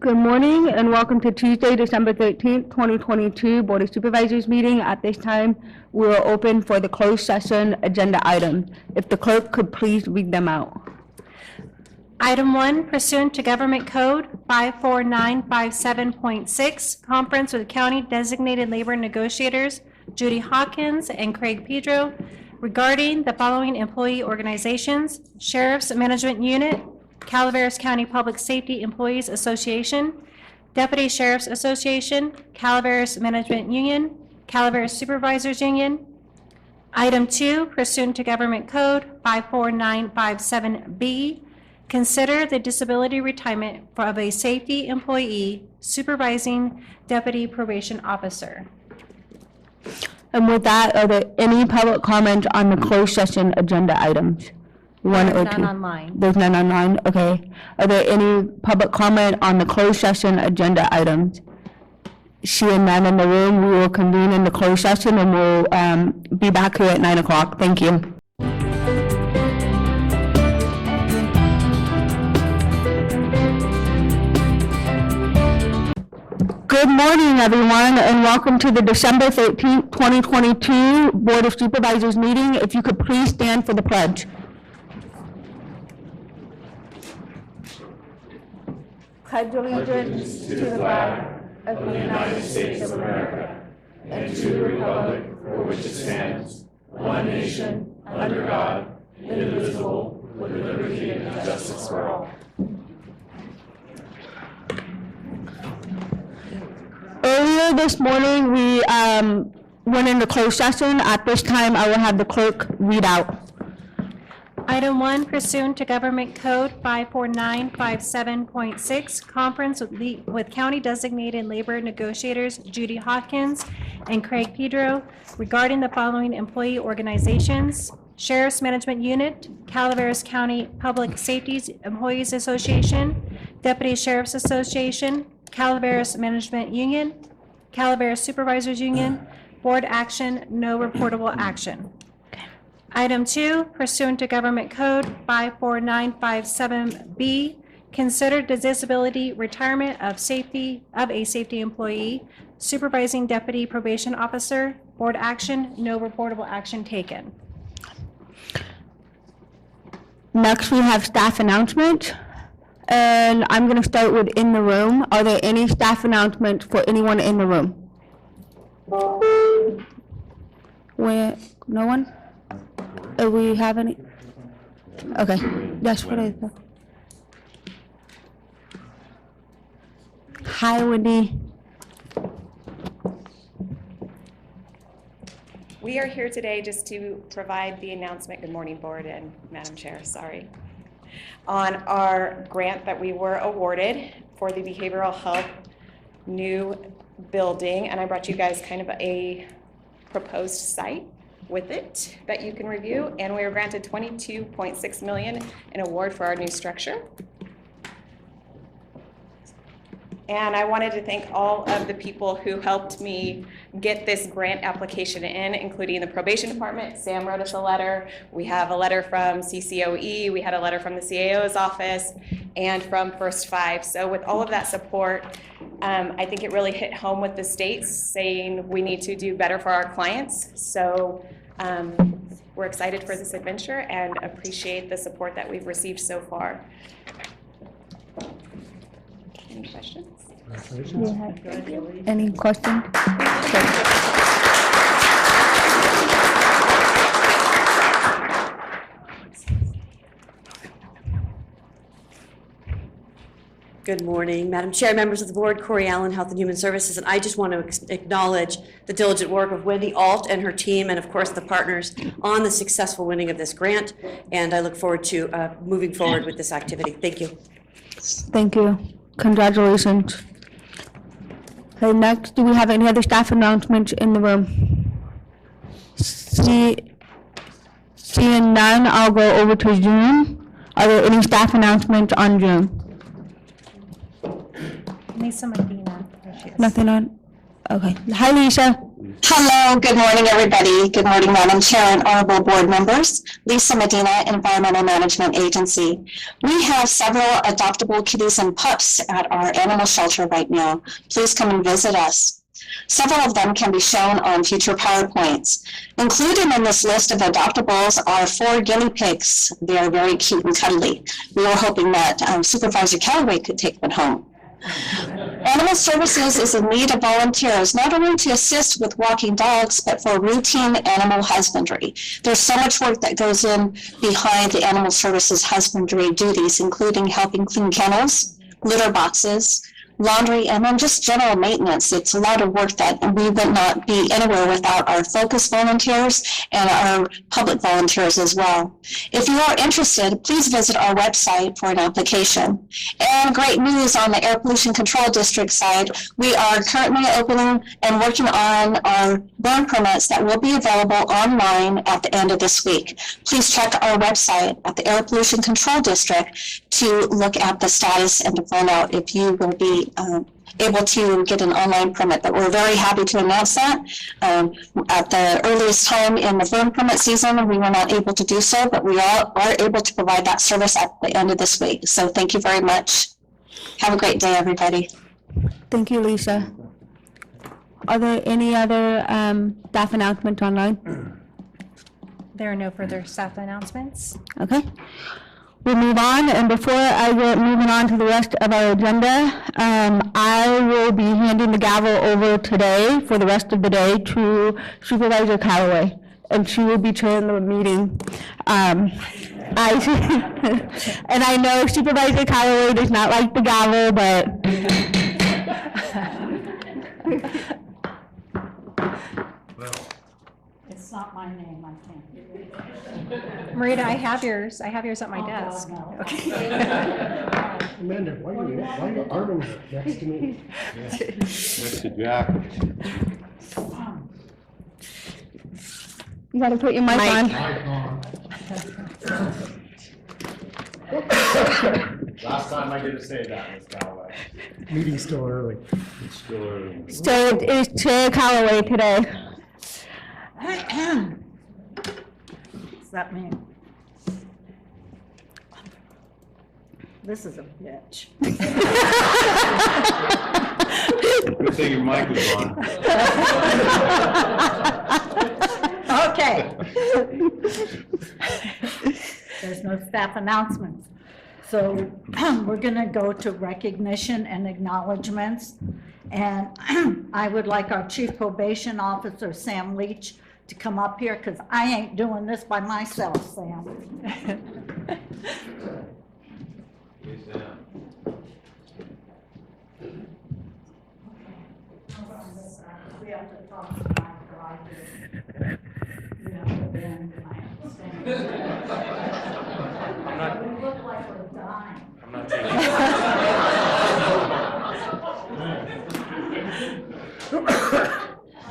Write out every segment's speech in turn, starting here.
Good morning and welcome to Tuesday, December 13th, 2022 Board of Supervisors meeting. At this time, we are open for the closed session agenda items. If the clerk could please read them out. Item 1, pursuant to Government Code 54957.6, conference with county designated labor negotiators Judy Hawkins and Craig Pedro regarding the following employee organizations: Sheriff's Management Unit, Calaveras County Public Safety Employees Association, Deputy Sheriff's Association, Calaveras Management Union, Calaveras Supervisors Union. Item 2, pursuant to Government Code 54957B, consider the disability retirement of a safety employee supervising deputy probation officer. And with that, are there any public comment on the closed session agenda items? One or two? None online. There's none online? Okay. Are there any public comment on the closed session agenda items? Seeing none in the room, we will convene in the closed session and we'll be back here at 9 o'clock. Thank you. Good morning, everyone, and welcome to the December 13th, 2022 Board of Supervisors meeting. If you could please stand for the pledge. Pledge allegiance to the flag of the United States of America and to the republic for which it stands, one nation, under God, indivisible, with liberty and justice for all. Earlier this morning, we went into closed session. At this time, I will have the clerk read out. Item 1, pursuant to Government Code 54957.6, conference with county designated labor negotiators Judy Hawkins and Craig Pedro regarding the following employee organizations: Sheriff's Management Unit, Calaveras County Public Safety Employees Association, Deputy Sheriff's Association, Calaveras Management Union, Calaveras Supervisors Union. Board action, no reportable action. Item 2, pursuant to Government Code 54957B, consider the disability retirement of a safety employee supervising deputy probation officer. Board action, no reportable action taken. Next, we have staff announcement, and I'm going to start with in the room. Are there any staff announcements for anyone in the room? Where? No one? Do we have any? Okay. Yes, what is that? Hi, Wendy. We are here today just to provide the announcement, good morning board and Madam Chair, sorry, on our grant that we were awarded for the behavioral health new building. And I brought you guys kind of a proposed site with it that you can review. And we were granted $22.6 million in award for our new structure. And I wanted to thank all of the people who helped me get this grant application in, including the probation department. Sam wrote us a letter. We have a letter from CCOE. We had a letter from the CAO's office and from First Five. So with all of that support, I think it really hit home with the states saying we need to do better for our clients. So we're excited for this adventure and appreciate the support that we've received so far. Any questions? Any questions? Good morning, Madam Chair, members of the board, Corey Allen, Health and Human Services, and I just want to acknowledge the diligent work of Wendy Alt and her team, and of course the partners on the successful winning of this grant, and I look forward to moving forward with this activity. Thank you. Thank you. Congratulations. Okay, next, do we have any other staff announcements in the room? Seeing none, I'll go over to Zoom. Are there any staff announcements on Zoom? Lisa Medina. There she is. Nothing on? Okay. Hi, Lisa. please. Hello, good morning, everybody. Good morning, Madam Chair and honorable board members. Lisa Medina, Environmental Management Agency. We have several adoptable kitties and pups at our animal shelter right now. Please come and visit us. Several of them can be shown on future PowerPoints. Included in this list of adoptables are 4 guinea pigs. They are very cute and cuddly. We were hoping that Supervisor Callaway could take them home. Animal Services is in need of volunteers, not only to assist with walking dogs, but for routine animal husbandry. There's so much work that goes in behind the Animal Services husbandry duties, including helping clean kennels, litter boxes, laundry, and then just general maintenance. It's a lot of work that we would not be anywhere without our focus volunteers and our public volunteers as well. If you are interested, please visit our website for an application. And great news on the Air Pollution Control District side, we are currently opening and working on our burn permits that will be available online at the end of this week. Please check our website at the Air Pollution Control District to look at the status and to find out if you will be able to get an online permit. But we're very happy to announce that. At the earliest time in the burn permit season, we were not able to do so, but we are able to provide that service at the end of this week. So thank you very much. Have a great day, everybody. Thank you, Lisa. Are there any other staff announcements online? There are no further staff announcements. Okay. We'll move on, and before I get moving on to the rest of our agenda, I will be handing the gavel over today for the rest of the day to Supervisor Callaway, and she will be chairing the meeting. And I know Supervisor Callaway does not like the gavel, but It's not my name, I can't. Marita, I have yours. I have yours at my desk. No. Okay. Amanda, why are you arming her next to me? Next to Jack. you gotta put your mic on. Last time I get to say that, Ms. Callaway. Meeting's still early. It's still early. So it is Chair Callaway today. What's that mean? This is a bitch. Good thing your mic was on. Okay. There's no staff announcements. So we're going to go to recognition and acknowledgements. And I would like our Chief Probation Officer, Sam Leach, to come up here because I ain't doing this by myself, Sam. We have to talk to Mike, or I do. We have to bend, and I understand. We look like we're dying. I'm not taking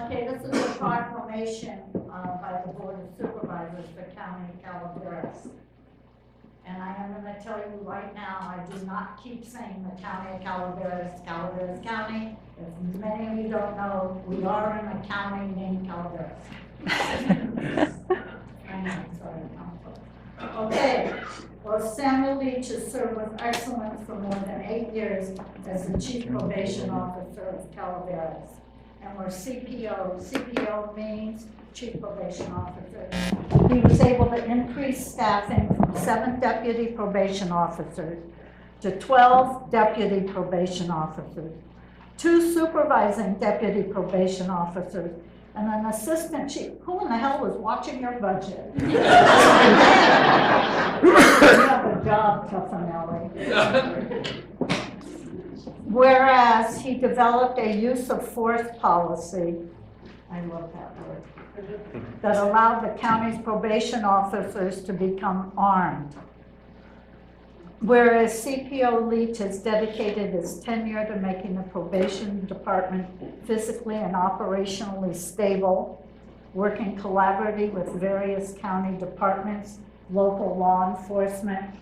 Okay, this is a proclamation by the Board of Supervisors for County of Calaveras. And I am going to tell you right now, I do not keep saying the County of Calaveras, Calaveras County. As many of you don't know, we are in a county named Calaveras. I know, sorry, Council. Okay, well, Samuel Leach has served with excellence for more than 8 years as the Chief Probation Officer of Calaveras. And we're CPO. CPO means Chief Probation Officer. He was able to increase staffing from 7 deputy probation officers to 12 deputy probation officers, 2 supervising deputy probation officers, and an assistant chief. Who in the hell was watching your budget? You have a job, Tuffanelli. Whereas he developed a use of force policy, I love that word, that allowed the county's probation officers to become armed. Whereas CPO Leach has dedicated his tenure to making the probation department physically and operationally stable, working collaboratively with various county departments, local law enforcement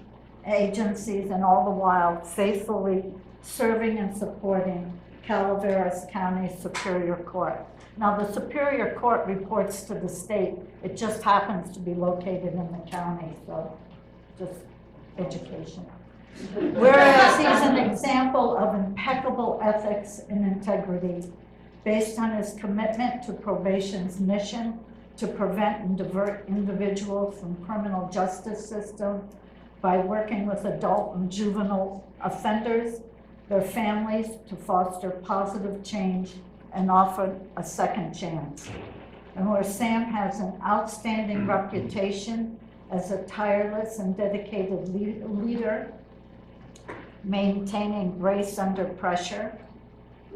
agencies, and all the while faithfully serving and supporting Calaveras County Superior Court. Now, the Superior Court reports to the state. It just happens to be located in the county, so just education. Whereas he's an example of impeccable ethics and integrity based on his commitment to probation's mission to prevent and divert individuals from criminal justice system by working with adult and juvenile offenders, their families, to foster positive change and offer a second chance. And where Sam has an outstanding reputation as a tireless and dedicated leader, maintaining grace under pressure,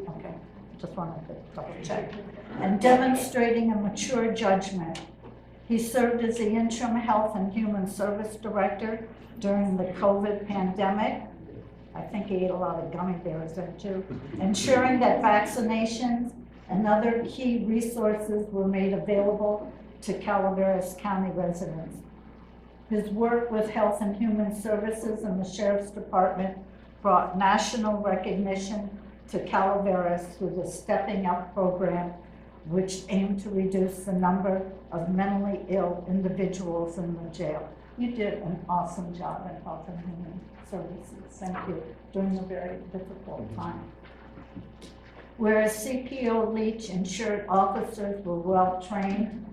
okay, just wanted to double check, and demonstrating a mature judgment. He served as the interim Health and Human Service Director during the COVID pandemic. I think he ate a lot of gummy bears then too, ensuring that vaccinations and other key resources were made available to Calaveras County residents. His work with Health and Human Services and the Sheriff's Department brought national recognition to Calaveras through the Stepping Up program, which aimed to reduce the number of mentally ill individuals in the jail. You did an awesome job in Health and Human Services. Thank you, during a very difficult time. Whereas CPO Leach ensured officers were well-trained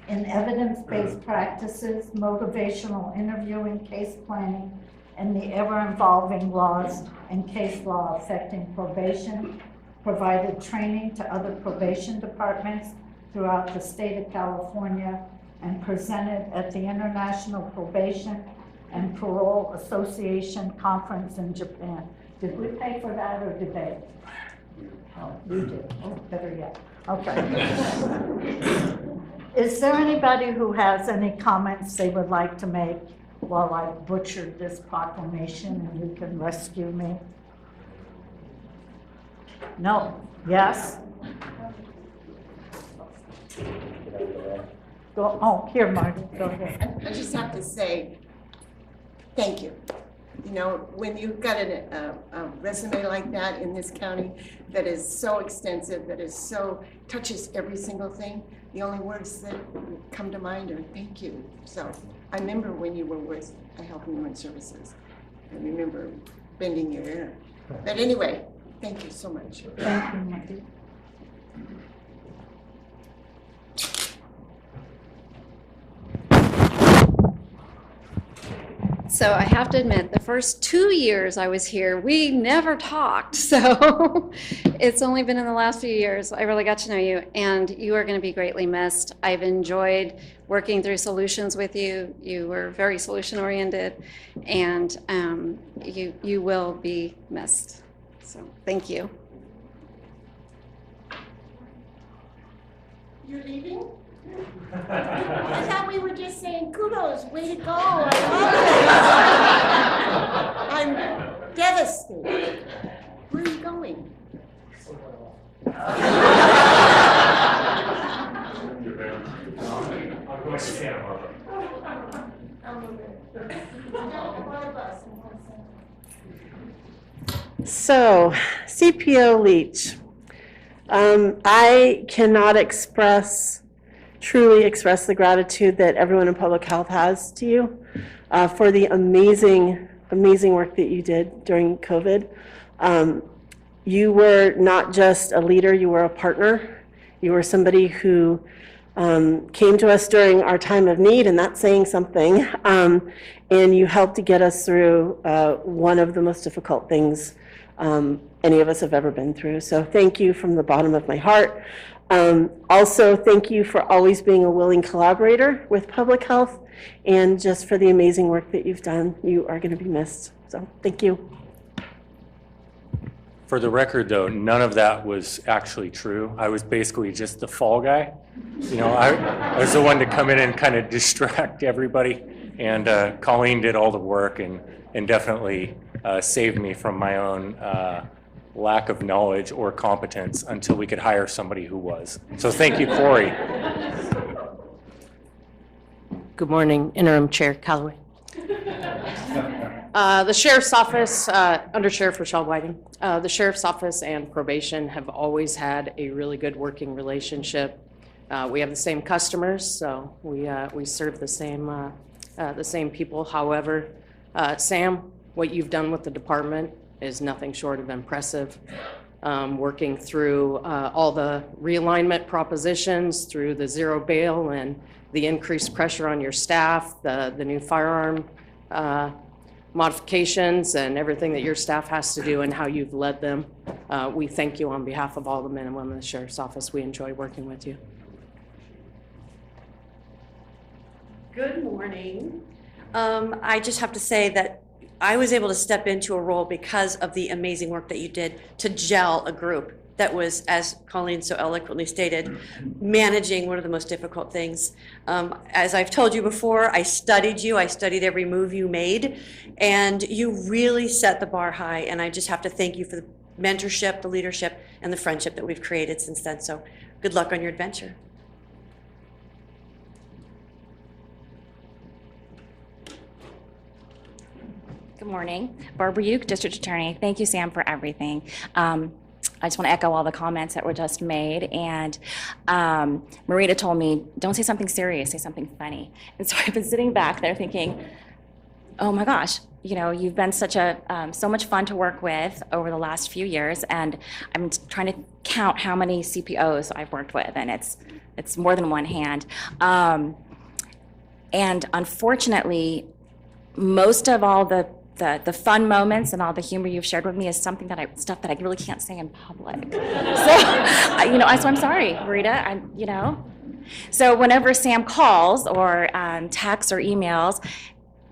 in evidence-based practices, motivational interviewing, case planning, and the ever-evolving laws and case law affecting probation, provided training to other probation departments throughout the state of California, and presented at the International Probation and Parole Association Conference in Japan. Did we pay for that or did they? Oh, you did. Oh, better yet. Okay. Is there anybody who has any comments they would like to make while I butchered this proclamation and you can rescue me? No? Yes? Go, oh, here, Marty, go ahead. I just have to say, thank you. You know, when you've got a resume like that in this county that is so extensive, that is so, touches every single thing, the only words that come to mind are thank you. So I remember when you were with Health and Human Services. I remember bending your ear. But anyway, thank you so much. Thank you, Marty. So I have to admit, the first 2 years I was here, we never talked. So it's only been in the last few years I really got to know you, and you are going to be greatly missed. I've enjoyed working through solutions with you. You were very solution-oriented, and you will be missed. So thank you. You're leaving? I thought we were just saying kudos, way to go. I love it. I'm devastated. Where are you going? I'm going to Santa Barbara. So, CPO Leach. I cannot truly express the gratitude that everyone in public health has to you for the amazing work that you did during COVID. You were not just a leader, you were a partner. You were somebody who came to us during our time of need, and that's saying something. And you helped to get us through one of the most difficult things any of us have ever been through. So thank you from the bottom of my heart. Also, thank you for always being a willing collaborator with public health and just for the amazing work that you've done. You are going to be missed. So thank you. For the record, though, none of that was actually true. I was basically just the fall guy. You know, I was the one to come in and kind of distract everybody, and Colleen did all the work and definitely saved me from my own lack of knowledge or competence until we could hire somebody who was. So thank you, Corey. Good morning, Interim Chair Callaway. The Sheriff's Office, Under Sheriff Rochelle Whiting, the Sheriff's Office and probation have always had a really good working relationship. We have the same customers, so we serve the same people. However, Sam, what you've done with the department is nothing short of impressive. Working through all the realignment propositions, through the zero bail and the increased pressure on your staff, the new firearm modifications and everything that your staff has to do and how you've led them. We thank you on behalf of all the men and women in the Sheriff's Office. We enjoy working with you. Good morning. I just have to say that I was able to step into a role because of the amazing work that you did to gel a group that was, as Colleen so eloquently stated, managing one of the most difficult things. As I've told you before, I studied you, I studied every move you made, and you really set the bar high, and I just have to thank you for the mentorship, the leadership, and the friendship that we've created since then. So good luck on your adventure. Good morning. Barbara Uke, District Attorney. Thank you, Sam, for everything. I just want to echo all the comments that were just made. And Marita told me, don't say something serious, say something funny. And so I've been sitting back there thinking, oh my gosh, you know, you've been such so much fun to work with over the last few years. And I'm trying to count how many CPOs I've worked with, and it's more than one hand. And unfortunately, most of all the fun moments and all the humor you've shared with me is stuff that I really can't say in public. So, so I'm sorry, Marita, So whenever Sam calls or texts or emails,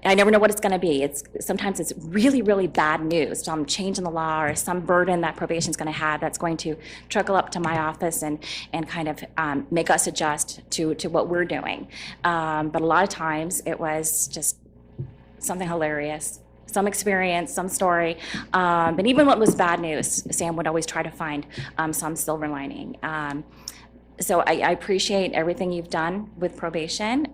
I never know what it's gonna be. Sometimes it's really, really bad news, some change in the law or some burden that probation's gonna have that's going to trickle up to my office and kind of make us adjust to what we're doing. But a lot of times it was just something hilarious, some experience, some story. And even when it was bad news, Sam would always try to find some silver lining. So I appreciate everything you've done with probation.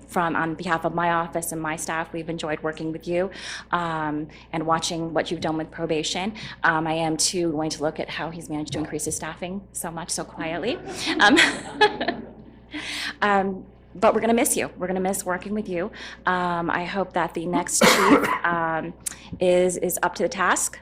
From on behalf of my office and my staff, we've enjoyed working with you and watching what you've done with probation. I am too going to look at how he's managed to increase his staffing so much so quietly. But we're going to miss you. We're going to miss working with you. I hope that the next chief is up to the task.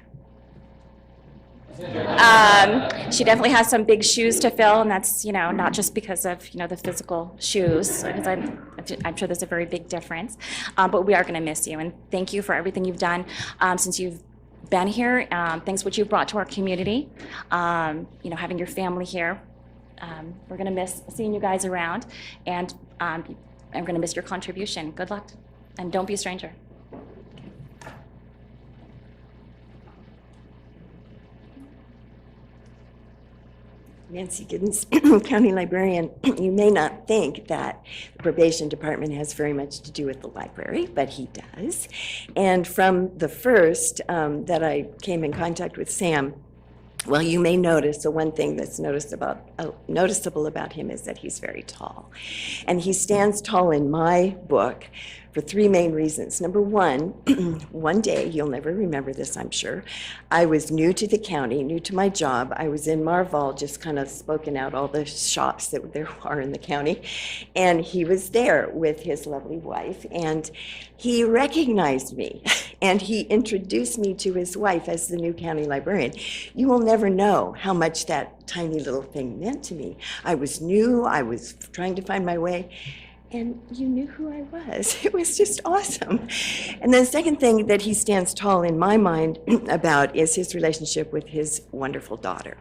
She definitely has some big shoes to fill, and that's not just because of the physical shoes, because I'm sure there's a very big difference. But we are going to miss you, and thank you for everything you've done since you've been here. Thanks for what you've brought to our community. Having your family here. We're going to miss seeing you guys around, and I'm going to miss your contribution. Good luck, and don't be a stranger. Nancy Giddens, County Librarian. You may not think that the probation department has very much to do with the library, but he does. And from the first that I came in contact with Sam, well, you may notice, so one thing that's noticeable about him is that he's very tall. And he stands tall in my book for three main reasons. Number one, one day, you'll never remember this, I'm sure, I was new to the county, new to my job. I was in Marval, just kind of spoken out all the shops that there are in the county. And he was there with his lovely wife, and he recognized me, and he introduced me to his wife as the new county librarian. You will never know how much that tiny little thing meant to me. I was new, I was trying to find my way, and you knew who I was. It was just awesome. And then the second thing that he stands tall in my mind about is his relationship with his wonderful daughter.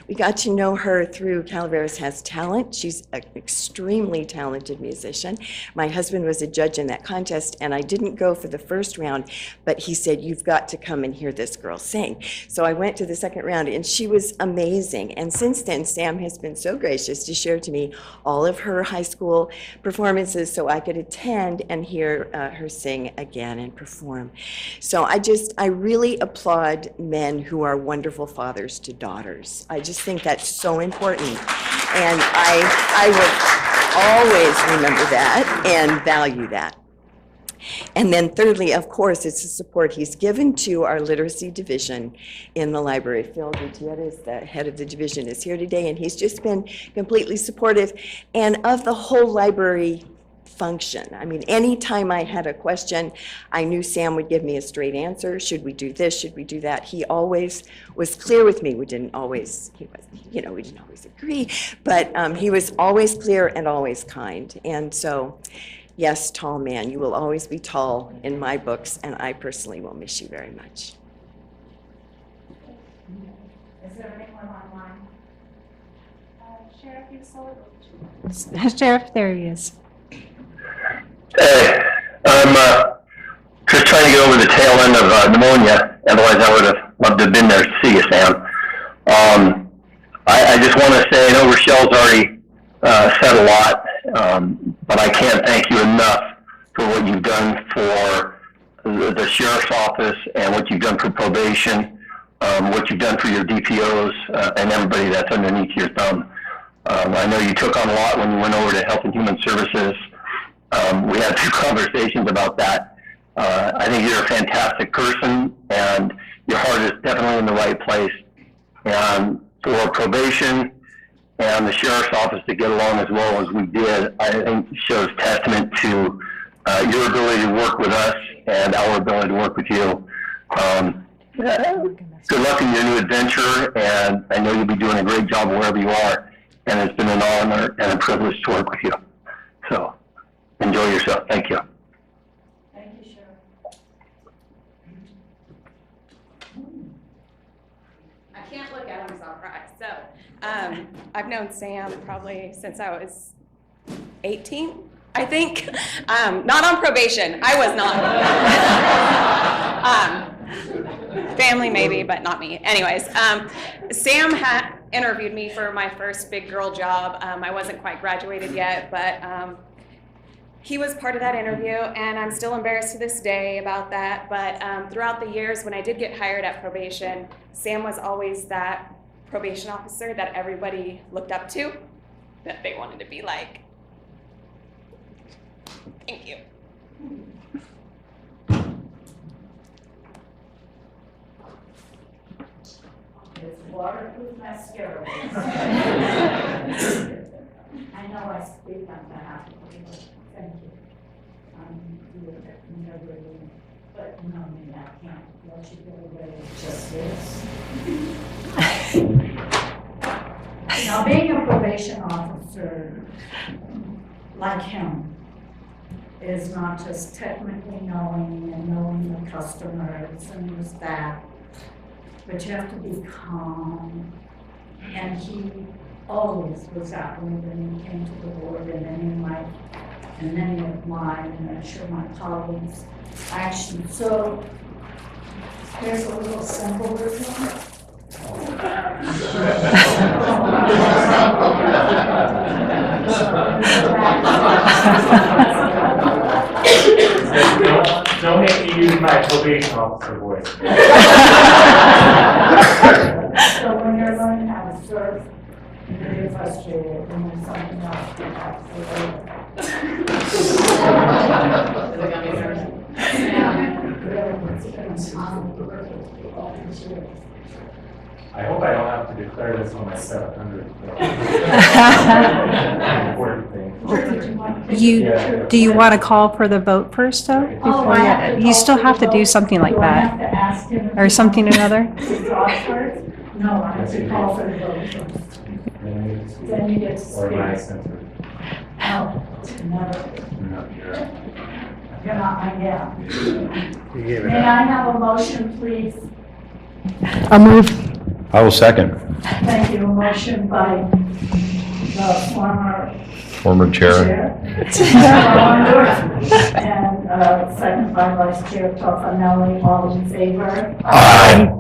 We got to know her through Calaveras Has Talent. She's an extremely talented musician. My husband was a judge in that contest, and I didn't go for the first round, but he said, you've got to come and hear this girl sing. So I went to the second round, and she was amazing. And since then, Sam has been so gracious to share to me all of her high school performances so I could attend and hear her sing again and perform. So I really applaud men who are wonderful fathers to daughters. I just think that's so important, and I will always remember that and value that. And then thirdly, of course, it's the support he's given to our literacy division in the library. Phil Gutierrez, the head of the division, is here today, and he's just been completely supportive and of the whole library function. I mean, anytime I had a question, I knew Sam would give me a straight answer. Should we do this? Should we do that? He always was clear with me. We didn't always agree, but he was always clear and always kind. And so, yes, tall man, you will always be tall in my books, and I personally will miss you very much. Is there anyone online? Sheriff, you saw it. Sheriff, there he is. Hey, I'm just trying to get over the tail end of pneumonia. Otherwise, I would have loved to have been there to see you, Sam. I just want to say, I know Rochelle's already said a lot, but I can't thank you enough for what you've done for the sheriff's office and what you've done for probation, what you've done for your DPOs and everybody that's underneath your thumb. I know you took on a lot when you went over to Health and Human Services. We had 2 conversations about that. I think you're a fantastic person, and your heart is definitely in the right place. And for probation and the sheriff's office to get along as well as we did, I think shows testament to your ability to work with us and our ability to work with you. Good luck in your new adventure, and I know you'll be doing a great job wherever you are. And it's been an honor and a privilege to work with you. So enjoy yourself. Thank you. Thank you, Sheriff. I can't look at him, so I'll cry. So, I've known Sam probably since I was 18, I think. Not on probation. I was not. Family maybe, but not me. Anyways, Sam had interviewed me for my first big girl job. I wasn't quite graduated yet, but he was part of that interview, and I'm still embarrassed to this day about that. But throughout the years, when I did get hired at probation, Sam was always that probation officer that everybody looked up to, that they wanted to be like. Thank you. It's waterproof mascara. I know I speak on behalf of you. Thank you. You never really, but no, I mean, I can't let you go away. It just is. Now, being a probation officer like him is not just technically knowing and knowing the customers and this, that, but you have to be calm. And he always was that way when he came to the board, and many of mine, and I'm sure my colleagues, actually. So here's a little symbolism. Don't make me use my probation officer voice. So when you're learning how to surf, you're frustrated, and there's something else you have to do. I hope I don't have to declare this on my 700. Important thing. Do you want to call for the vote first, though? Before you still have to do something like that, or something or other. No, I have to call for the vote first. Then you get to speak. Or my censor. No, never. No, you're right. You're not, yeah. You gave it May up. I have a motion, please? I'll move. I will second. Thank you. A motion by the Former chair. and second by Vice Chair Tofanelli. All in favor? Aye.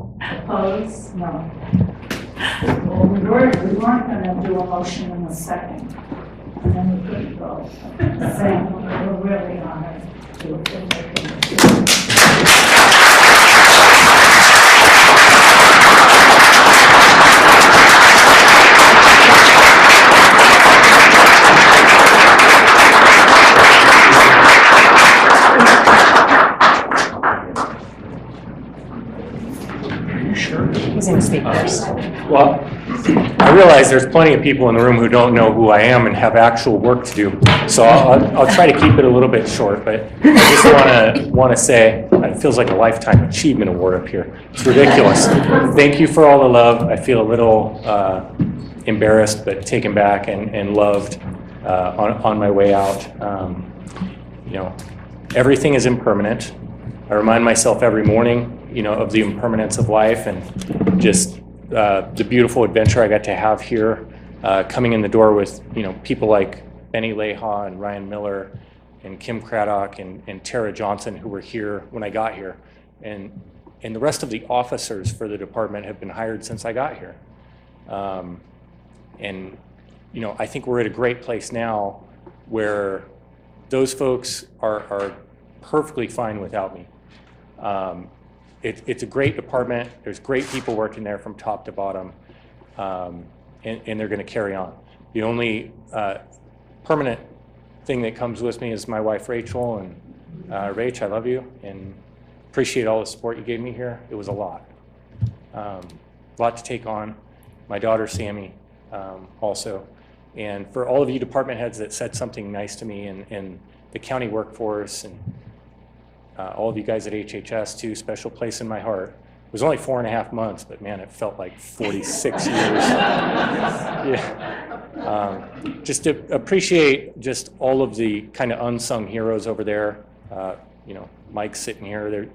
Opposed? No. Well, we weren't going to do a motion in a second, and then we couldn't go. Sam, we're really honored to. Well, I realize there's plenty of people in the room who don't know who I am and have actual work to do. So I'll try to keep it a little bit short, but I just want to say, it feels like a Lifetime Achievement Award up here. It's ridiculous. Thank you for all the love. I feel a little embarrassed, but taken back and loved on my way out. You know, everything is impermanent. I remind myself every morning, you know, of the impermanence of life and just the beautiful adventure I got to have here, coming in the door with, you know, people like Benny Leha and Ryan Miller and Kim Craddock and Tara Johnson, who were here when I got here. And the rest of the officers for the department have been hired since I got here. And, you know, I think we're at a great place now where those folks are perfectly fine without me. It's a great department. There's great people working there from top to bottom, and they're going to carry on. The only permanent thing that comes with me is my wife, Rachel, and Rach, I love you, and appreciate all the support you gave me here. It was a lot to take on. My daughter, Sammy, also. And for all of you department heads that said something nice to me, and the county workforce, and all of you guys at HHS too, special place in my heart. It was only 4.5 months, but man, it felt like 46 years. Yeah. Just to appreciate just all of the kind of unsung heroes over there. You know, Mike's sitting here, there,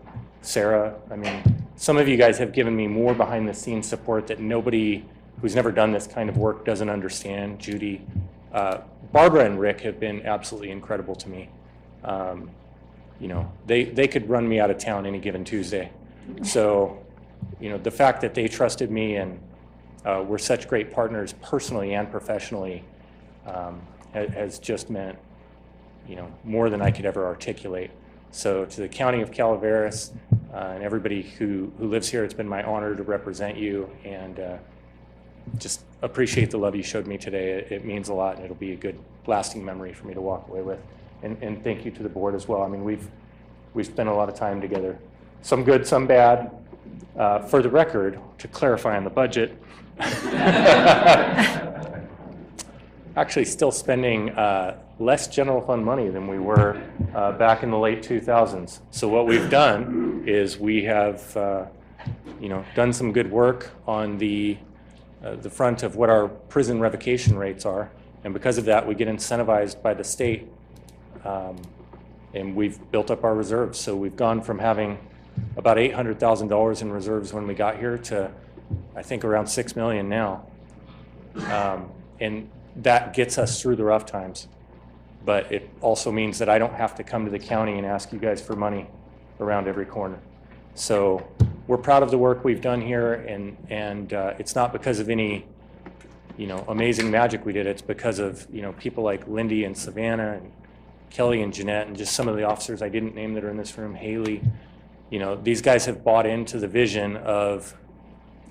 Sarah. I mean, some of you guys have given me more behind the scenes support that nobody who's never done this kind of work doesn't understand. Judy, Barbara and Rick have been absolutely incredible to me. You know, they could run me out of town any given Tuesday. So, you know, the fact that they trusted me and we're such great partners personally and professionally has just meant, you know, more than I could ever articulate. So to the County of Calaveras and everybody who lives here, it's been my honor to represent you, and just appreciate the love you showed me today. It means a lot, and it'll be a good lasting memory for me to walk away with. And thank you to the board as well. I mean, we've spent a lot of time together, some good, some bad. For the record, to clarify on the budget, actually still spending less general fund money than we were back in the late 2000s. So what we've done is we have, you know, done some good work on the front of what our prison revocation rates are, and because of that, we get incentivized by the state. And we've built up our reserves. So we've gone from having about $800,000 in reserves when we got here to, I think, around $6 million now. And that gets us through the rough times. But it also means that I don't have to come to the county and ask you guys for money around every corner. So we're proud of the work we've done here, and it's not because of any, you know, amazing magic we did. It's because of, you know, people like Lindy and Savannah and Kelly and Jeanette, and just some of the officers I didn't name that are in this room, Haley. You know, these guys have bought into the vision of,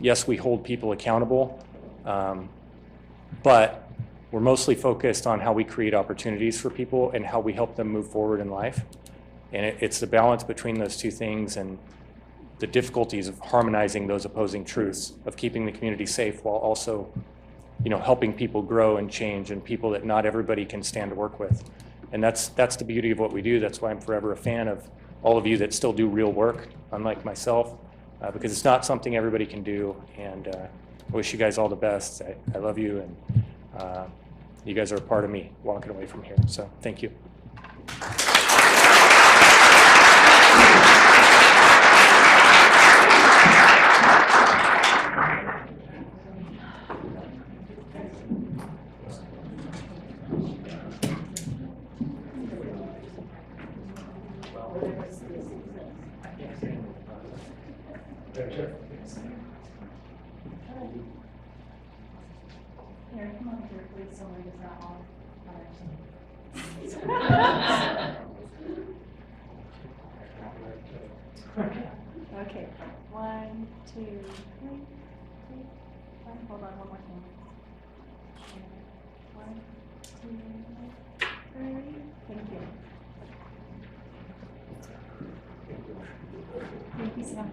yes, we hold people accountable, but we're mostly focused on how we create opportunities for people and how we help them move forward in life. And it's the balance between those two things and the difficulties of harmonizing those opposing truths, of keeping the community safe while also, you know, helping people grow and change, and people that not everybody can stand to work with. And that's the beauty of what we do. That's why I'm forever a fan of all of you that still do real work, unlike myself, because it's not something everybody can do. And I wish you guys all the best. I love you, and you guys are a part of me walking away from here. So thank you. Okay, 1, 2, 3. Hold on, one more thing. 1, 2, 3. Thank you. Thank you, Sam.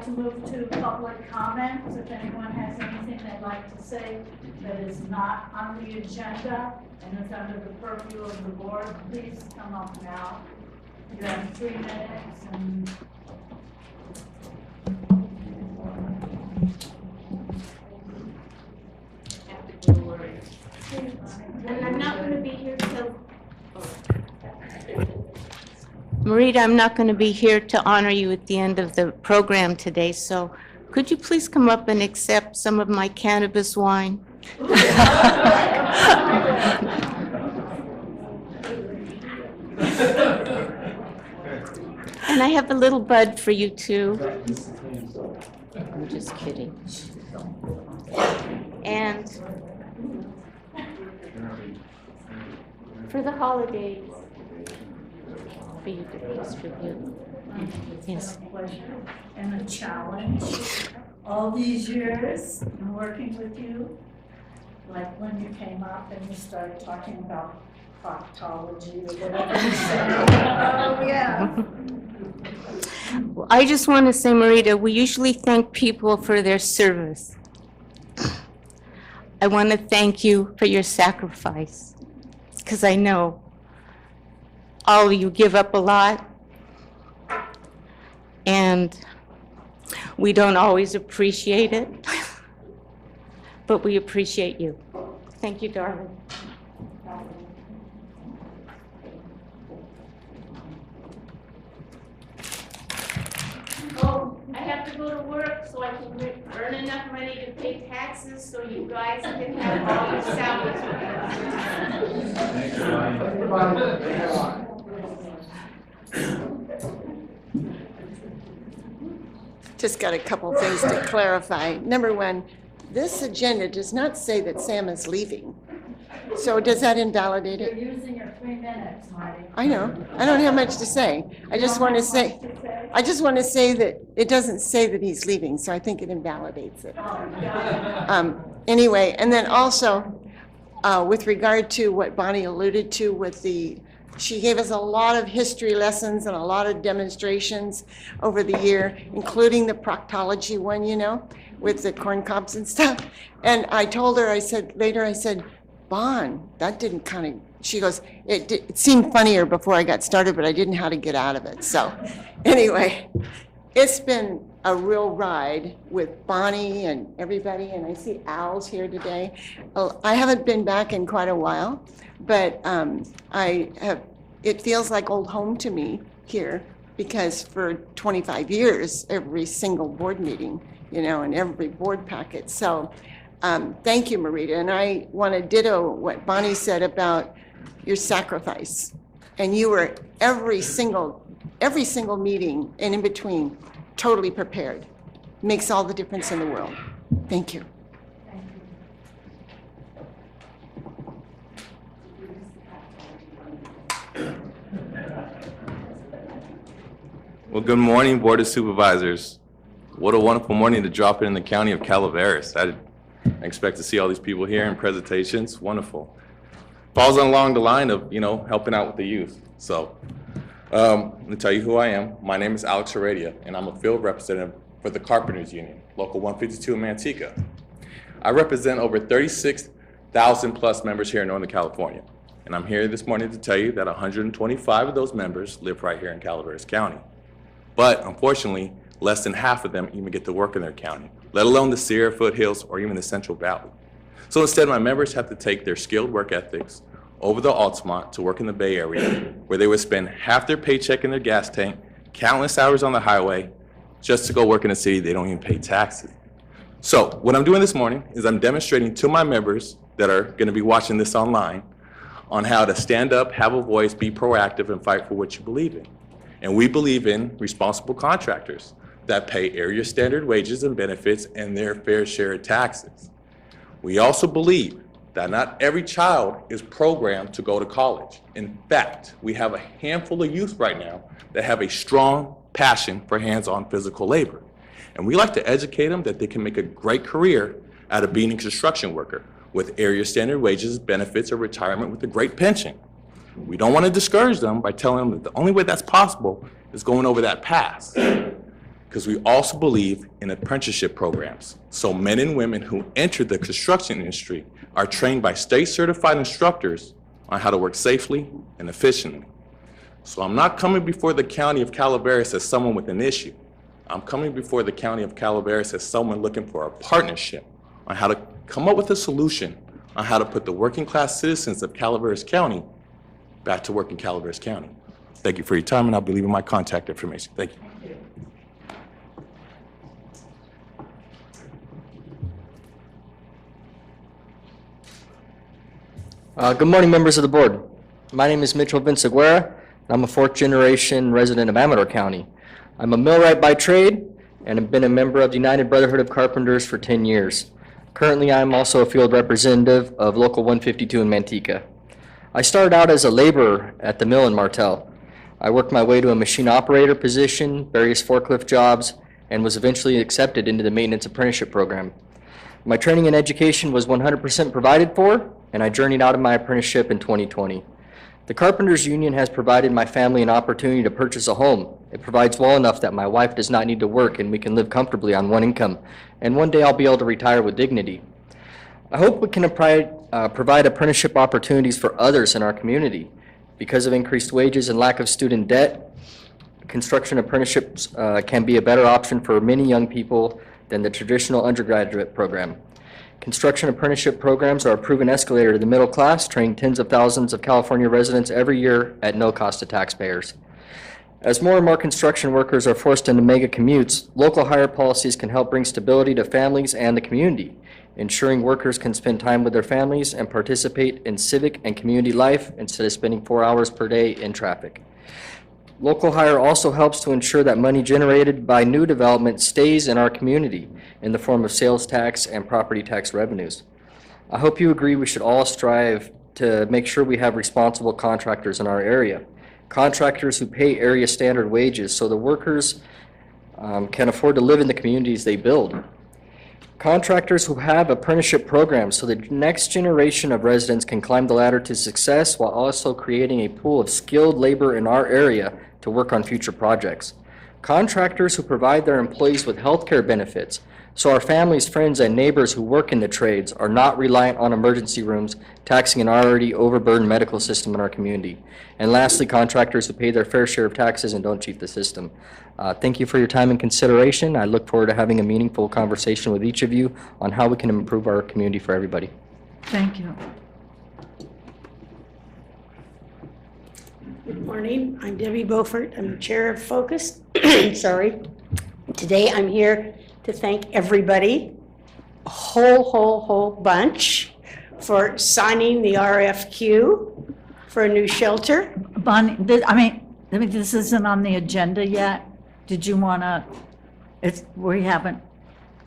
like to move to public comments. If anyone has anything they'd like to say that is not on the agenda and is under the purview of the board, please come up now. You have 3 minutes and And I'm not going to be here till, Marita, I'm not going to be here to honor you at the end of the program today, so could you please come up and accept some of my cannabis wine? And I have a little bud for you too. I'm just kidding. And for the holidays, for you to distribute. Yes. and a challenge. All these years in working with you, like when you came up and you started talking about proctology or whatever you said. Oh, yeah. Well, I just want to say, Marita, we usually thank people for their service. I want to thank you for your sacrifice, because I know all of you give up a lot, and we don't always appreciate it, but we appreciate you. Thank you, darling. Oh, I have to go to work so I can earn enough money to pay taxes so you guys can have all your salaries. Just got a couple things to clarify. Number one, this agenda does not say that Sam is leaving. So does that invalidate it? You're using your 3 minutes, Marty. I know. I don't have much to say. I just want to say that it doesn't say that he's leaving, so I think it invalidates it. Anyway, and then also, with regard to what Bonnie alluded to with she gave us a lot of history lessons and a lot of demonstrations over the year, including the proctology one, with the corn cobs and stuff. And I told her, I said, Bon, that didn't she goes, it seemed funnier before I got started, but I didn't know how to get out of it. So anyway, it's been a real ride with Bonnie and everybody, and I see Al's here today. I haven't been back in quite a while, but it feels like old home to me here, because for 25 years, every single board meeting, and every board packet. So thank you, Marita. And I want to ditto what Bonnie said about your sacrifice. And you were every single meeting and in between totally prepared. Makes all the difference in the world. Thank you. Well, good morning, Board of Supervisors. What a wonderful morning to drop in the county of Calaveras. I expect to see all these people here in presentations. Wonderful. Falls along the line of, helping out with the youth. So, let me tell you who I am. My name is Alex Heredia, and I'm a field representative for the Carpenters Union, Local 152 in Manteca. I represent over 36,000 plus members here in Northern California. And I'm here this morning to tell you that 125 of those members live right here in Calaveras County. But unfortunately, less than half of them even get to work in their county, let alone the Sierra Foothills or even the Central Valley. So instead, my members have to take their skilled work ethics over to Altamont to work in the Bay Area, where they would spend half their paycheck in their gas tank, countless hours on the highway, just to go work in a city they don't even pay taxes. So what I'm doing this morning is I'm demonstrating to my members that are going to be watching this online on how to stand up, have a voice, be proactive, and fight for what you believe in. And we believe in responsible contractors that pay area standard wages and benefits and their fair share of taxes. We also believe that not every child is programmed to go to college. In fact, we have a handful of youth right now that have a strong passion for hands-on physical labor. And we like to educate them that they can make a great career out of being a construction worker with area standard wages, benefits, or retirement with a great pension. We don't want to discourage them by telling them that the only way that's possible is going over that path. because we also believe in apprenticeship programs. So men and women who enter the construction industry are trained by state-certified instructors on how to work safely and efficiently. So I'm not coming before the County of Calaveras as someone with an issue. I'm coming before the County of Calaveras as someone looking for a partnership on how to come up with a solution on how to put the working-class citizens of Calaveras County back to work in Calaveras County. Thank you for your time, and I'll be leaving my contact information. Thank you. Good morning, members of the board. My name is Mitchell Vinciguerra, and I'm a fourth-generation resident of Amador County. I'm a millwright by trade and have been a member of the United Brotherhood of Carpenters for 10 years. Currently, I'm also a field representative of Local 152 in Manteca. I started out as a laborer at the mill in Martel. I worked my way to a machine operator position, various forklift jobs, and was eventually accepted into the maintenance apprenticeship program. My training and education was 100% provided for, and I journeyed out of my apprenticeship in 2020. The Carpenters Union has provided my family an opportunity to purchase a home. It provides well enough that my wife does not need to work and we can live comfortably on one income, and one day I'll be able to retire with dignity. I hope we can provide apprenticeship opportunities for others in our community. Because of increased wages and lack of student debt, construction apprenticeships can be a better option for many young people than the traditional undergraduate program. Construction apprenticeship programs are a proven escalator to the middle class, training tens of thousands of California residents every year at no cost to taxpayers. As more and more construction workers are forced into mega commutes, local hire policies can help bring stability to families and the community, ensuring workers can spend time with their families and participate in civic and community life instead of spending 4 hours per day in traffic. Local hire also helps to ensure that money generated by new development stays in our community in the form of sales tax and property tax revenues. I hope you agree we should all strive to make sure we have responsible contractors in our area. Contractors who pay area standard wages so the workers can afford to live in the communities they build. Contractors who have apprenticeship programs so the next generation of residents can climb the ladder to success while also creating a pool of skilled labor in our area to work on future projects. Contractors who provide their employees with health care benefits so our families, friends, and neighbors who work in the trades are not reliant on emergency rooms, taxing an already overburdened medical system in our community. And lastly, contractors who pay their fair share of taxes and don't cheat the system. Thank you for your time and consideration. I look forward to having a meaningful conversation with each of you on how we can improve our community for everybody. Thank you. Good morning. I'm Debbie Beaufort. I'm the chair of Focus. Sorry. Today I'm here to thank everybody, a whole bunch, for signing the RFQ for a new shelter. Bonnie, this isn't on the agenda yet. Did you want to, we haven't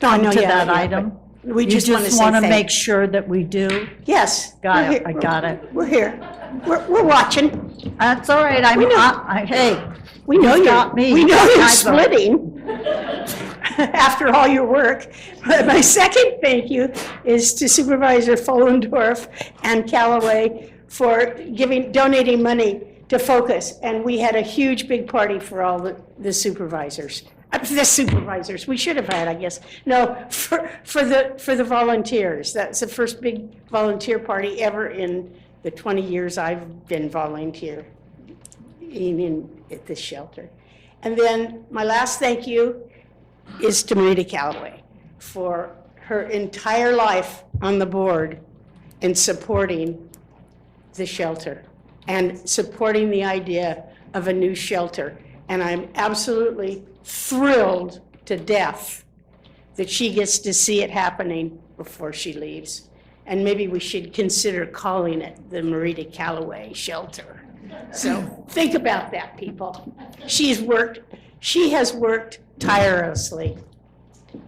come to that item? We You just want to want to make sure that we do? Yes. Got we're it, here. I got it. We're here. We're watching. That's all right, hey. We know you've you're, got me. we know I you're vote. splitting after all your work. But my second thank you is to Supervisor Follendorf and Callaway for donating money to Focus. And we had a huge, big party for all the supervisors. The supervisors, we should have had, I guess. No, for the volunteers. That's the first big volunteer party ever in the 20 years I've been volunteering at this shelter. And then my last thank you is to Marita Callaway for her entire life on the board and supporting the shelter and supporting the idea of a new shelter. And I'm absolutely thrilled to death that she gets to see it happening before she leaves. And maybe we should consider calling it the Marita Callaway Shelter. So think about that, people. She has worked tirelessly.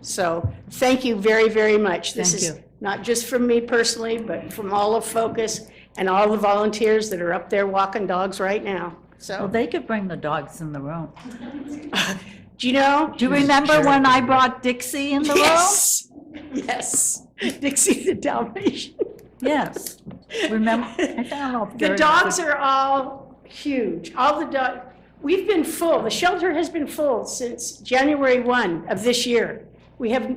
So thank you very, very much. This is not just from me personally, but from all of Focus and all the volunteers that are up there walking dogs right now. So Well, they could bring the dogs in the room. Do you know? Do you remember when I brought Dixie in the room? Yes. Dixie the Dalmatian. Yes. Remember? I don't know if The Gary dogs would- are all huge. All the dogs. We've been full, the shelter has been full since January 1 of this year. We have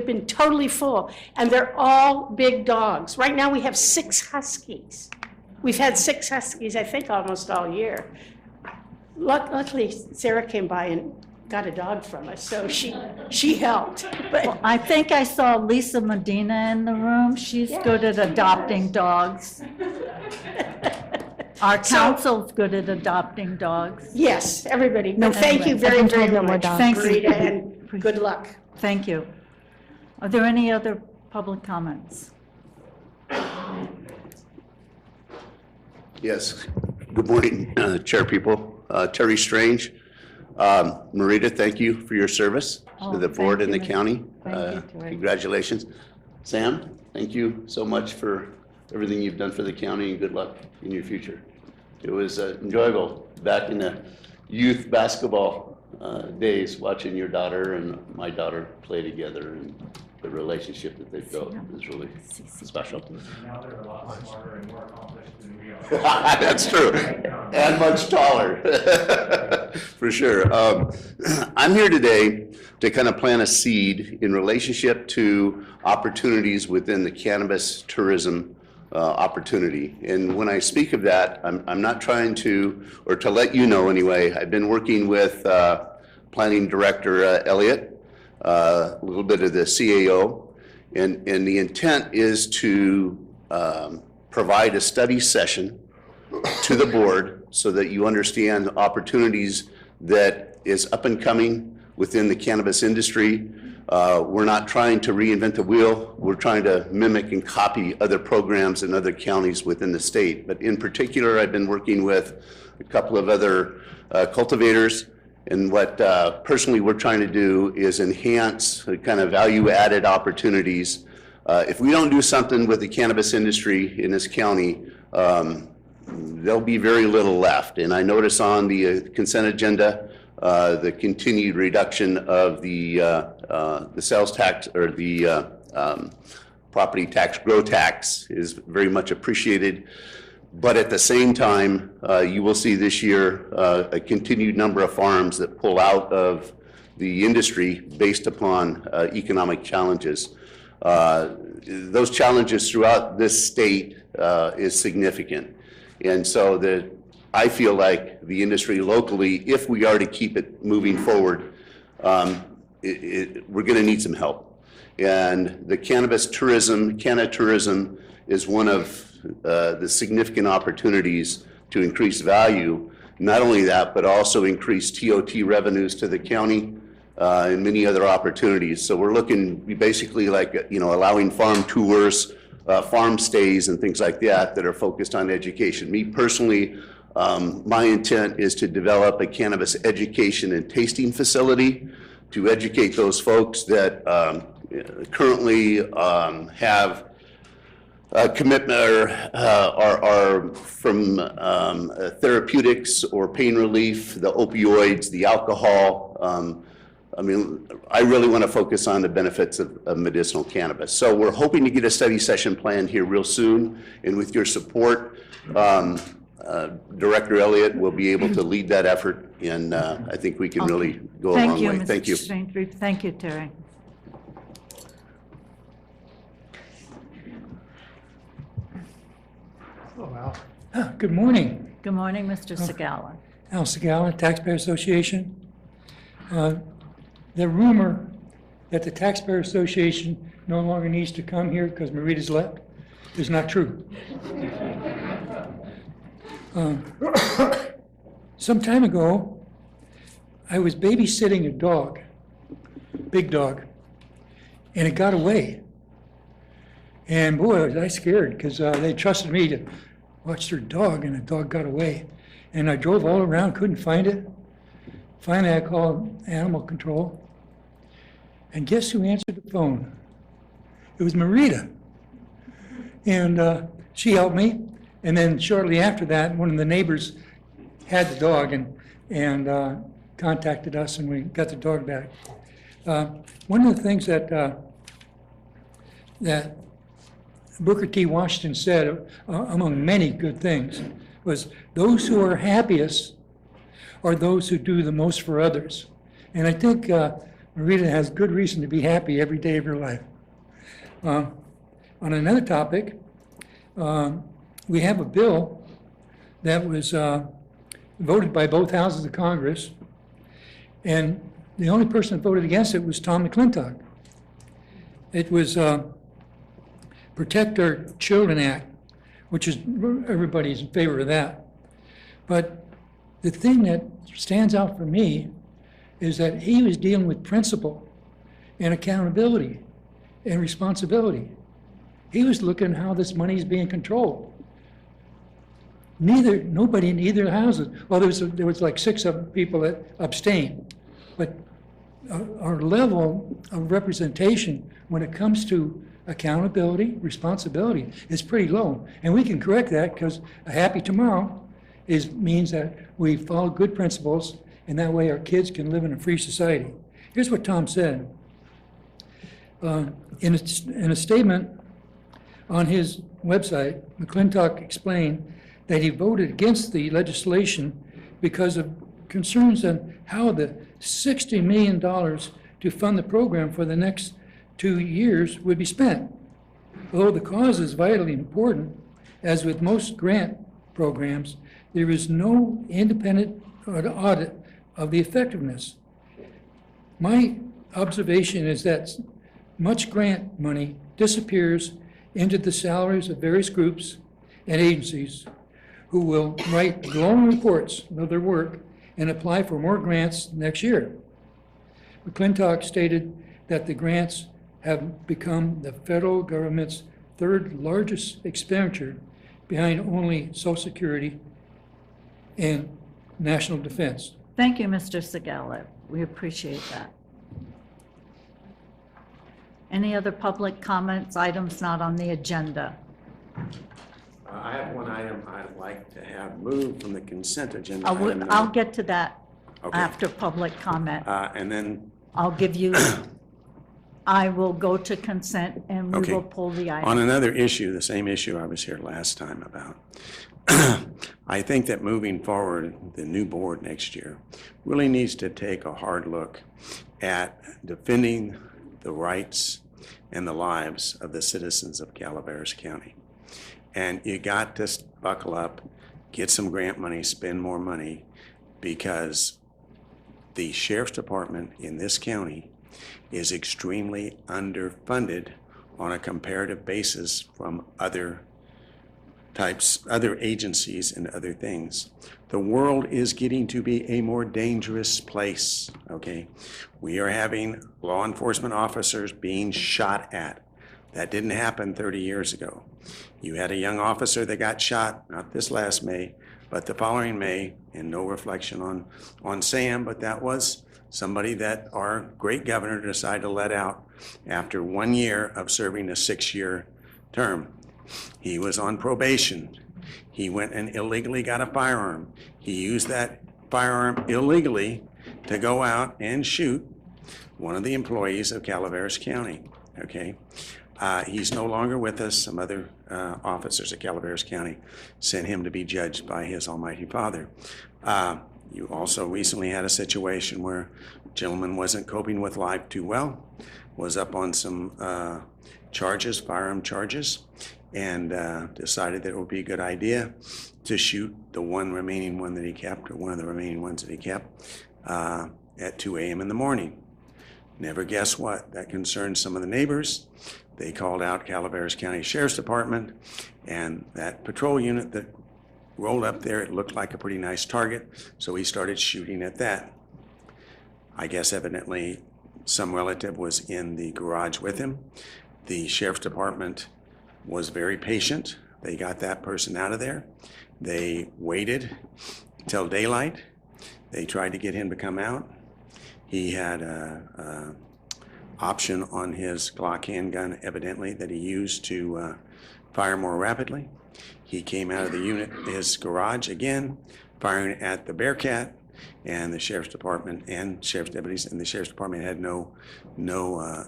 been totally full, and they're all big dogs. Right now, we have 6 huskies. We've had 6 huskies, I think, almost all year. Luckily, Sarah came by and got a dog from us, so she helped. Well, I think I saw Lisa Medina in the room. She's good at adopting dogs. Our council's good at adopting dogs. Yes, everybody. But thank you very, very much, Thank you. Rita, and good luck. Thank you. Are there any other public comments? Yes. Good morning, Chair people. Terry Strange. Marita, thank you for your service to the board and the county. Congratulations. Sam, thank you so much for everything you've done for the county, and good luck in your future. It was enjoyable back in the youth basketball days, watching your daughter and my daughter play together, and the relationship that they've built is really special. Now they're a lot smarter and more accomplished than we are. That's true, and much taller, for sure. I'm here today to kind of plant a seed in relationship to opportunities within the cannabis tourism opportunity. And when I speak of that, I'm not trying to, or to let you know anyway, I've been working with Planning Director Elliott, a little bit of the CAO, and the intent is to provide a study session to the board so that you understand the opportunities that is up and coming within the cannabis industry. We're not trying to reinvent the wheel. We're trying to mimic and copy other programs in other counties within the state. But in particular, I've been working with a couple of other cultivators, and what personally we're trying to do is enhance the kind of value-added opportunities. If we don't do something with the cannabis industry in this county, there'll be very little left. And I notice on the consent agenda, the continued reduction of the sales tax, or the property tax, grow tax, is very much appreciated. But at the same time, you will see this year a continued number of farms that pull out of the industry based upon economic challenges. Those challenges throughout this state is significant. And so I feel like the industry locally, if we are to keep it moving forward, we're going to need some help. And the cannabis tourism, canna tourism, is one of the significant opportunities to increase value. Not only that, but also increase TOT revenues to the county and many other opportunities. So we're looking basically like, allowing farm tours, farm stays and things like that are focused on education. Me personally, my intent is to develop a cannabis education and tasting facility to educate those folks that currently have a commitment or are from therapeutics or pain relief, the opioids, the alcohol. I really want to focus on the benefits of medicinal cannabis. So we're hoping to get a study session planned here real soon, and with your support, Director Elliott will be able to lead that effort, and I think we can really go a long way. Thank you. Thank you, Terry. Oh, wow. Good morning. Good morning, Mr. Segala. Al Segala, Taxpayer Association. The rumor that the Taxpayer Association no longer needs to come here because Marita's left is not true. Some time ago, I was babysitting a dog, big dog, and it got away. And boy, was I scared, because they trusted me to watch their dog, and the dog got away. And I drove all around, couldn't find it. Finally, I called animal control. And guess who answered the phone? It was Marita. And she helped me. And then shortly after that, one of the neighbors had the dog and contacted us, and we got the dog back. One of the things that Booker T. Washington said, among many good things, was those who are happiest are those who do the most for others. And I think Marita has good reason to be happy every day of her life. On another topic, we have a bill that was voted by both houses of Congress, and the only person that voted against it was Tom McClintock. It was Protect Our Children Act, which is, everybody's in favor of that. But the thing that stands out for me is that he was dealing with principle and accountability and responsibility. He was looking at how this money is being controlled. Nobody in either houses, well, there was like 6 people that abstained, but our level of representation when it comes to accountability, responsibility is pretty low. And we can correct that because a happy tomorrow means that we follow good principles, and that way our kids can live in a free society. Here's what Tom said. In a statement on his website, McClintock explained that he voted against the legislation because of concerns on how the $60 million to fund the program for the next 2 years would be spent. Although the cause is vitally important, as with most grant programs, there is no independent audit of the effectiveness. My observation is that much grant money disappears into the salaries of various groups and agencies who will write glowing reports of their work and apply for more grants next year. McClintock stated that the grants have become the federal government's 3rd largest expenditure behind only Social Security and national defense. Thank you, Mr. Segala. We appreciate that. Any other public comments, items not on the agenda? I have one item I'd like to have moved from the consent agenda. I'll get to that Okay. after public comment. And then, I'll give you, I will go to consent and we Okay. will pull the item. on another issue, the same issue I was here last time about, I think that moving forward, the new board next year really needs to take a hard look at defending the rights and the lives of the citizens of Calaveras County. And you got to buckle up, get some grant money, spend more money, because the sheriff's department in this county is extremely underfunded on a comparative basis from other agencies and other things. The world is getting to be a more dangerous place, okay? We are having law enforcement officers being shot at. That didn't happen 30 years ago. You had a young officer that got shot, not this last May, but the following May, and no reflection on Sam, but that was somebody that our great governor decided to let out after 1 year of serving a 6-year term. He was on probation. He went and illegally got a firearm. He used that firearm illegally to go out and shoot one of the employees of Calaveras County, okay? He's no longer with us. Some other officers at Calaveras County sent him to be judged by his almighty father. You also recently had a situation where a gentleman wasn't coping with life too well, was up on some charges, firearm charges, and decided that it would be a good idea to shoot the one remaining one that he kept, or one of the remaining ones that he kept, at 2 a.m. in the morning. Never guess what? That concerned some of the neighbors. They called out Calaveras County Sheriff's Department, and that patrol unit that rolled up there, it looked like a pretty nice target, so he started shooting at that. I guess evidently some relative was in the garage with him. The Sheriff's Department was very patient. They got that person out of there. They waited till daylight. They tried to get him to come out. He had a option on his Glock handgun, evidently, that he used to fire more rapidly. He came out of the unit, his garage again, firing at the Bearcat, and the Sheriff's Department and Sheriff's deputies in the Sheriff's Department had no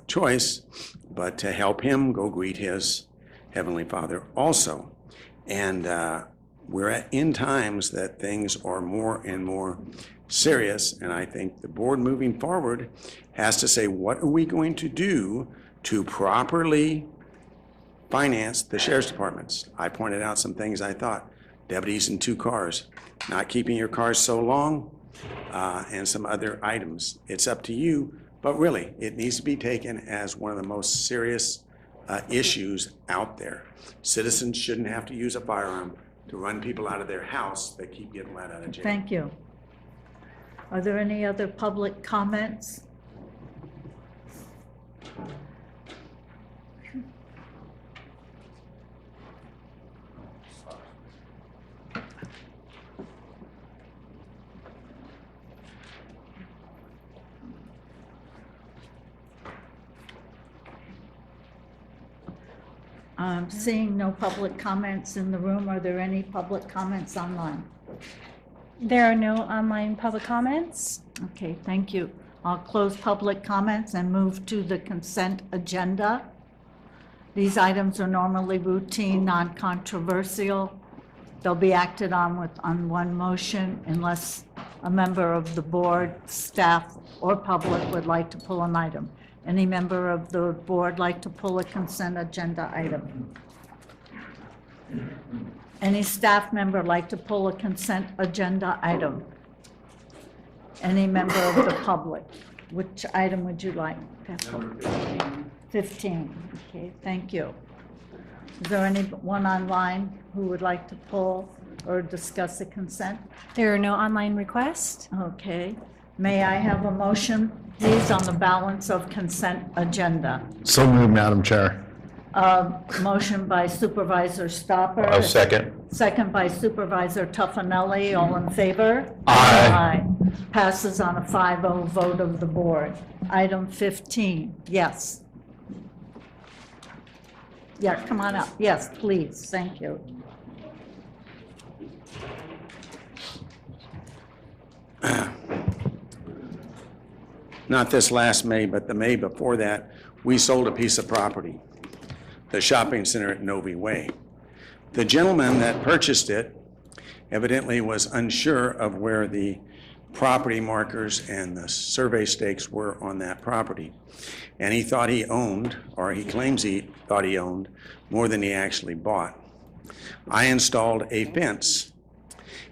choice but to help him go greet his Heavenly Father also. And we're in times that things are more and more serious, and I think the board moving forward has to say, what are we going to do to properly finance the sheriff's departments? I pointed out some things I thought. Deputies in 2 cars, not keeping your cars so long, and some other items. It's up to you, but really, it needs to be taken as one of the most serious issues out there. Citizens shouldn't have to use a firearm to run people out of their house that keep getting let out of jail. Thank you. Are there any other public comments? Seeing no public comments in the room, are there any public comments online? There are no online public comments. Okay, thank you. I'll close public comments and move to the consent agenda. These items are normally routine, non-controversial. They'll be acted on on one motion unless a member of the board, staff, or public would like to pull an item. Any member of the board like to pull a consent agenda item? Any staff member like to pull a consent agenda item? Any member of the public? Which item would you like? Number 15. 15, okay, thank you. Is there anyone online who would like to pull or discuss the consent? There are no online requests. Okay. May I have a motion, please, on the balance of consent agenda? So moved, Madam Chair. Motion by Supervisor Stopper. I'll second. Second by Supervisor Tuffanelli. All in favor? Aye. Passes on a 5-0 vote of the board. Item 15, yes. Yeah, come on up. Yes, please. Thank you. Not this last May, but the May before that, we sold a piece of property, the shopping center at Novi Way. The gentleman that purchased it evidently was unsure of where the property markers and the survey stakes were on that property. And he thought he owned, or he claims he thought he owned, more than he actually bought. I installed a fence,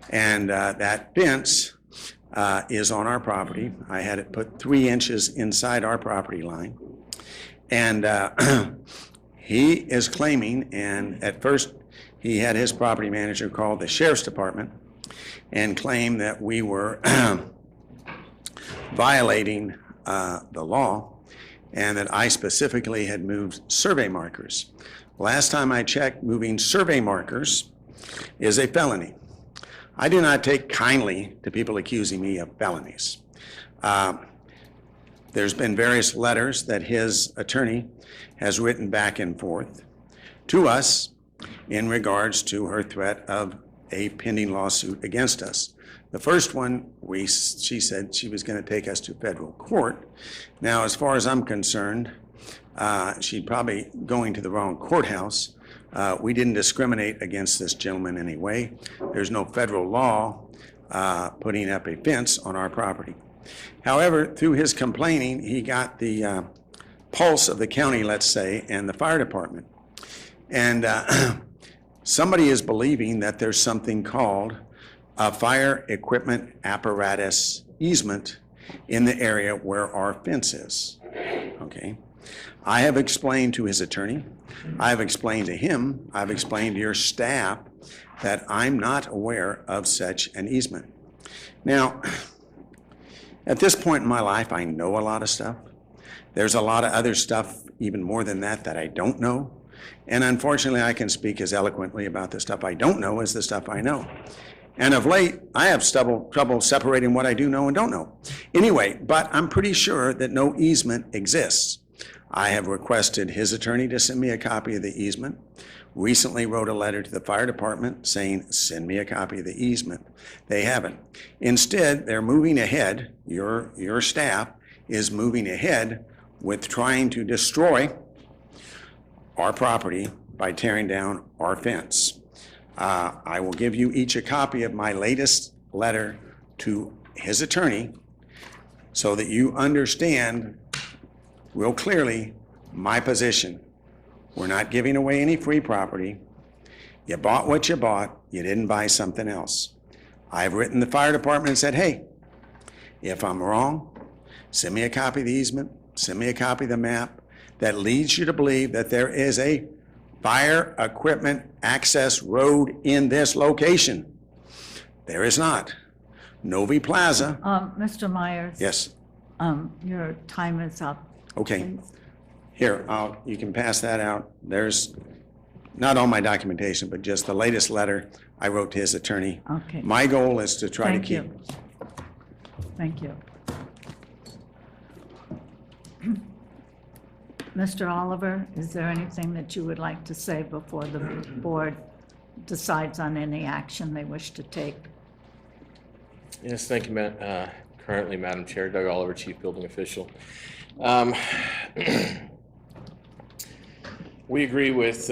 and that fence is on our property. I had it put 3 inches inside our property line. And he is claiming, and at first he had his property manager call the sheriff's department and claim that we were violating the law and that I specifically had moved survey markers. Last time I checked, moving survey markers is a felony. I do not take kindly to people accusing me of felonies. There's been various letters that his attorney has written back and forth to us in regards to her threat of a pending lawsuit against us. The first one, she said she was going to take us to federal court. Now, as far as I'm concerned, she's probably going to the wrong courthouse. We didn't discriminate against this gentleman anyway. There's no federal law putting up a fence on our property. However, through his complaining, he got the pulse of the county, let's say, and the fire department. And somebody is believing that there's something called a fire equipment apparatus easement in the area where our fence is. Okay. I have explained to his attorney, I have explained to him, I've explained to your staff that I'm not aware of such an easement. Now, at this point in my life, I know a lot of stuff. There's a lot of other stuff, even more than that I don't know. And unfortunately, I can speak as eloquently about the stuff I don't know as the stuff I know. And of late, I have trouble separating what I do know and don't know. Anyway, but I'm pretty sure that no easement exists. I have requested his attorney to send me a copy of the easement. Recently wrote a letter to the fire department saying, send me a copy of the easement. They haven't. Instead, they're moving ahead, your staff is moving ahead with trying to destroy our property by tearing down our fence. I will give you each a copy of my latest letter to his attorney so that you understand real clearly my position. We're not giving away any free property. You bought what you bought. You didn't buy something else. I've written the fire department and said, hey, if I'm wrong, send me a copy of the easement, send me a copy of the map that leads you to believe that there is a fire equipment access road in this location. There is not. Novi Plaza. Mr. Myers? Yes. Your time is up. Okay. Here, you can pass that out. There's not all my documentation, but just the latest letter I wrote to his attorney. Okay. My goal is to try to keep. Thank you. Mr. Oliver, is there anything that you would like to say before the board decides on any action they wish to take? Yes, thank you, currently, Madam Chair. Doug Oliver, Chief Building Official. We agree with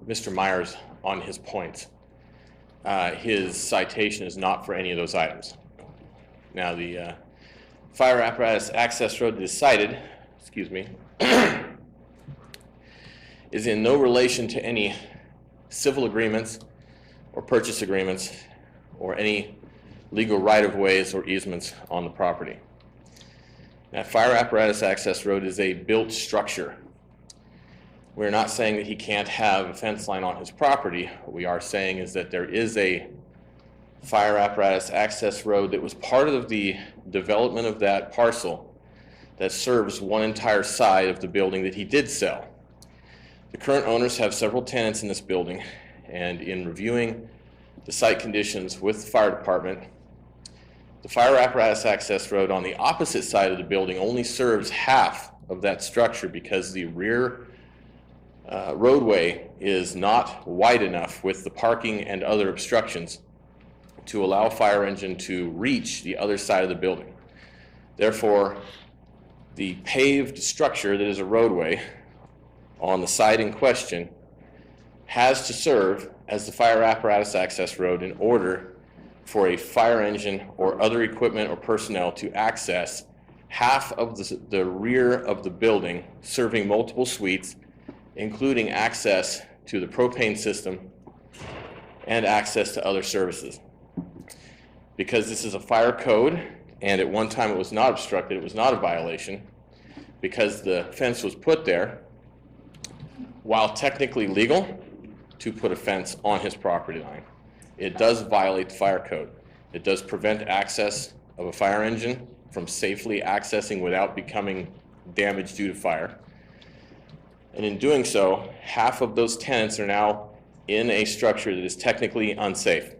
Mr. Myers on his points. His citation is not for any of those items. Now, the fire apparatus access road that is cited, excuse me, is in no relation to any civil agreements or purchase agreements or any legal right-of-ways or easements on the property. That fire apparatus access road is a built structure. We're not saying that he can't have a fence line on his property. What we are saying is that there is a fire apparatus access road that was part of the development of that parcel that serves one entire side of the building that he did sell. The current owners have several tenants in this building, and in reviewing the site conditions with the fire department, the fire apparatus access road on the opposite side of the building only serves half of that structure because the rear roadway is not wide enough with the parking and other obstructions to allow a fire engine to reach the other side of the building. Therefore, the paved structure that is a roadway on the site in question has to serve as the fire apparatus access road in order for a fire engine or other equipment or personnel to access half of the rear of the building, serving multiple suites, including access to the propane system and access to other services. Because this is a fire code, and at one time it was not obstructed, it was not a violation, because the fence was put there, while technically legal to put a fence on his property line, it does violate the fire code. It does prevent access of a fire engine from safely accessing without becoming damaged due to fire. And in doing so, half of those tenants are now in a structure that is technically unsafe.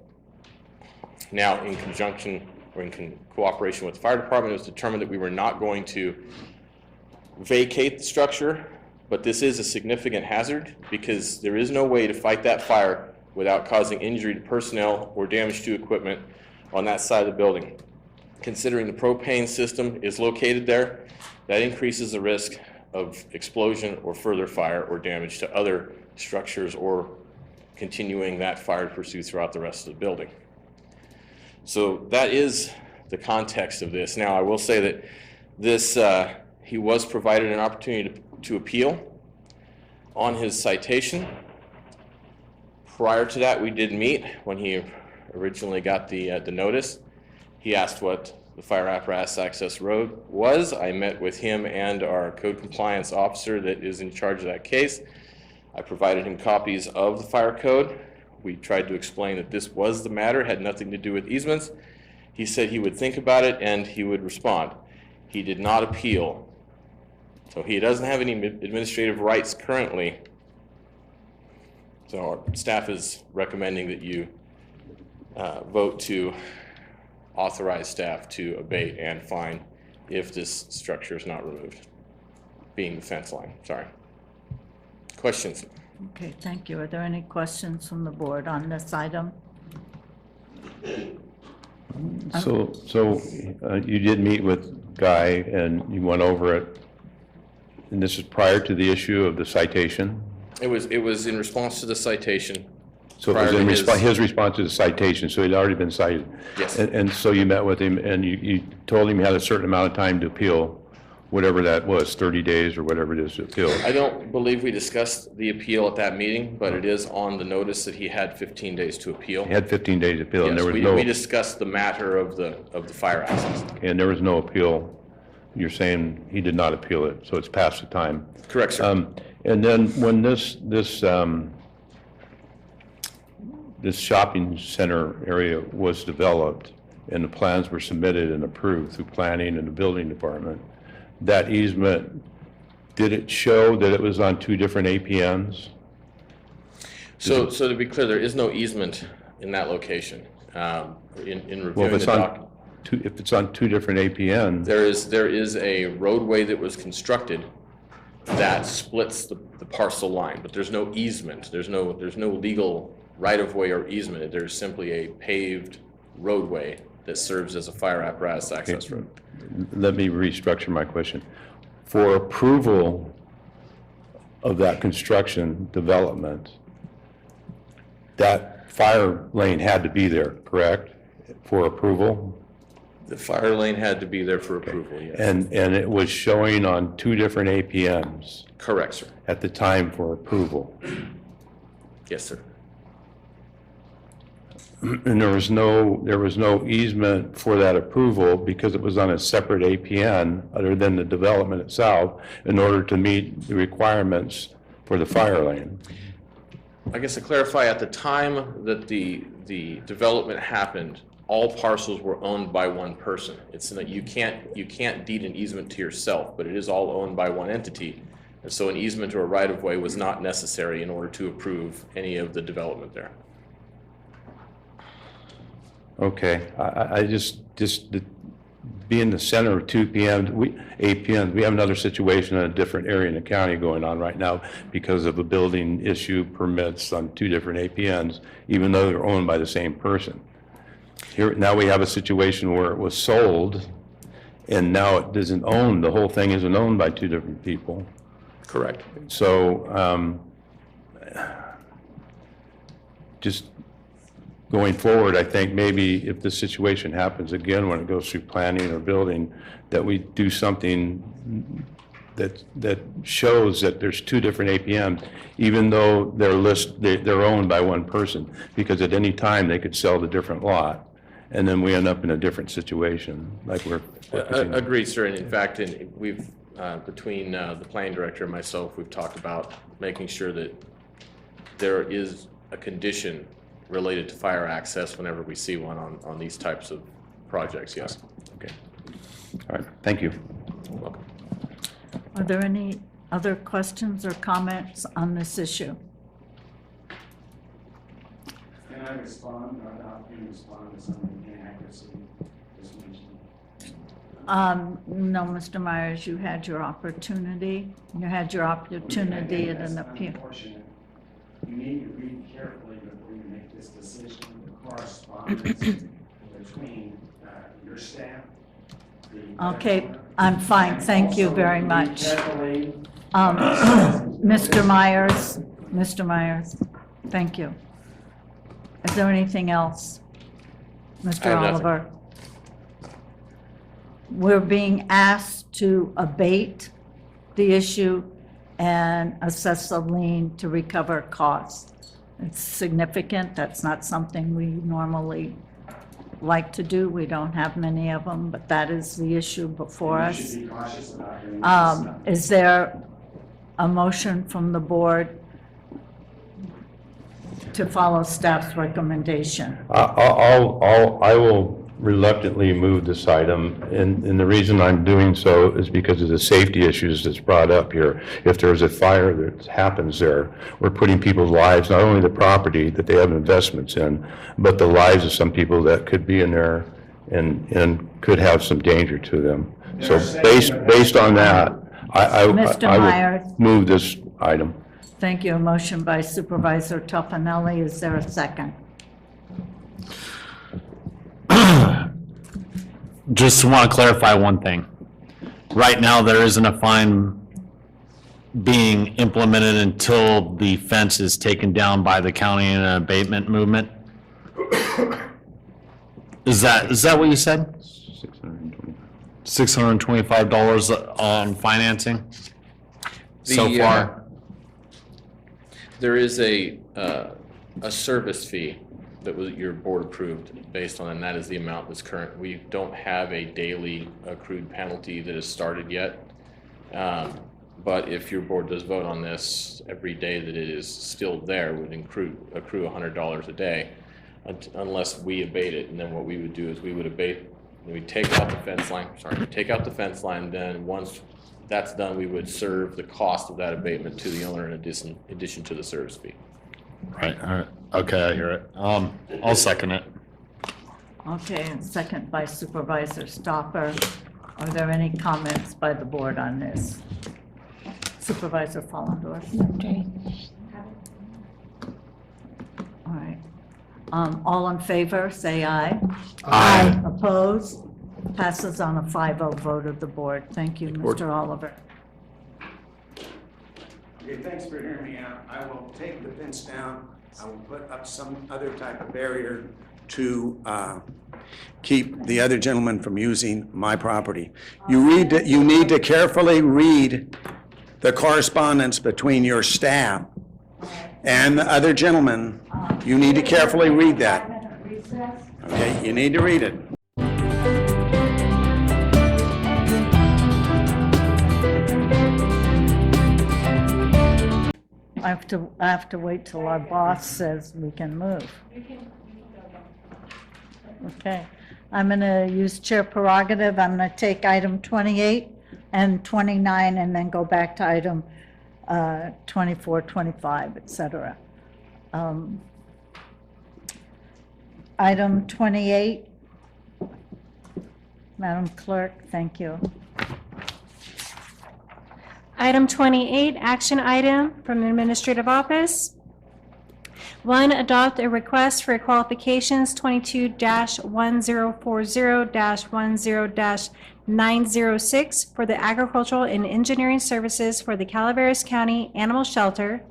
Now, in conjunction or in cooperation with the fire department, it was determined that we were not going to vacate the structure, but this is a significant hazard because there is no way to fight that fire without causing injury to personnel or damage to equipment on that side of the building. Considering the propane system is located there, that increases the risk of explosion or further fire or damage to other structures or continuing that fire to pursue throughout the rest of the building. So that is the context of this. Now, I will say that this, he was provided an opportunity to appeal on his citation. Prior to that, we did meet when he originally got the notice. He asked what the fire apparatus access road was. I met with him and our code compliance officer that is in charge of that case. I provided him copies of the fire code. We tried to explain that this was the matter, had nothing to do with easements. He said he would think about it and he would respond. He did not appeal. So he doesn't have any administrative rights currently. So our staff is recommending that you vote to authorize staff to abate and fine if this structure is not removed, being the fence line. Sorry. Questions? Okay, thank you. Are there any questions from the board on this item? So you did meet with Guy and you went over it, and this is prior to the issue of the citation? It was in response to the citation. So it prior was to in his- his response to the citation, so he'd already been cited? Yes. And so you met with him, and you told him he had a certain amount of time to appeal, whatever that was, 30 days or whatever it is to appeal? I don't believe we discussed the appeal at that meeting, but it is on the notice that he had 15 days to appeal. He had 15 days to appeal, and Yes, there was we no... discussed the matter of the fire access. And there was no appeal. You're saying he did not appeal it, so it's past the time. Correct, sir. And then when this shopping center area was developed and the plans were submitted and approved through planning and the building department, that easement, did it show that it was on 2 different APNs? So to be clear, there is no easement in that location. In Well, reviewing if it's on 2 different APNs, there is a roadway that was constructed that splits the parcel line, but there's no easement. There's no legal right-of-way or easement. There's simply a paved roadway that serves as a fire apparatus access road. let me restructure my question. For approval of that construction development, that fire lane had to be there, correct, for approval? The fire lane had to be there for approval, yes. And it was showing on 2 different APMs? Correct, sir. At the time for approval? Yes, sir. And there was no easement for that approval because it was on a separate APN other than the development itself in order to meet the requirements for the fire lane? I guess to clarify, at the time that the development happened, all parcels were owned by one person. It's that you can't deed an easement to yourself, but it is all owned by one entity. And so an easement or a right-of-way was not necessary in order to approve any of the development there. Okay, I just being the center of 2 APNs, we have another situation in a different area in the county going on right now because of a building issue permits on 2 different APNs, even though they're owned by the same person. Here, now we have a situation where it was sold and now it isn't owned, the whole thing isn't owned by 2 different people. Correct. So, just going forward, I think maybe if this situation happens again when it goes through planning or building, that we do something that shows that there's 2 different APMs, even though they're owned by one person, because at any time they could sell the different lot, and then we end up in a different situation, like we're. Agreed, sir. And in fact, we've between the planning director and myself, we've talked about making sure that there is a condition related to fire access whenever we see one on these types of projects, yes. Okay. All right, thank you. You're welcome. Are there any other questions or comments on this issue? Can I respond or not respond to some of the inaccuracy just mentioned? No, Mr. Myers, you had your opportunity. You had your opportunity at an appeal. You need to read carefully before you make this decision, the correspondence between your staff. Okay, I'm fine, thank you very much. Mr. Myers, thank you. Is there anything else? Mr. I have nothing. Oliver? We're being asked to abate the issue and assess a lien to recover costs. It's significant, that's not something we normally like to do, we don't have many of them, but that is the issue before us. You should be cautious about doing this stuff. Is there a motion from the board to follow staff's recommendation? I will reluctantly move this item, and the reason I'm doing so is because of the safety issues that's brought up here. If there's a fire that happens there, we're putting people's lives, not only the property that they have investments in, but the lives of some people that could be in there and could have some danger to them. So based on that, I would move this item. Thank you. A motion by Supervisor Toffenelli. Is there a second? Just want to clarify one thing. Right now, there isn't a fine being implemented until the fence is taken down by the county in an abatement movement? Is that what you said? $625 on financing so The, far? There is a service fee that was, your board approved based on, and that is the amount that's current. We don't have a daily accrued penalty that has started yet. But if your board does vote on this, every day that it is still there would accrue $100 a day unless we abate it. And then what we would do is we would abate, we'd take out the fence line, then once that's done, we would serve the cost of that abatement to the owner in addition to the service fee. Right, all right. Okay, I hear it. I'll second it. Okay, and second by Supervisor Stopper. Are there any comments by the board on this? Supervisor Follendorf? Okay. All right. All in favor, say aye. Aye. Opposed? Passes on a 5-0 vote of the board. Thank you, Board. Mr. Oliver. Okay, thanks for hearing me out. I will take the fence down. I will put up some other type of barrier to keep the other gentleman from using my property. You need to carefully read the correspondence between your staff and the other gentleman. You need to carefully read that. Okay, you need to read it. I have to wait till our boss says we can move. Okay. I'm going to use chair prerogative. I'm going to take item 28 and 29 and then go back to item 24, 25, et cetera. Item 28. Madam Clerk, thank you. Item 28, action item from the Administrative Office. 1, adopt a request for qualifications 22-1040-10-906 for the agricultural and engineering services for the Calaveras County Animal Shelter.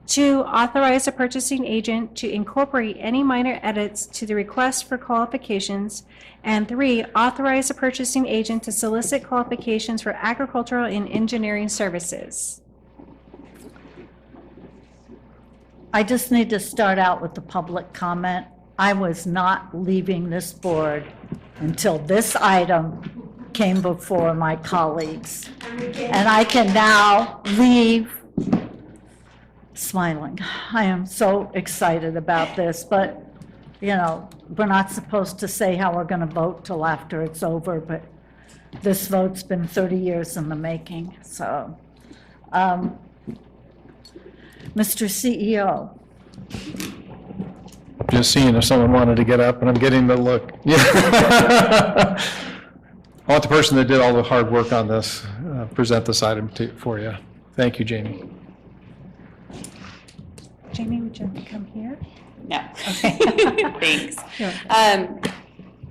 2, authorize a purchasing agent to incorporate any minor edits to the request for qualifications. And 3, authorize a purchasing agent to solicit qualifications for agricultural and engineering services. I just need to start out with the public comment. I was not leaving this board until this item came before my colleagues. And I can now leave smiling. I am so excited about this, but, you know, we're not supposed to say how we're going to vote till after it's over, but this vote's been 30 years in the making, so. Mr. CEO. Just seeing if someone wanted to get up, and I'm getting the look. Yeah. I want the person that did all the hard work on this present this item for you. Thank you, Jamie. Jamie, would you like to come here? No. Okay. Thanks. Sure. I'm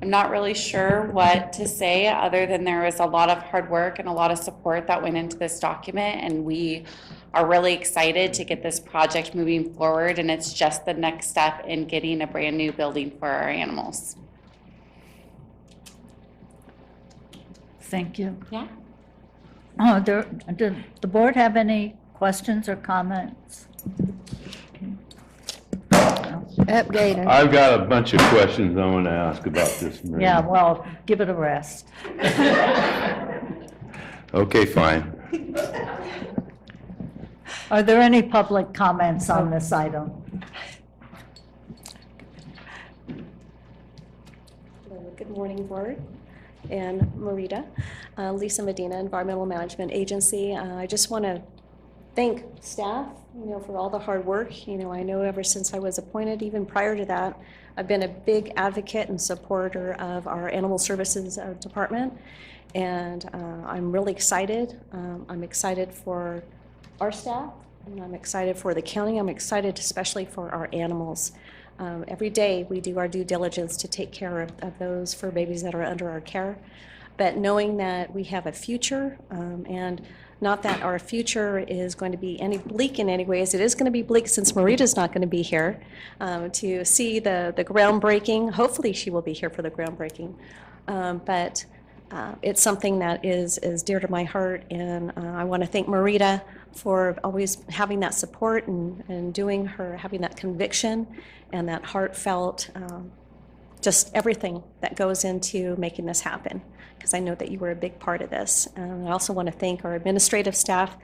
not really sure what to say other than there was a lot of hard work and a lot of support that went into this document, and we are really excited to get this project moving forward, and it's just the next step in getting a brand new building for our animals. Thank you. Yeah. Oh, did the board have any questions or comments? I've got a bunch of questions I want to ask about this. Mary. Yeah, well, give it a rest. Okay, fine. Are there any public comments on this item? Good morning, Board and Marita. Lisa Medina, Environmental Management Agency. I just want to thank staff, for all the hard work. I know ever since I was appointed, even prior to that, I've been a big advocate and supporter of our Animal Services Department, and I'm really excited. I'm excited for our staff, and I'm excited for the county. I'm excited especially for our animals. Every day we do our due diligence to take care of those fur babies that are under our care. but knowing that we have a future, and not that our future is going to be any bleak in any ways. It is going to be bleak since Marita's not going to be here to see the groundbreaking. Hopefully she will be here for the groundbreaking. But it's something that is dear to my heart, and I want to thank Marita for always having that support and having that conviction and that heartfelt, just everything that goes into making this happen, because I know that you were a big part of this. I also want to thank our administrative staff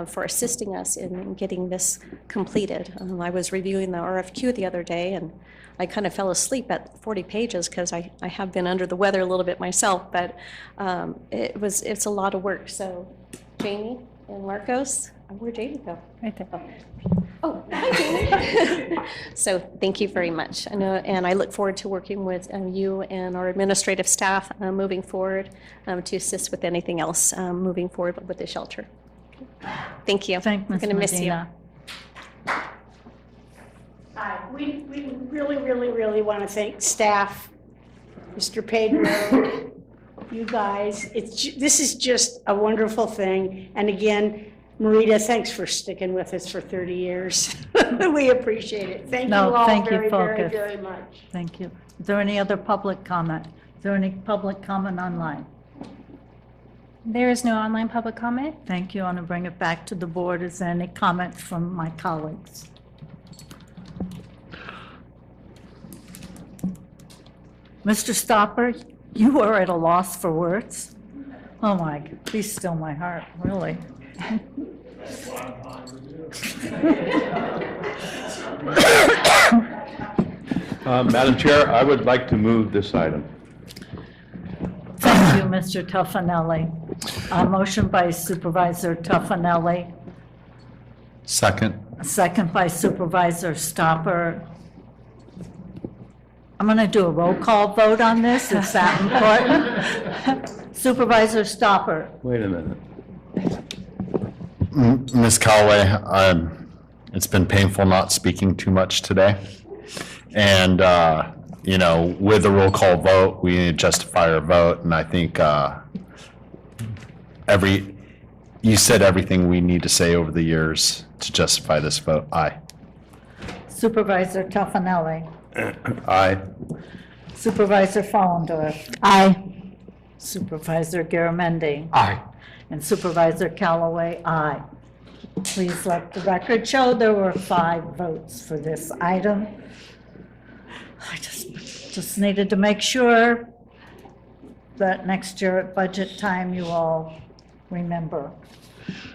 for assisting us in getting this completed. I was reviewing the RFQ the other day, and I kind of fell asleep at 40 pages because I have been under the weather a little bit myself, but it's a lot of work. So Jamie and Marcos, where'd Jamie go? Right there. Oh, hi, Jamie. So thank you very much. I know, and I look forward to working with you and our administrative staff moving forward to assist with anything else moving forward with the shelter. Thank you. Thank I'm Ms. going to miss you. Medina. Hi, we really want to thank staff, Mr. Pedro, you guys. This is just a wonderful thing. And again, Marita, thanks for sticking with us for 30 years. We appreciate it. Thank you all very, very, very much. Thank you. Is there any other public comment? Is there any public comment online? There is no online public comment. Thank you. I want to bring it back to the board. Is there any comments from my colleagues? Mr. Stopper, you are at a loss for words. Oh my, please still my heart, really. Madam Chair, I would like to move this item. Thank you, Mr. Tuffanelli. A motion by Supervisor Tuffanelli, Second. a second by Supervisor Stopper. I'm going to do a roll call vote on this. It's that important. Supervisor Stopper. Wait a minute. Ms. Callaway, it's been painful not speaking too much today. And, you know, with the roll call vote, we need to justify our vote. And I think you said everything we need to say over the years to justify this vote. Aye. Supervisor Tuffanelli. Aye. Supervisor Follendorf. Aye. Supervisor Garamendi. Aye. And Supervisor Callaway, aye. Please let the record show there were 5 votes for this item. I just needed to make sure that next year at budget time you all remember.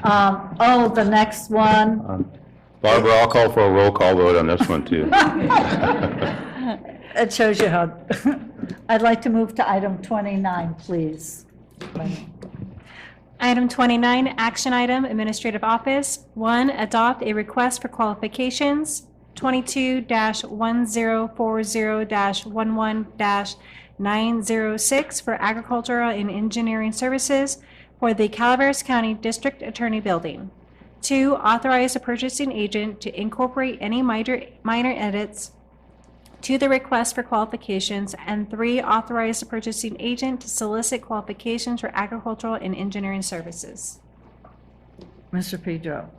The next one. Barbara, I'll call for a roll call vote on this one, too. It shows you how. I'd like to move to item 29, please. Item 29, action item, Administrative Office. 1, adopt a request for qualifications, 22-1040-11-906 for agricultural and engineering services for the Calaveras County District Attorney Building. 2, authorize a purchasing agent to incorporate any minor edits to the request for qualifications, and 3, authorize the purchasing agent to solicit qualifications for agricultural and engineering services. Mr. Pedro.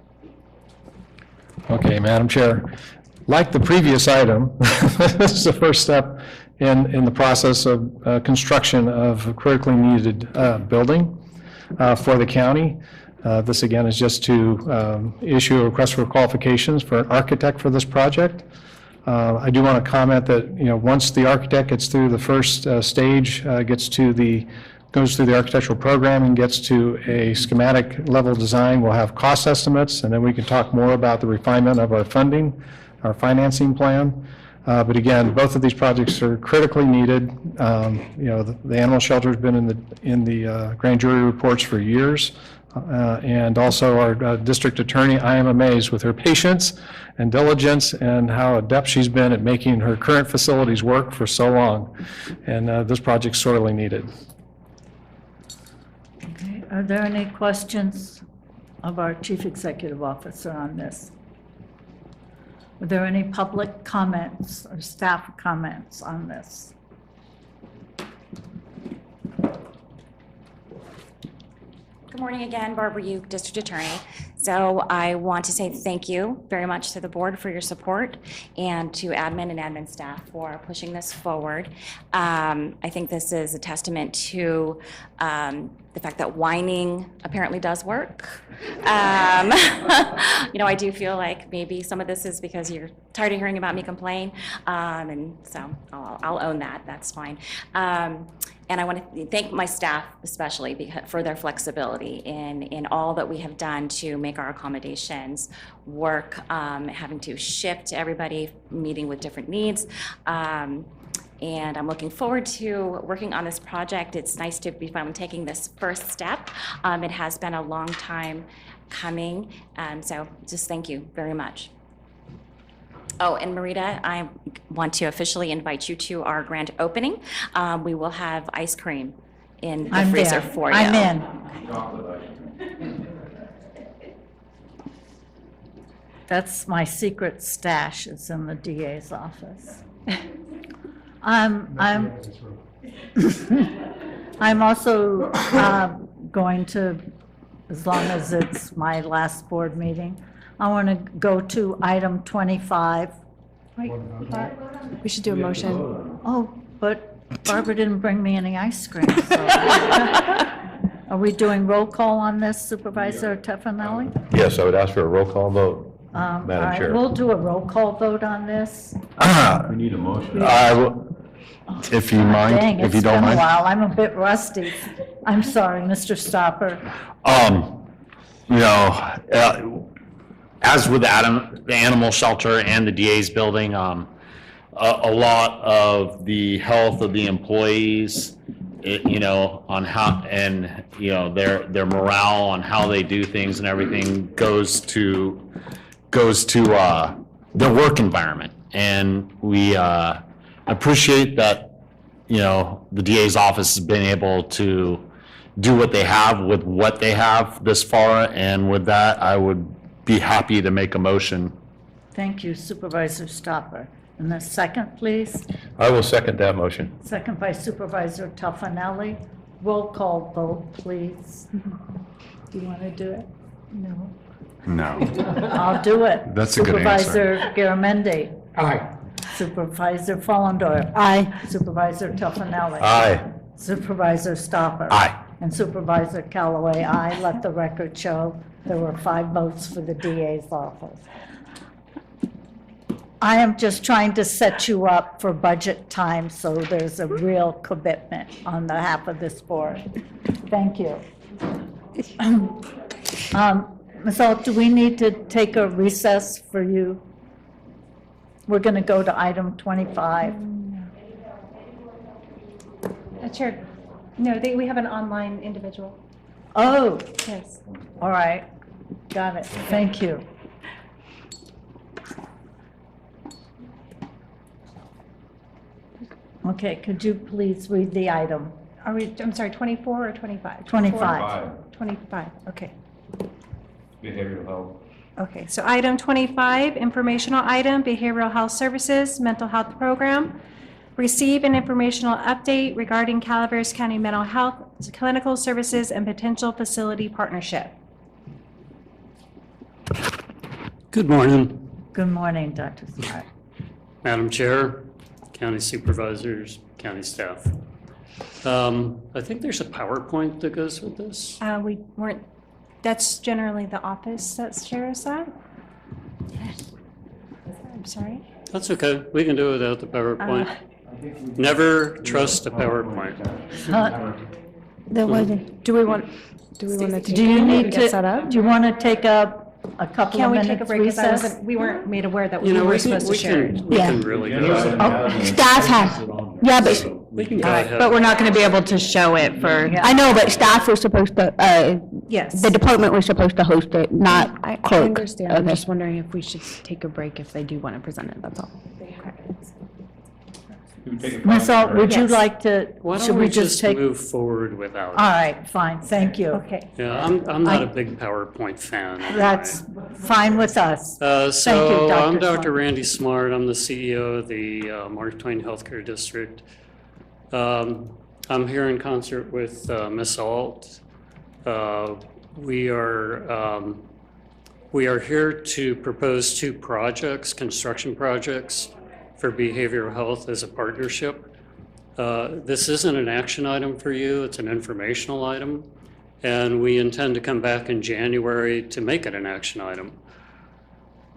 Okay, Madam Chair. Like the previous item, this is the first step in the process of construction of a critically needed building for the county. This again is just to issue a request for qualifications for an architect for this project. I do want to comment that, you know, once the architect gets through the first stage, goes through the architectural program and gets to a schematic level design, we'll have cost estimates, and then we can talk more about the refinement of our funding, our financing plan. But again, both of these projects are critically needed. You know, the animal shelter has been in the grand jury reports for years. And also our district attorney, I am amazed with her patience and diligence and how adept she's been at making her current facilities work for so long. And this project's sorely needed. Okay. Are there any questions of our Chief Executive Officer on this? Are there any public comments or staff comments on this? Good morning again, Barbara Uke, District Attorney. So I want to say thank you very much to the board for your support and to admin and admin staff for pushing this forward. I think this is a testament to the fact that whining apparently does work. You know, I do feel like maybe some of this is because you're tired of hearing about me complain, and so I'll own that. That's fine. And I want to thank my staff especially for their flexibility in all that we have done to make our accommodations work, having to shift everybody, meeting with different needs. And I'm looking forward to working on this project. It's nice to be finally taking this first step. It has been a long time coming, so just thank you very much. Oh, and Marita, I want to officially invite you to our grand opening. We will have ice cream in the freezer for you. I'm in. That's my secret stash, is in the DA's office. I'm also going to, as long as it's my last board meeting, I want to go to item 25. We should do a motion. Oh, but Barbara didn't bring me any ice cream. So. Are we doing roll call on this, Supervisor Teffanelli? Yes, I would ask for a roll call vote, All Madam right, Chair. we'll do a roll call vote on this. We need a motion. If you mind, Dang, if you don't it's been a mind. while. I'm a bit rusty. I'm sorry, Mr. Stopper. You know, as with Adam, the animal shelter and the DA's building, a lot of the health of the employees, you know, on how, and, you know, their morale on how they do things and everything goes to their work environment. And we appreciate that, you know, the DA's office has been able to do what they have with what they have this far. And with that, I would be happy to make a motion. Thank you, Supervisor Stopper. And the second, please. I will second that motion. Second by Supervisor Toffanelli. Roll call vote, please. Do you want to do it? No. No. I'll do it. That's a good answer. Supervisor Garamendi. Aye. Supervisor Follendorf. Aye. Supervisor Toffanelli. Aye. Supervisor Stopper. Aye. And Supervisor Callaway, aye. Let the record show there were 5 votes for the DA's office. I am just trying to set you up for budget time, so there's a real commitment on behalf of this board. Thank you. Ms. Alt, do we need to take a recess for you? We're going to go to item 25. Chair, no, we have an online individual. Oh, Yes. all right. Got it. Thank you. Okay, could you please read the item? Are we, I'm sorry, 24 or 25? 25. 25, okay. Behavioral health. Okay, so item 25, informational item, behavioral health services, mental health program. Receive an informational update regarding Calaveras County mental health, clinical services, and potential facility partnership. Good morning, Good morning, Dr. Smart. Madam Chair, County Supervisors, County staff. I think there's a PowerPoint that goes with this. We weren't, that's generally the office that shares that. I'm sorry. That's okay, we can do it without the PowerPoint. Never trust a PowerPoint. Do we want to take Do you need get set to, up? do you want to take a couple Can of we take a minutes break? Because I recess? wasn't, we weren't made aware that You we know, were we supposed to share it. can really go. Oh, staff has, yeah, but, We can go ahead. but we're not going to be able to show it for, I know, but staff was supposed to, Yes. the department was supposed to host it, not I clerk. understand. I'm Okay. just wondering if we should take a break if they do want to present it, that's all. Ms. Alt, would you Yes. like to, Why should don't we we just just take? move forward without it? All right, fine, thank you. Okay. Yeah, I'm not a big PowerPoint fan. anyway. That's fine with us. So Dr. I'm Dr. Smart. Randy Smart. I'm the CEO of the Mark Twain Healthcare District. I'm here in concert with Ms. Alt. We are here to propose 2 projects, construction projects for behavioral health as a partnership. This isn't an action item for you, it's an informational item, and we intend to come back in January to make it an action item.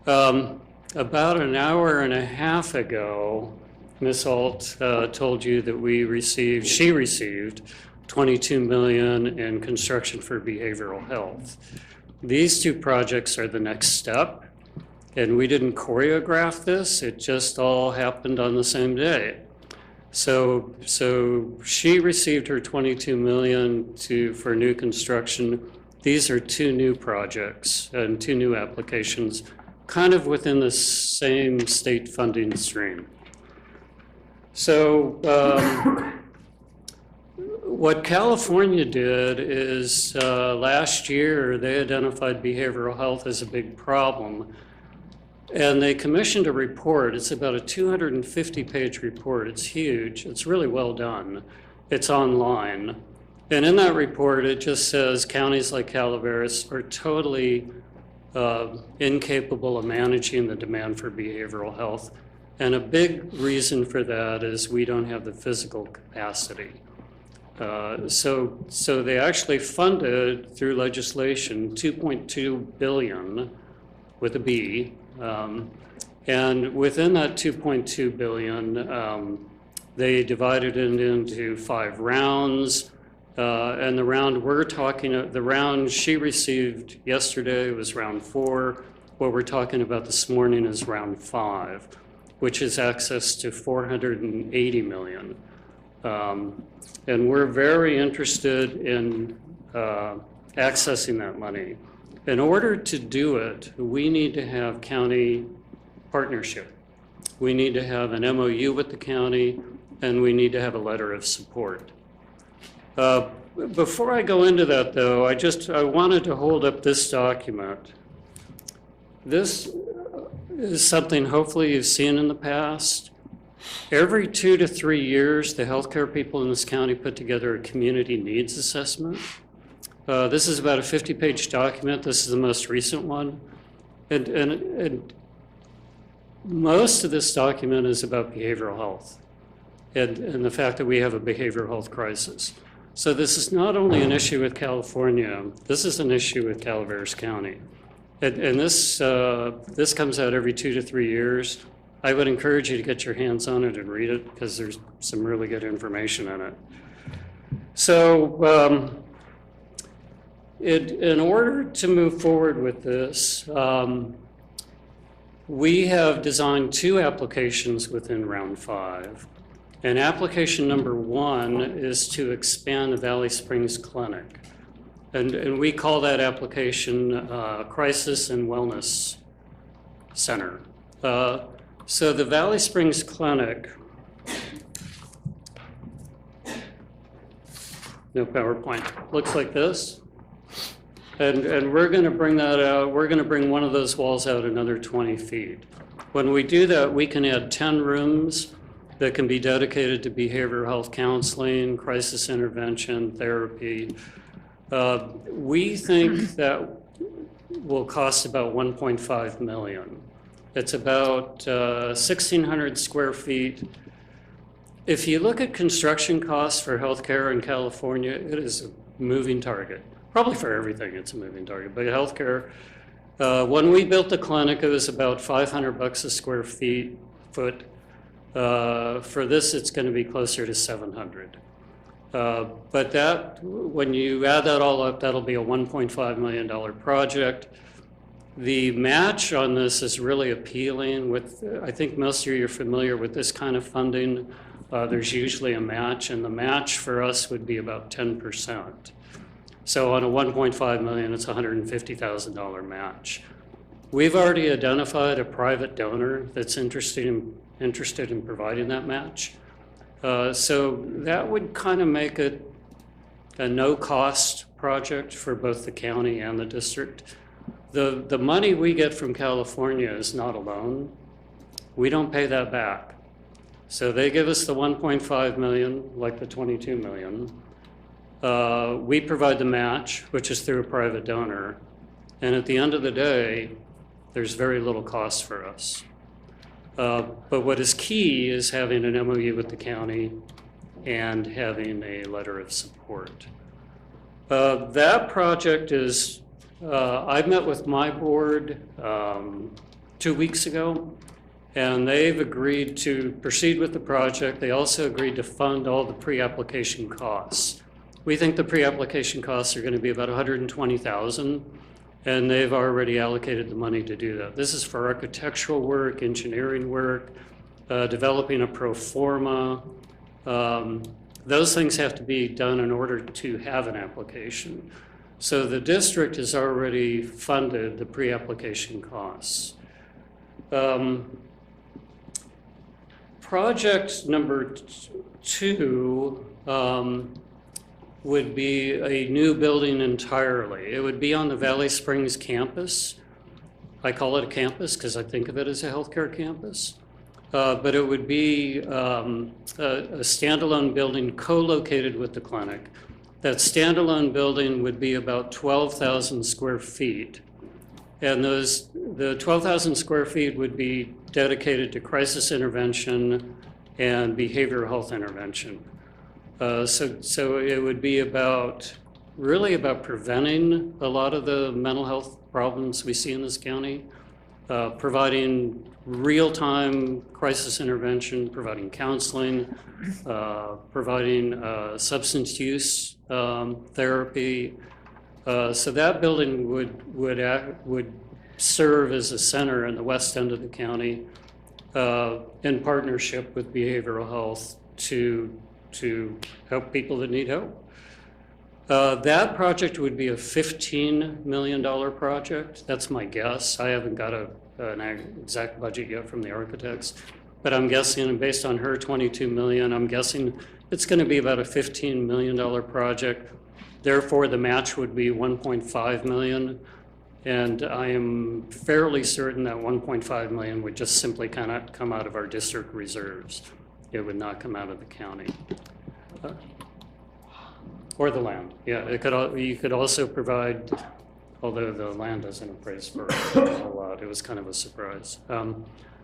About an hour and a half ago, Ms. Alt told you that she received $22 million in construction for behavioral health. These 2 projects are the next step, and we didn't choreograph this, it just all happened on the same day. So she received her $22 million for new construction. These are 2 new projects and 2 new applications, kind of within the same state funding stream. So what California did is last year they identified behavioral health as a big problem. And they commissioned a report. It's about a 250-page report. It's huge. It's really well done. It's online. And in that report, it just says counties like Calaveras are totally incapable of managing the demand for behavioral health. And a big reason for that is we don't have the physical capacity. So they actually funded through legislation $2.2 billion with a B. And within that $2.2 billion, they divided it into 5 rounds. And the round she received yesterday was round 4. What we're talking about this morning is round 5, which is access to $480 million. And we're very interested in accessing that money. In order to do it, we need to have county partnership. We need to have an MOU with the county, and we need to have a letter of support. Before I go into that, though, I wanted to hold up this document. This is something hopefully you've seen in the past. Every 2 to 3 years, the healthcare people in this county put together a community needs assessment. This is about a 50-page document. This is the most recent one. And most of this document is about behavioral health and the fact that we have a behavioral health crisis. So this is not only an issue with California, this is an issue with Calaveras County. And this comes out every 2 to 3 years. I would encourage you to get your hands on it and read it because there's some really good information in it. So in order to move forward with this, we have designed 2 applications within round 5. And application number 1 is to expand the Valley Springs Clinic. And we call that application Crisis and Wellness Center. So the Valley Springs Clinic, no PowerPoint, looks like this. And we're going to bring that out. We're going to bring one of those walls out another 20 feet. When we do that, we can add 10 rooms that can be dedicated to behavioral health counseling, crisis intervention, therapy. We think that will cost about $1.5 million. It's about 1,600 square feet. If you look at construction costs for healthcare in California, it is a moving target. Probably for everything, it's a moving target, but healthcare, when we built the clinic, it was about $500 a square foot. For this, it's going to be closer to 700. But that, when you add that all up, that'll be a $1.5 million project. The match on this is really appealing. I think most of you are familiar with this kind of funding. There's usually a match, and the match for us would be about 10%. So on a $1.5 million, it's a $150,000 match. We've already identified a private donor that's interested in providing that match. So that would kind of make it a no-cost project for both the county and the district. The money we get from California is not a loan. We don't pay that back. So they give us the $1.5 million, like the $22 million. We provide the match, which is through a private donor. And at the end of the day, there's very little cost for us. But what is key is having an MOU with the county and having a letter of support. That project is, I met with my board 2 weeks ago, and they've agreed to proceed with the project. They also agreed to fund all the pre-application costs. We think the pre-application costs are going to be about $120,000, and they've already allocated the money to do that. This is for architectural work, engineering work, developing a pro forma. Those things have to be done in order to have an application. So the district has already funded the pre-application costs. Project number 2 would be a new building entirely. It would be on the Valley Springs campus. I call it a campus because I think of it as a healthcare campus. But it would be a standalone building co-located with the clinic. That standalone building would be about 12,000 square feet. And the 12,000 square feet would be dedicated to crisis intervention and behavioral health intervention. So it would be really about preventing a lot of the mental health problems we see in this county, providing real-time crisis intervention, providing counseling, providing substance use therapy. So that building would serve as a center in the west end of the county in partnership with behavioral health to help people that need help. That project would be a $15 million project. That's my guess. I haven't got an exact budget yet from the architects, but I'm guessing, and based on her $22 million, I'm guessing it's going to be about a $15 million project. Therefore, the match would be $1.5 million. And I am fairly certain that $1.5 million would just simply kind of come out of our district reserves. It would not come out of the county. Or the land. Yeah, you could also provide, although the land doesn't appraise for a whole lot, it was kind of a surprise.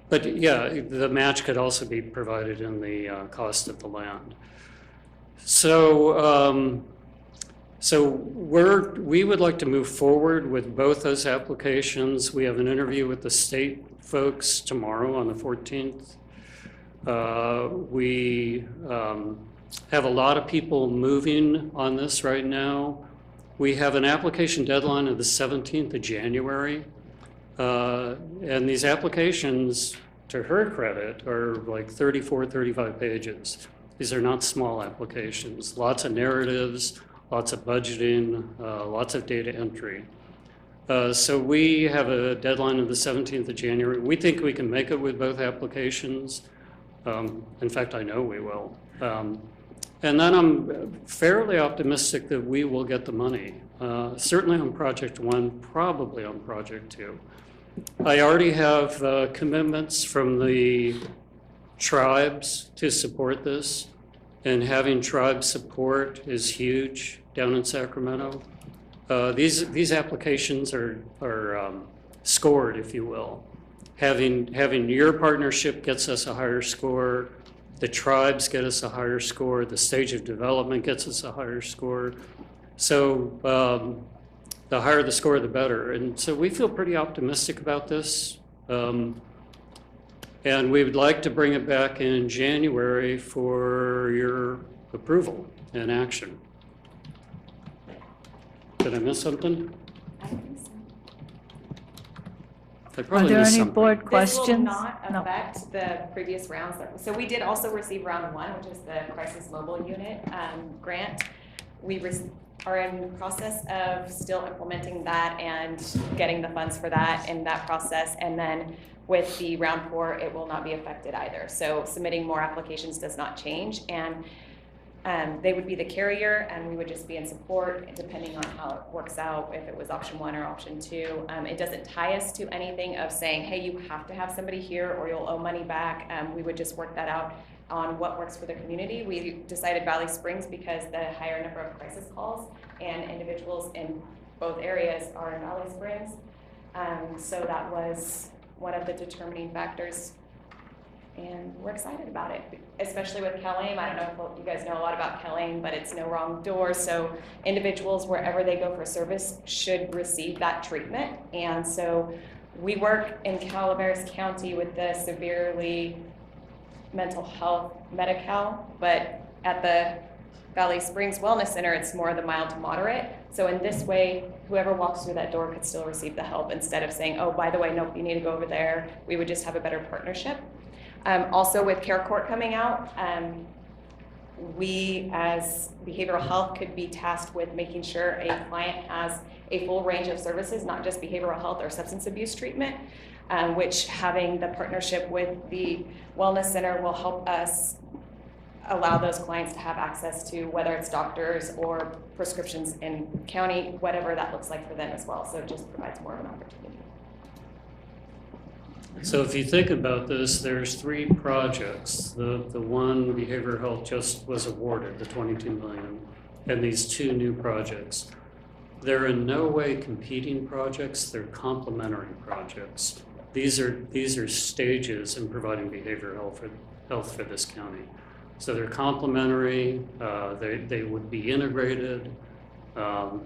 But yeah, the match could also be provided in the cost of the land. So, we would like to move forward with both those applications. We have an interview with the state folks tomorrow on the 14th. We have a lot of people moving on this right now. We have an application deadline of the 17th of January. And these applications, to her credit, are like 34, 35 pages. These are not small applications. Lots of narratives, lots of budgeting, lots of data entry. So we have a deadline of the 17th of January. We think we can make it with both applications. In fact, I know we will. And then I'm fairly optimistic that we will get the money, certainly on project 1, probably on project 2. I already have commitments from the tribes to support this, and having tribe support is huge down in Sacramento. These applications are scored, if you will. Having your partnership gets us a higher score. The tribes get us a higher score. The stage of development gets us a higher score. So the higher the score, the better. And so we feel pretty optimistic about this. And we would like to bring it back in January for your approval and action. Did I miss something? I don't think so. I probably Are there missed any something. board This will questions? not affect the previous rounds. So we did also receive round 1, which is the Crisis Mobile Unit grant. We are in the process of still implementing that and getting the funds for that in that process. And then with the round 4, it will not be affected either. So submitting more applications does not change. And they would be the carrier, and we would just be in support depending on how it works out, if it was option 1 or option 2. It doesn't tie us to anything of saying, hey, you have to have somebody here or you'll owe money back. We would just work that out on what works for the community. We decided Valley Springs because the higher number of crisis calls and individuals in both areas are in Valley Springs. So that was one of the determining factors, and we're excited about it, especially with CalAIM. I don't know if you guys know a lot about CalAIM, but it's no wrong door, so individuals wherever they go for service should receive that treatment. And so we work in Calaveras County with the severely mental health Medi-Cal, but at the Valley Springs Wellness Center, it's more the mild to moderate. So in this way, whoever walks through that door could still receive the help instead of saying, oh, by the way, nope, you need to go over there. We would just have a better partnership. Also with Care Court coming out, we as behavioral health could be tasked with making sure a client has a full range of services, not just behavioral health or substance abuse treatment, which having the partnership with the Wellness Center will help us allow those clients to have access to whether it's doctors or prescriptions in county, whatever that looks like for them as well. So it just provides more of an opportunity. So if you think about this, there's 3 projects. The one behavioral health just was awarded, the $22 million, and these 2 new projects. They're in no way competing projects, they're complementary projects. These are stages in providing behavioral health for this county. So they're complementary, they would be integrated, and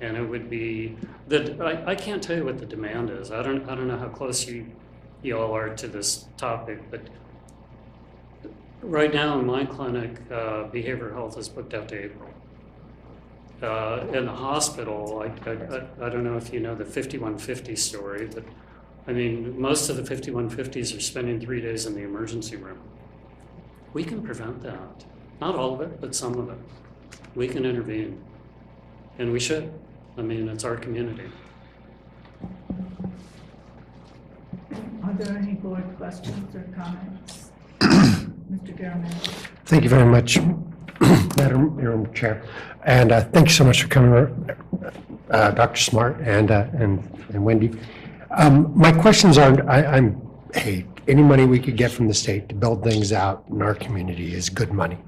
it would be, I can't tell you what the demand is. I don't know how close you all are to this topic, but right now in my clinic, behavioral health is booked out to April. In the hospital, I don't know if you know the 5150 story, but I mean, most of the 5150s are spending 3 days in the emergency room. We can prevent that. Not all of it, but some of it. We can intervene, and we should. I mean, it's our community. Are there any board questions or comments? Mr. Garman. Thank you very much, Madam Chair. And thank you so much for coming, Dr. Smart and Wendy. My questions are, hey, any money we could get from the state to build things out in our community is good money.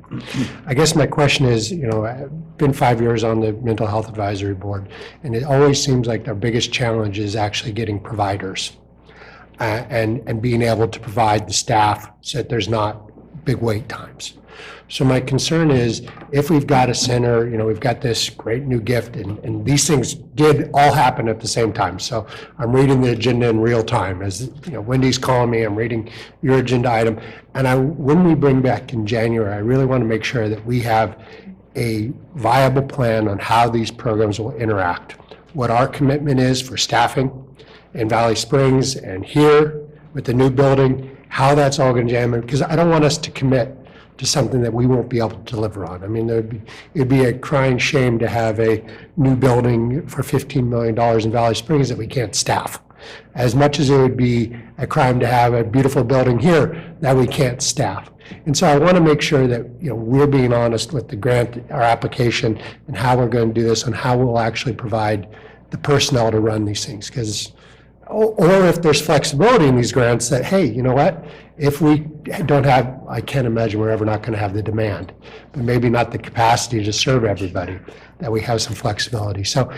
I guess my question is, I've been 5 years on the Mental Health Advisory Board, and it always seems like our biggest challenge is actually getting providers and being able to provide the staff so that there's not big wait times. So my concern is, if we've got a center, we've got this great new gift, and these things did all happen at the same time. So I'm reading the agenda in real time. As Wendy's calling me, I'm reading your agenda item. And when we bring back in January, I really want to make sure that we have a viable plan on how these programs will interact, what our commitment is for staffing in Valley Springs and here with the new building, how that's all going to jam in, because I don't want us to commit to something that we won't be able to deliver on. I mean, it'd be a crying shame to have a new building for $15 million in Valley Springs that we can't staff. As much as it would be a crime to have a beautiful building here that we can't staff. And so I want to make sure that we're being honest with the grant, our application, and how we're going to do this, and how we'll actually provide the personnel to run these things. Or if there's flexibility in these grants that, hey, you know what? If we don't have, I can't imagine we're ever not going to have the demand, but maybe not the capacity to serve everybody, that we have some flexibility. So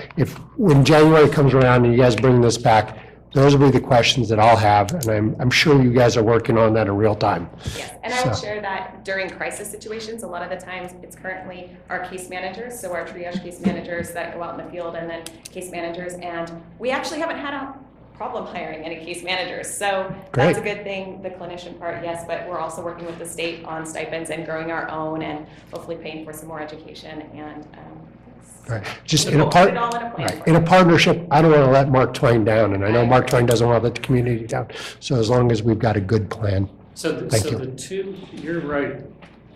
when January comes around and you guys bring this back, those will be the questions that I'll have, and I'm sure you guys are working on that in real time. Yes, and I would share that during crisis situations, a lot of the times it's currently our case managers, so our triage case managers that go out in the field, and then case managers, and we actually haven't had a problem hiring any case managers. So that's a good thing, the clinician part, yes, but we're also working with the state on stipends and growing our own and hopefully paying for some more education and right. Just in a partnership, I don't want to let Mark Twain down, and I know Mark Twain doesn't want to let the community down. So as long as we've got a good plan. Thank you. You're right,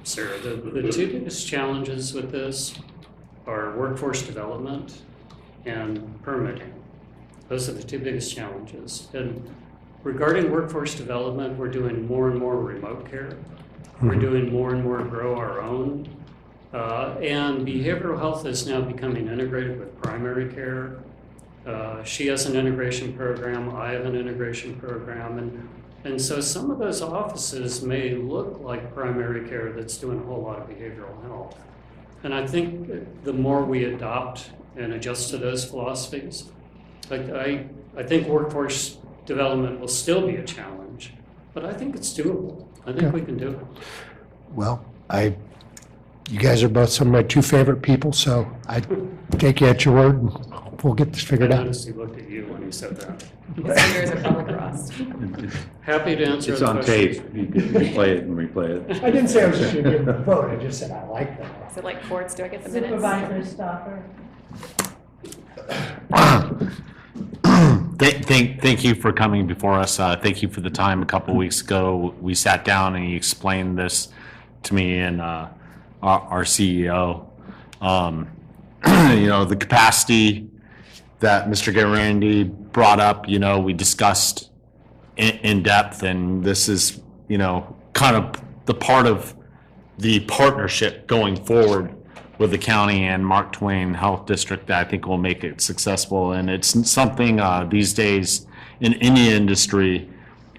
Sarah. The 2 biggest challenges with this are workforce development and permitting. Those are the 2 biggest challenges. And regarding workforce development, we're doing more and more remote care. We're doing more and more grow our own. And behavioral health is now becoming integrated with primary care. She has an integration program, I have an integration program, and And so some of those offices may look like primary care that's doing a whole lot of behavioral health. And I think the more we adopt and adjust to those philosophies, I think workforce development will still be a challenge, but I think it's doable. I think we can do it. Well, you guys are both some of my two favorite people, so I take you at your word, and we'll get this figured I out. noticed he looked at you when he said that. His fingers are probably crossed. Happy to answer It's the on questions. tape. You can replay it and replay it. I didn't say I was just gonna give them a vote, I just said I like them. Is it like courts? Do I get the minutes? Supervisor Stopper. Thank you for coming before us. Thank you for the time a couple weeks ago. We sat down and you explained this to me and our CEO. The capacity that Mr. Garandi brought up, we discussed in depth, and this is, kind of the part of the partnership going forward with the county and Mark Twain Health District that I think will make it successful. And it's something these days in any industry,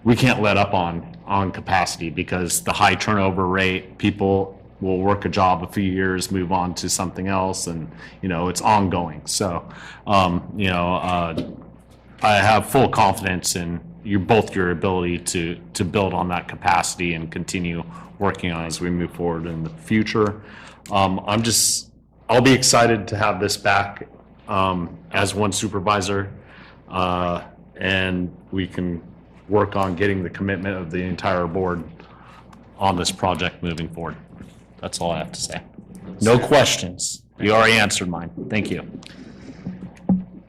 we can't let up on capacity, because the high turnover rate, people will work a job a few years, move on to something else, and, it's ongoing. So, I have full confidence in your ability to build on that capacity and continue working on it as we move forward in the future. I'll be excited to have this back as one supervisor, and we can work on getting the commitment of the entire board on this project moving forward. That's all I have to say. No questions. You already answered mine. Thank you.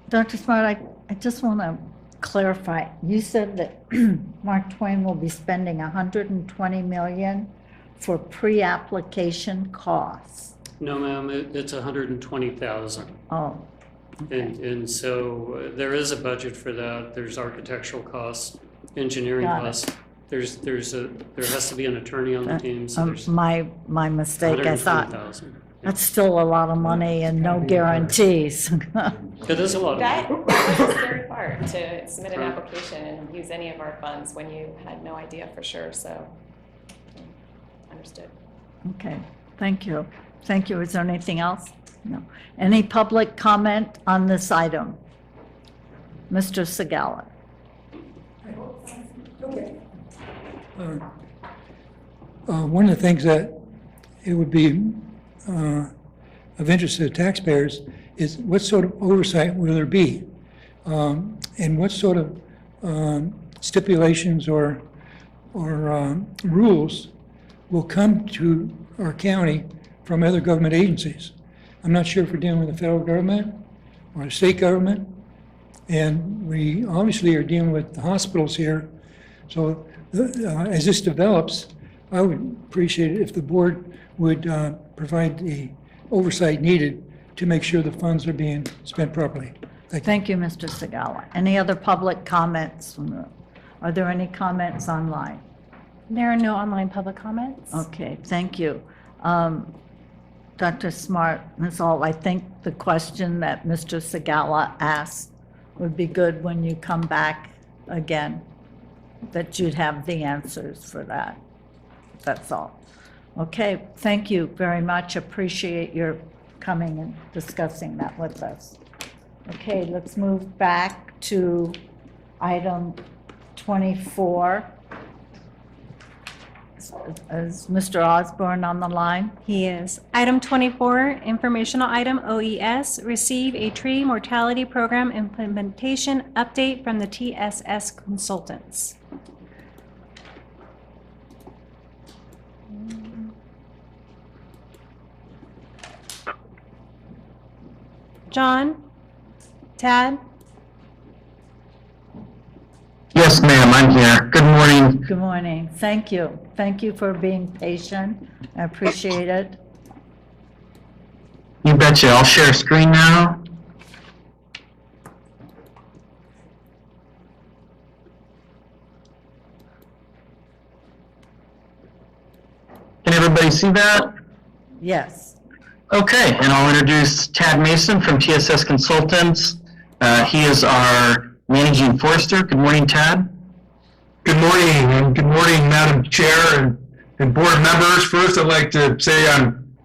Dr. Smart, I just want to clarify. You said that Mark Twain will be spending $120 million for pre-application costs. No, ma'am, it's 120,000. Oh. And so there is a budget for that. There's architectural costs, engineering Got it. costs. There has to be an attorney on the team. So there's My mistake. I thought 120,000. that's still a lot of money and no guarantees. It is a lot. That was the scary part, to submit an application and use any of our funds when you had no idea for sure, so understood. Okay, thank you. Thank you. Is there anything else? No. Any public comment on this item? Mr. Segala. Okay. One of the things that it would be of interest to the taxpayers is what sort of oversight will there be? And what sort of stipulations or rules will come to our county from other government agencies? I'm not sure if we're dealing with the federal government or the state government, and we obviously are dealing with the hospitals here. So as this develops, I would appreciate it if the board would provide the oversight needed to make sure the funds are being spent properly. Thank you, Mr. Segala. Any other public comments? Are there any comments online? There are no online public comments. Okay, thank you. Dr. Smart, Ms. Ault, I think the question that Mr. Segala asked would be good when you come back again, that you'd have the answers for that. That's all. Okay, thank you very much. Appreciate your coming and discussing that with us. Okay, let's move back to item 24. Is Mr. Osborne on the line? He is. Item 24, informational item, OES, receive a tree mortality program implementation update from the TSS consultants. John? Tad? Yes, ma'am, I'm here. Good morning. Good morning. Thank you. Thank you for being patient. I appreciate it. You betcha. I'll share screen now. Can everybody see that? Yes. Okay, and I'll introduce Tad Mason from TSS Consultants. He is our managing forester. Good morning, Tad. Good morning, and good morning, Madam Chair and board members. First, I'd like to say I'm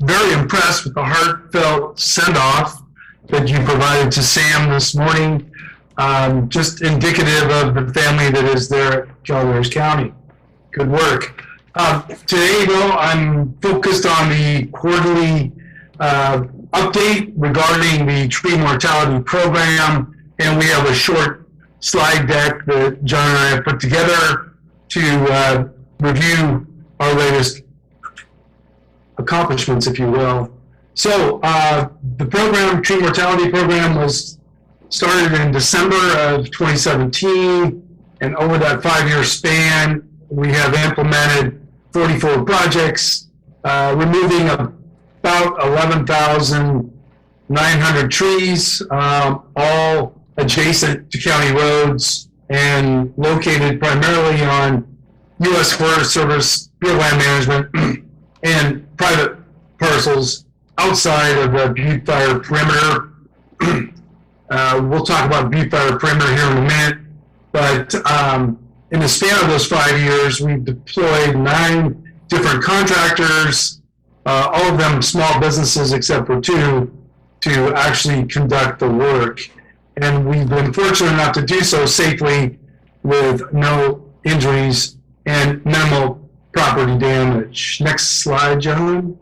very impressed with the heartfelt send-off that you provided to Sam this morning. Just indicative of the family that is there at Calaveras County. Good work. Today, though, I'm focused on the quarterly update regarding the tree mortality program, and we have a short slide deck that John and I have put together to review our latest accomplishments, if you will. So the program, tree mortality program, was started in December of 2017, and over that 5-year span, we have implemented 44 projects, removing about 11,900 trees, all adjacent to county roads and located primarily on U.S. Forest Service field land management and private parcels outside of the Butte Fire perimeter. We'll talk about Butte Fire perimeter here in a minute, but in the span of those 5 years, we've deployed 9 different contractors, all of them small businesses except for 2, to actually conduct the work. And we've been fortunate enough to do so safely with no injuries and minimal property damage. Next slide, gentlemen.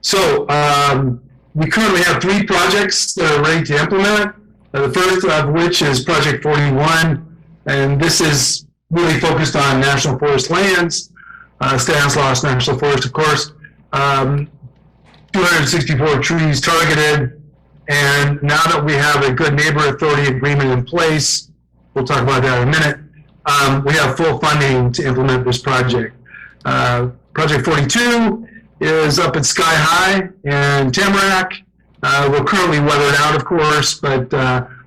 So we currently have 3 projects that are ready to implement. The first of which is Project 41, and this is really focused on national forest lands, Stanislaus National Forest, of course. 264 trees targeted, and now that we have a good neighbor authority agreement in place, we'll talk about that in a minute, we have full funding to implement this project. Project 42 is up at Sky High and Tamarack. We're currently weathered out, of course, but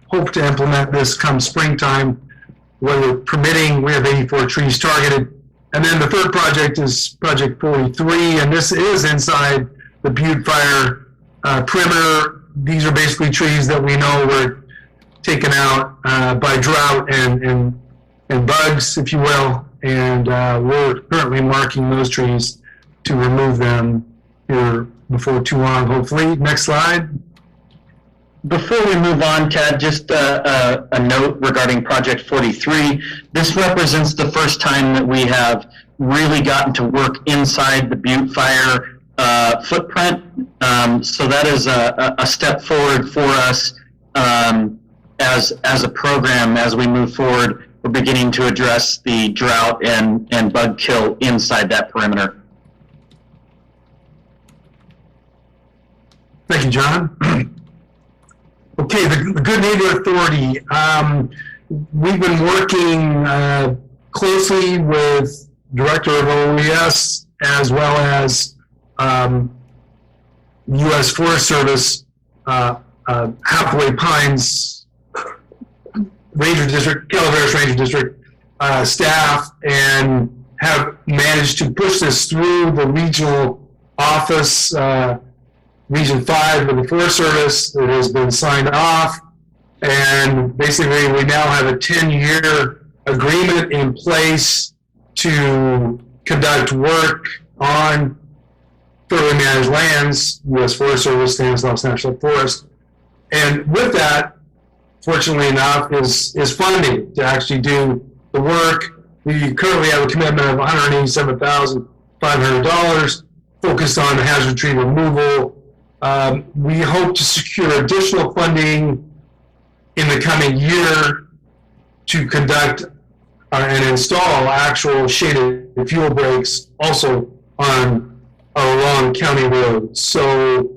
hope to implement this come springtime. Weather permitting, we have 84 trees targeted. And then the third project is Project 43, and this is inside the Butte Fire perimeter. These are basically trees that we know were taken out by drought and bugs, if you will, and we're currently marking those trees to remove them here before too long, hopefully. Next slide. Before we move on, Ted, just a note regarding Project 43. This represents the first time that we have really gotten to work inside the Butte Fire footprint. So that is a step forward for us as a program. As we move forward, we're beginning to address the drought and bug kill inside that perimeter. Thank you, John. Okay, the Good Neighbor Authority. We've been working closely with Director of OES as well as U.S. Forest Service, Hathaway Pines Ranger District, Calaveras Ranger District staff, and have managed to push this through the regional office, Region 5 of the Forest Service. It has been signed off, and basically we now have a 10-year agreement in place to conduct work on federally managed lands, U.S. Forest Service, Stanislaus National Forest. And with that, fortunately enough, is funding to actually do the work. We currently have a commitment of $187,500 focused on hazard tree removal. We hope to secure additional funding in the coming year to conduct and install actual shaded fuel breaks also on along county roads. So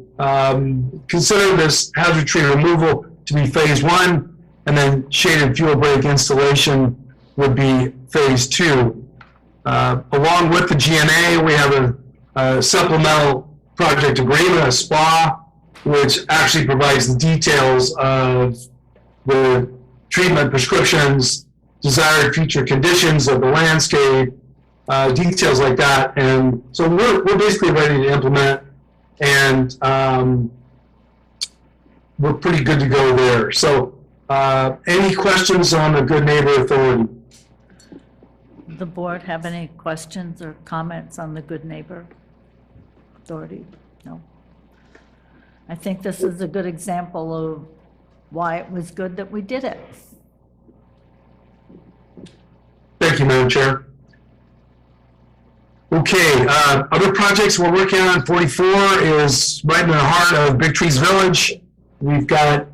consider this hazard tree removal to be phase 1, and then shaded fuel break installation would be phase 2. Along with the GNA, we have a supplemental project agreement, a SPA, which actually provides the details of the treatment prescriptions, desired future conditions of the landscape, details like that. And so we're basically ready to implement, and we're pretty good to go there. So Any questions on the Good Neighbor Authority? The board have any questions or comments on the Good Neighbor Authority? No. I think this is a good example of why it was good that we did it. Thank you, Madam Chair. Okay, other projects we're working on, 44 is right in the heart of Big Trees Village. We've got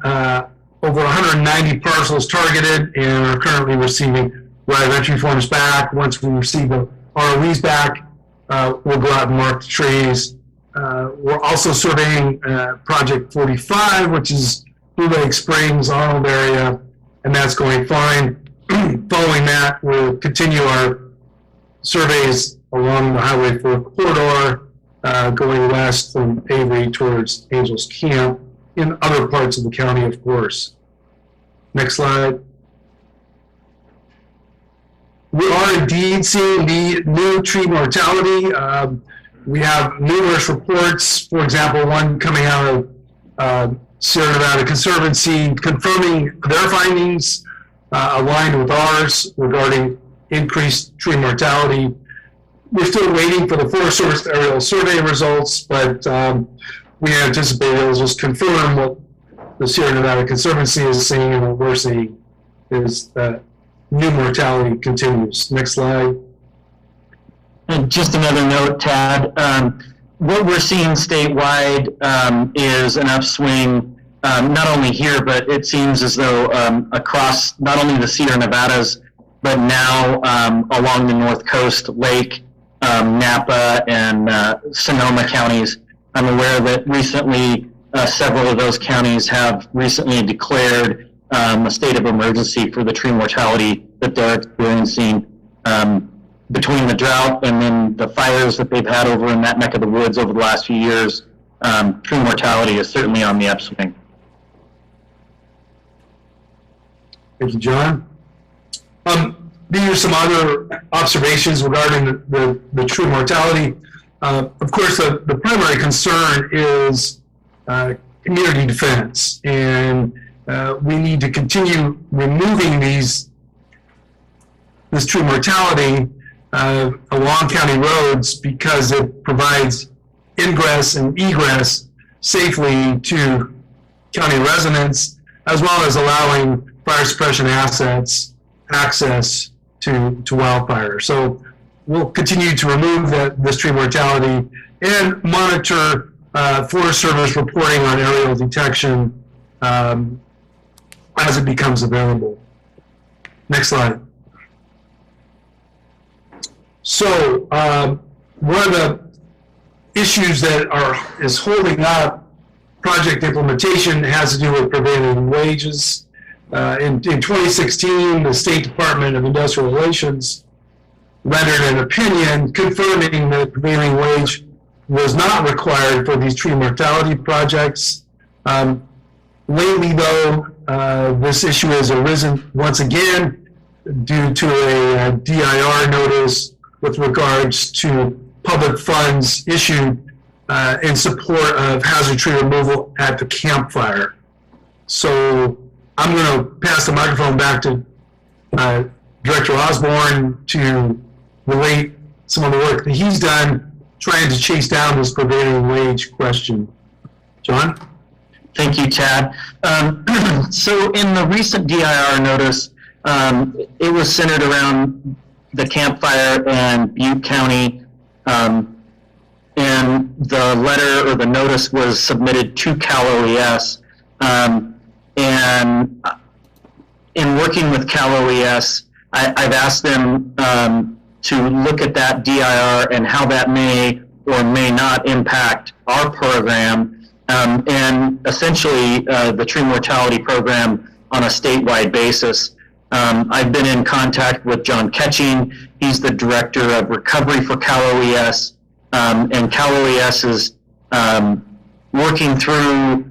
over 190 parcels targeted and are currently receiving right of entry forms back. Once we receive the ROEs back, we'll go out and mark the trees. We're also surveying Project 45, which is Blue Lake Springs, Arnold area, and that's going fine. Following that, we'll continue our surveys along the Highway 4 corridor, going west from Avery towards Angels Camp, in other parts of the county, of course. Next slide. We are indeed seeing the new tree mortality. We have numerous reports, for example, one coming out of Sierra Nevada Conservancy confirming their findings aligned with ours regarding increased tree mortality. We're still waiting for the Forest Service aerial survey results, but we anticipate it'll just confirm what the Sierra Nevada Conservancy is saying and what we're saying is that new mortality continues. Next slide. And just another note, Tad, what we're seeing statewide is an upswing, not only here, but it seems as though across not only the Sierra Nevadas, but now along the North Coast, Lake, Napa, and Sonoma counties. I'm aware that recently several of those counties have recently declared a state of emergency for the tree mortality that they're experiencing between the drought and then the fires that they've had over in that neck of the woods over the last few years. Tree mortality is certainly on the upswing. Thank you, John. These are some other observations regarding the true mortality. Of course, the primary concern is community defense, and we need to continue removing this true mortality along county roads because it provides ingress and egress safely to county residents, as well as allowing fire suppression assets access to wildfire. So we'll continue to remove this tree mortality and monitor Forest Service reporting on aerial detection as it becomes available. Next slide. So one of the issues that is holding up project implementation has to do with prevailing wages. In 2016, the State Department of Industrial Relations rendered an opinion confirming that prevailing wage was not required for these tree mortality projects. Lately, though, this issue has arisen once again due to a DIR notice with regards to public funds issued in support of hazard tree removal at the campfire. So I'm going to pass the microphone back to Director Osborne to relate some of the work that he's done trying to chase down this prevailing wage question. John? Thank you, Chad. So in the recent DIR notice, it was centered around the campfire and Butte County, and the letter or the notice was submitted to Cal OES. And in working with Cal OES, I've asked them to look at that DIR and how that may or may not impact our program, and essentially the tree mortality program on a statewide basis. I've been in contact with John Ketching. He's the Director of Recovery for Cal OES, and Cal OES is working through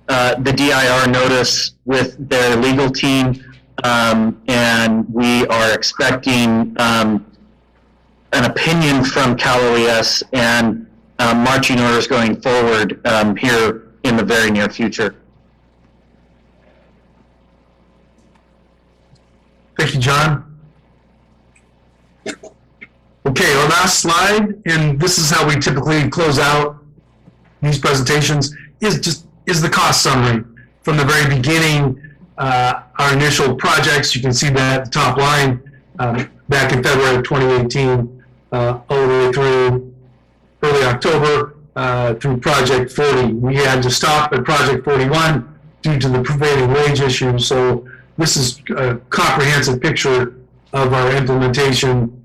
the DIR notice with their legal team, and we are expecting an opinion from Cal OES and marching orders going forward here in the very near future. Thank you, John. Okay, our last slide, and this is how we typically close out these presentations, is the cost summary. From the very beginning, our initial projects, you can see that at the top line, back in February of 2018, all the way through early October, through Project 40. We had to stop at Project 41 due to the prevailing wage issue, so this is a comprehensive picture of our implementation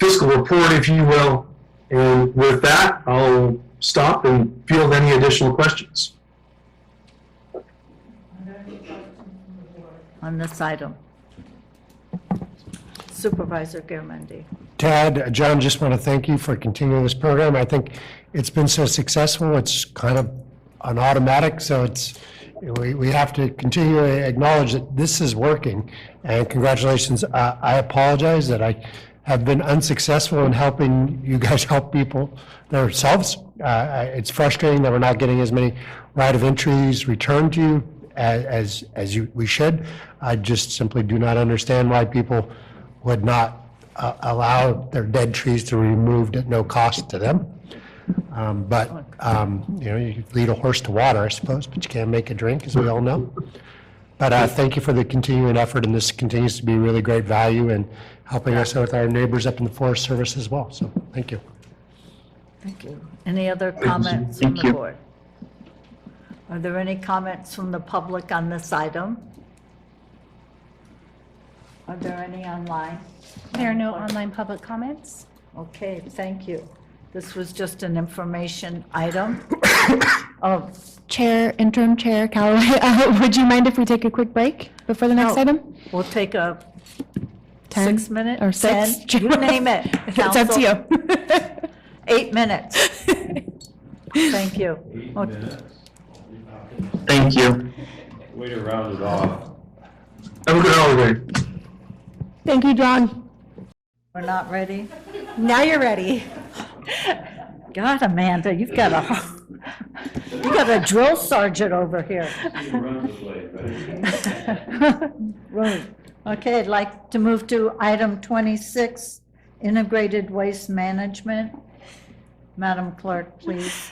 fiscal report, if you will. And with that, I'll stop and field any additional questions. On this item. Supervisor Garamendi. Tad, John, just want to thank you for continuing this program. I think it's been so successful, it's kind of an automatic, so we have to continue to acknowledge that this is working, and congratulations. I apologize that I have been unsuccessful in helping you guys help people themselves. It's frustrating that we're not getting as many right of entries returned to you as we should. I just simply do not understand why people would not allow their dead trees to be removed at no cost to them. But you lead a horse to water, I suppose, but you can't make it drink, as we all know. But thank you for the continuing effort, and this continues to be really great value in helping us with our neighbors up in the Forest Service as well. So thank you. Thank you. Any other comments from the board? Are there any comments from the public on this item? Are there any online? There are no online public comments. Okay, thank you. This was just an information item. Chair, Interim Chair Callaway, would you mind if we take a quick break before the next item? We'll take a 10 6 minute or 6? 10, you name it. It's up to you. 8 minutes. Thank you. Thank you. Way to round it off. Have a good holiday. Thank you, John. We're not ready? Now you're ready. God, Amanda, you've got a drill sergeant over here. Right. Okay, I'd like to move to item 26, integrated waste management. Madam Clerk, please.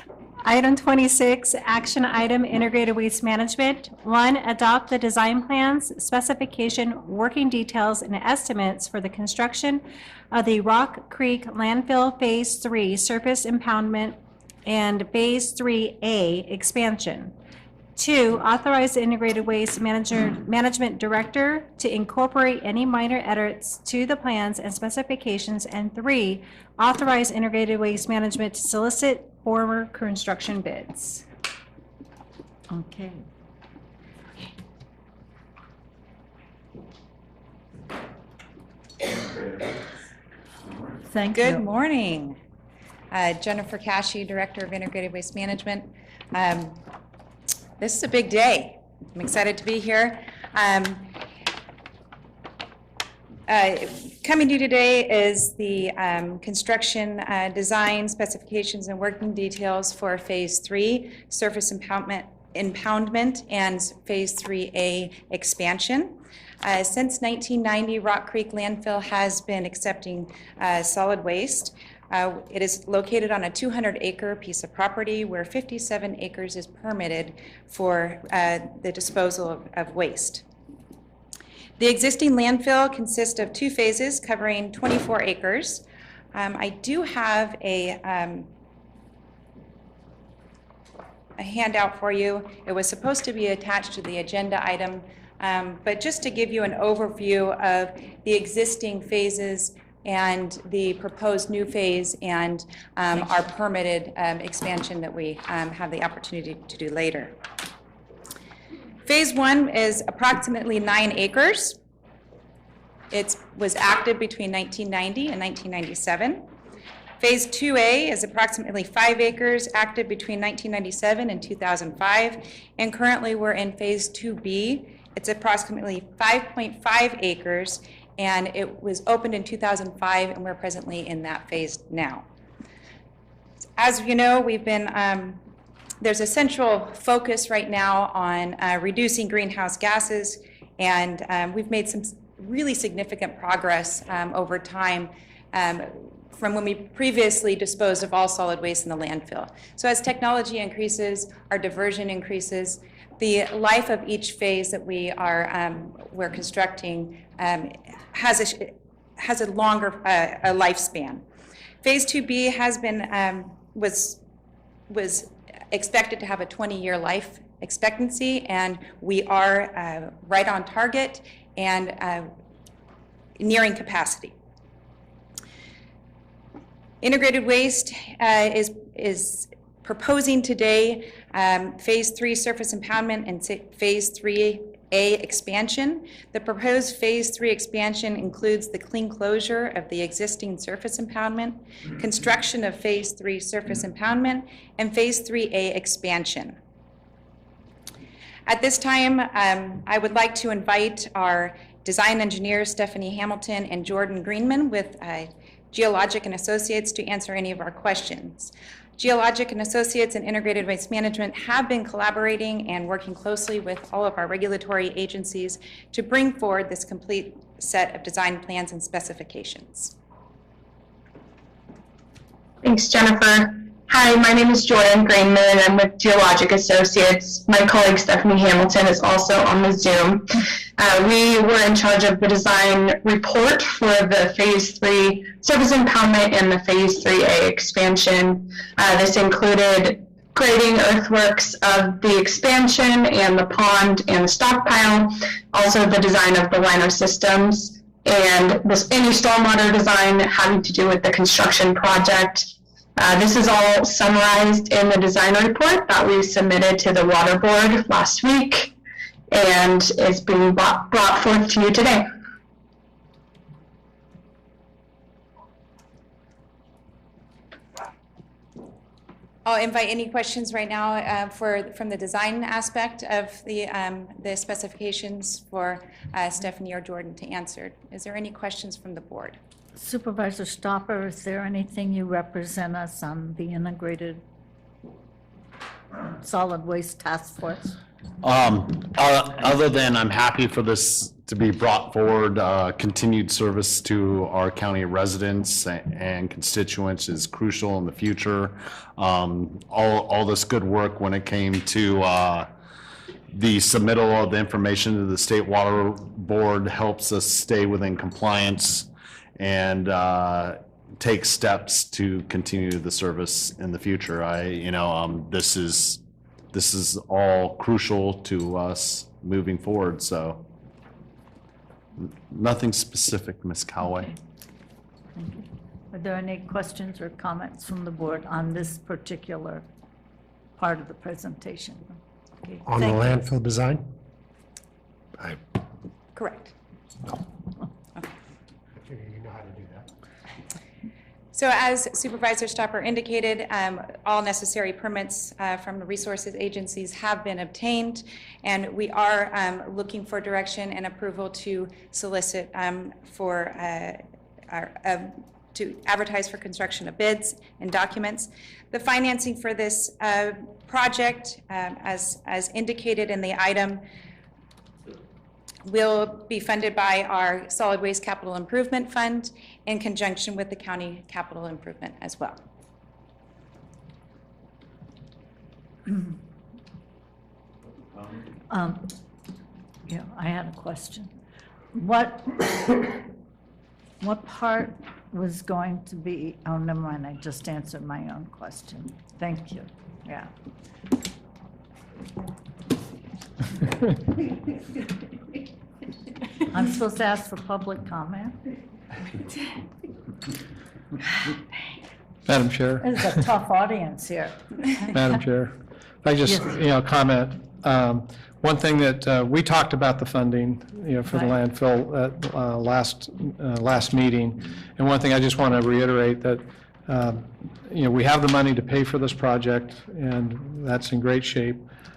Item 26, action item, integrated waste management. 1, adopt the design plans, specification, working details, and estimates for the construction of the Rock Creek Landfill Phase 3 surface impoundment and Phase 3A expansion. 2, authorize the integrated waste management director to incorporate any minor edits to the plans and specifications. And 3, authorize integrated waste management to solicit former construction bids. Okay. Thank you. Good morning. Jennifer Cashy, Director of Integrated Waste Management. This is a big day. I'm excited to be here. Coming to you today is the construction design specifications and working details for Phase 3 surface impoundment and Phase 3A expansion. Since 1990, Rock Creek Landfill has been accepting solid waste. It is located on a 200-acre piece of property where 57 acres is permitted for the disposal of waste. The existing landfill consists of 2 phases covering 24 acres. I do have a handout for you. It was supposed to be attached to the agenda item, but just to give you an overview of the existing phases and the proposed new phase and our permitted expansion that we have the opportunity to do later. Phase 1 is approximately 9 acres. It was active between 1990 and 1997. Phase 2A is approximately 5 acres, active between 1997 and 2005. And currently we're in Phase 2B. It's approximately 5.5 acres, and it was opened in 2005, and we're presently in that phase now. As you know, we've been there's a central focus right now on reducing greenhouse gases, and we've made some really significant progress over time from when we previously disposed of all solid waste in the landfill. So as technology increases, our diversion increases, the life of each phase that we're constructing has a longer a lifespan. Phase 2B has been was expected to have a 20-year life expectancy, and we are right on target and nearing capacity. Integrated Waste is proposing today Phase 3 surface impoundment and Phase 3A expansion. The proposed Phase 3 expansion includes the clean closure of the existing surface impoundment, construction of Phase 3 surface impoundment, and Phase 3A expansion. At this time, I would like to invite our design engineers, Stephanie Hamilton and Jordan Greenman with Geologic and Associates, to answer any of our questions. Geologic and Associates and Integrated Waste Management have been collaborating and working closely with all of our regulatory agencies to bring forward this complete set of design plans and specifications. Thanks, Jennifer. Hi, my name is Jordan Greenman and I'm with Geologic Associates. My colleague Stephanie Hamilton is also on the Zoom. We were in charge of the design report for the Phase 3 surface impoundment and the Phase 3A expansion. This included grading earthworks of the expansion and the pond and the stockpile, also the design of the liner systems, and any stormwater design having to do with the construction project. This is all summarized in the design report that we submitted to the Water Board last week and is being brought forth to you today. I'll invite any questions right now from the design aspect of the specifications for Stephanie or Jordan to answer. Is there any questions from the board? Supervisor Stopper, is there anything you represent us on the Integrated Solid Waste Task Force? Other than I'm happy for this to be brought forward, continued service to our county residents and constituents is crucial in the future. All this good work when it came to the submittal of the information to the State Water Board helps us stay within compliance and take steps to continue the service in the future. This is all crucial to us moving forward. So nothing specific, Ms. Callaway. Thank you. Are there any questions or comments from the board on this particular part of the presentation? Okay, On the landfill design? Correct. You know how to do that. So as Supervisor Stopper indicated, all necessary permits from the resources agencies have been obtained, and we are looking for direction and approval to solicit to advertise for construction of bids and documents. The financing for this project, as indicated in the item, will be funded by our Solid Waste Capital Improvement Fund in conjunction with the county capital improvement as well. Yeah, I had a question. What part was going to be, oh, never mind, I just answered my own question. Thank you, yeah. I'm supposed to ask for public comment? Madam Chair. This is a tough audience here. Madam Chair, if I just, comment. One thing that we talked about the funding, for the landfill at last meeting, and one thing I just want to reiterate that, we have the money to pay for this project, and that's in great shape.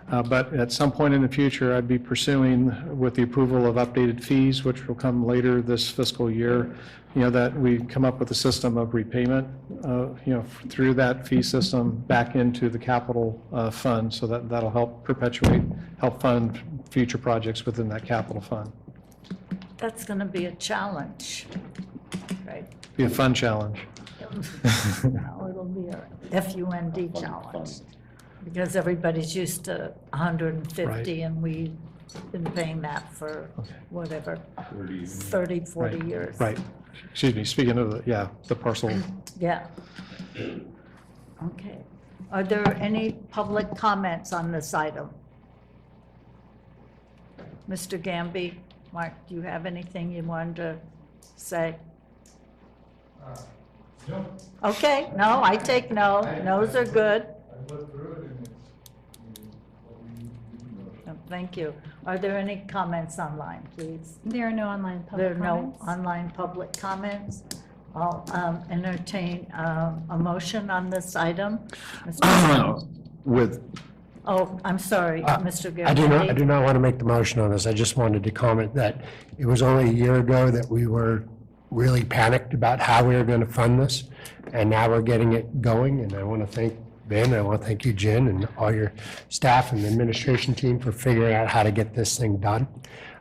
But at some point in the future, I'd be pursuing, with the approval of updated fees, which will come later this fiscal year, that we come up with a system of repayment, through that fee system back into the capital fund, so that'll help fund future projects within that capital fund. That's going to be a challenge, right? Be a fun challenge. No, it'll be a FUND challenge, because everybody's used to 150, Right. and we've been paying that for whatever, 30, 40 Right. years. Right. Excuse me, speaking of the, yeah, the parcel. Yeah. Okay. Are there any public comments on this item? Mr. Gamby, Mark, do you have anything you wanted to say? No. Okay, no, I take no. No's are good. I went through it and Thank you. Are there any comments online, please? There are no online There public are no comments. online public comments. I'll entertain a motion on this item. Mr. With, Oh, I'm sorry, Mr. I do Garamendi. not want to make the motion on this. I just wanted to comment that it was only a year ago that we were really panicked about how we were going to fund this, and now we're getting it going, and I want to thank Ben, I want to thank you, Jen, and all your staff and the administration team for figuring out how to get this thing done.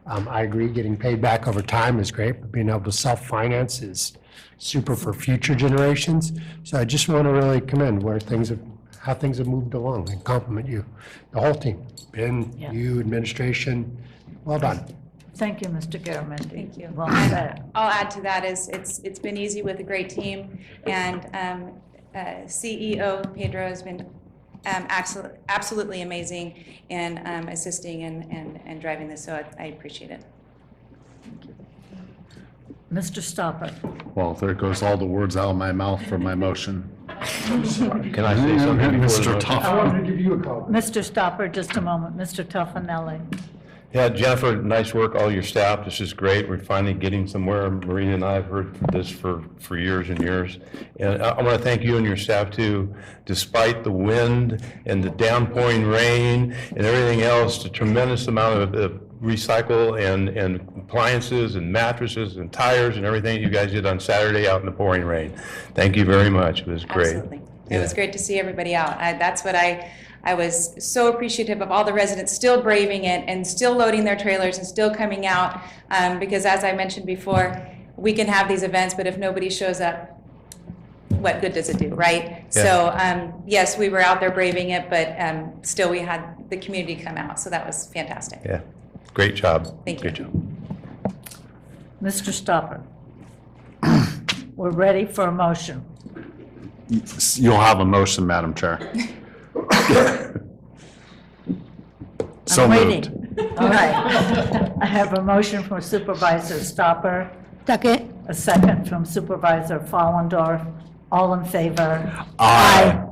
I agree, getting paid back over time is great, but being able to self-finance is super for future generations. So I just want to really commend how things have moved along and compliment you, the whole team, Ben, Yeah. you, administration, well done. Thank you, Mr. Garamendi. Thank you. Well And said. I'll add to that is it's been easy with a great team, and CEO Pedro has been absolutely amazing in assisting and driving this, so I appreciate it. Mr. Stopper. Well, there goes all the words out of my mouth for my motion. Can I say something before the Mr. motion? Tough. I wanted to give you a call. Mr. Stopper, just a moment. Mr. Tuffanelli. Yeah, Jennifer, nice work, all your staff. This is great. We're finally getting somewhere. Marina and I have heard this for years and years. And I want to thank you and your staff too. Despite the wind and the downpouring rain and everything else, the tremendous amount of recycle and appliances and mattresses and tires and everything you guys did on Saturday out in the pouring rain. Thank you very much. It was great. Absolutely. It was great to see everybody out. That's what I was so appreciative of, all the residents still braving it and still loading their trailers and still coming out, because as I mentioned before, we can have these events, but if nobody shows up, what good does it do, right? Yeah. So yes, we were out there braving it, but still we had the community come out, so that was fantastic. Yeah, great job. Thank you. Great job. Mr. Stopper. We're ready for a motion. You'll have a motion, Madam Chair. So I'm moved. waiting. All right. I have a motion from Supervisor Stopper. Second. A second from Supervisor Follendorf. All in favor? Aye.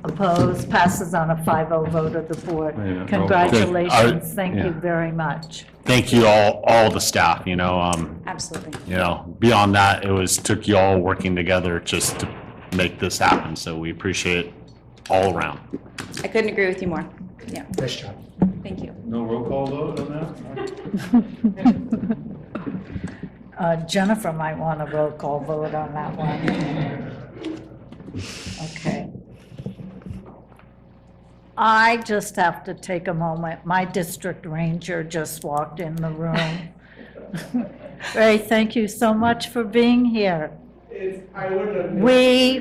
Opposed? Passes on a 5-0 vote of the board. Yeah. Congratulations. Thank Yeah. you very much. Thank you all the staff, Absolutely. beyond that, took you all working together just to make this happen, so we appreciate it all around. I couldn't agree with you more. Yeah. Nice job. Thank you. No roll call vote on that? Jennifer might want a roll call vote on that one. Okay. I just have to take a moment. My district ranger just walked in the room. Ray, thank you so much for being here. We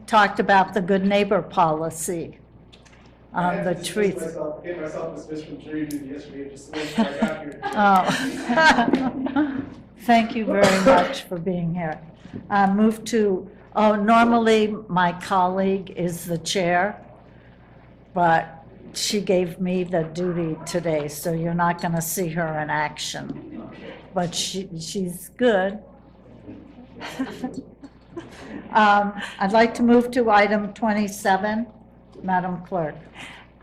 talked about the good neighbor policy on the trees. Gave myself dismissed from jury duty yesterday just to make sure I got here. Oh. Thank you very much for being here. Move to, normally my colleague is the chair, but she gave me the duty today, so you're not going to see her in action. But she's good. I'd like to move to item 27, Madam Clerk.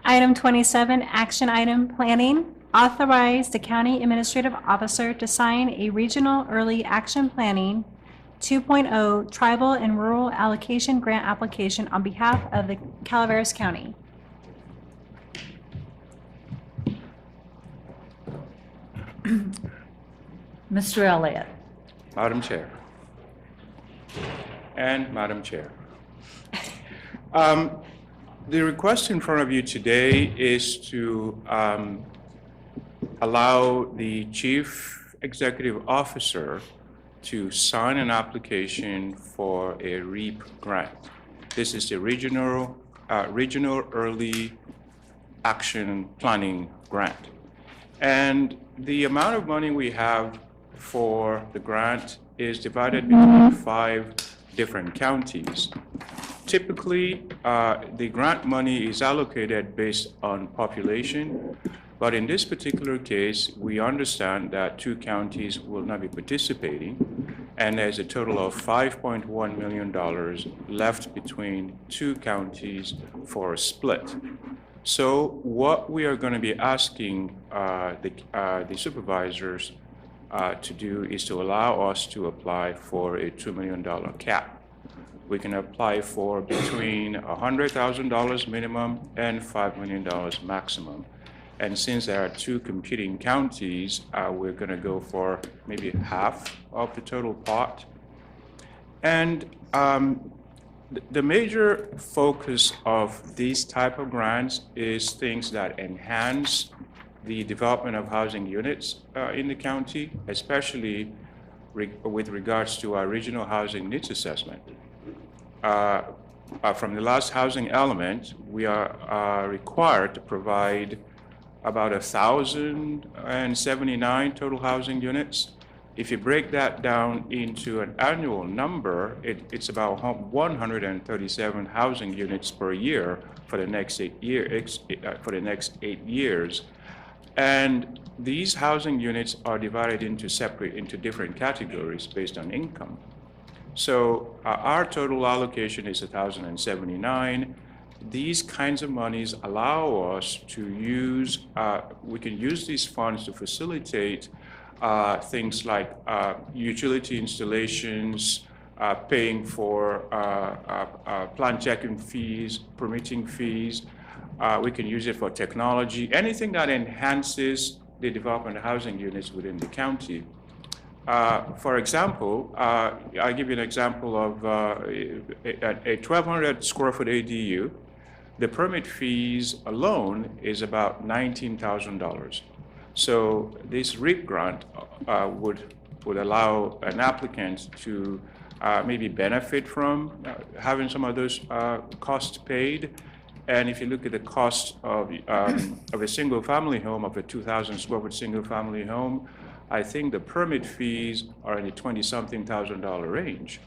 Item 27, action item, planning. Authorize the county administrative officer to sign a regional early action planning 2.0 tribal and rural allocation grant application on behalf of the Calaveras County. Mr. Elliott. Madam Chair. And Madam Chair. The request in front of you today is to allow the chief executive officer to sign an application for a REAP grant. This is the Regional Early Action Planning Grant. And the amount of money we have for the grant is divided between 5 different counties. Typically, the grant money is allocated based on population, but in this particular case, we understand that 2 counties will not be participating, and there's a total of $5.1 million left between 2 counties for a split. So what we are going to be asking the supervisors to do is to allow us to apply for a $2 million cap. We can apply for between $100,000 minimum and $5 million maximum. And since there are 2 competing counties, we're going to go for maybe half of the total pot. And the major focus of these type of grants is things that enhance the development of housing units in the county, especially with regards to our regional housing needs assessment. From the last housing element, we are required to provide about 1,079 total housing units. If you break that down into an annual number, it's about 137 housing units per year for the next 8 years. And these housing units are divided into different categories based on income. So our total allocation is 1,079. These kinds of monies allow us to use, we can use these funds to facilitate things like utility installations, paying for plan checking fees, permitting fees. We can use it for technology, anything that enhances the development of housing units within the county. For example, I'll give you an example of a 1,200 square foot ADU. The permit fees alone is about $19,000. So this REAP grant would allow an applicant to maybe benefit from having some of those costs paid. And if you look at the cost of a single family home, of a 2,000 square foot single family home, I think the permit fees are in the $20-something thousand range.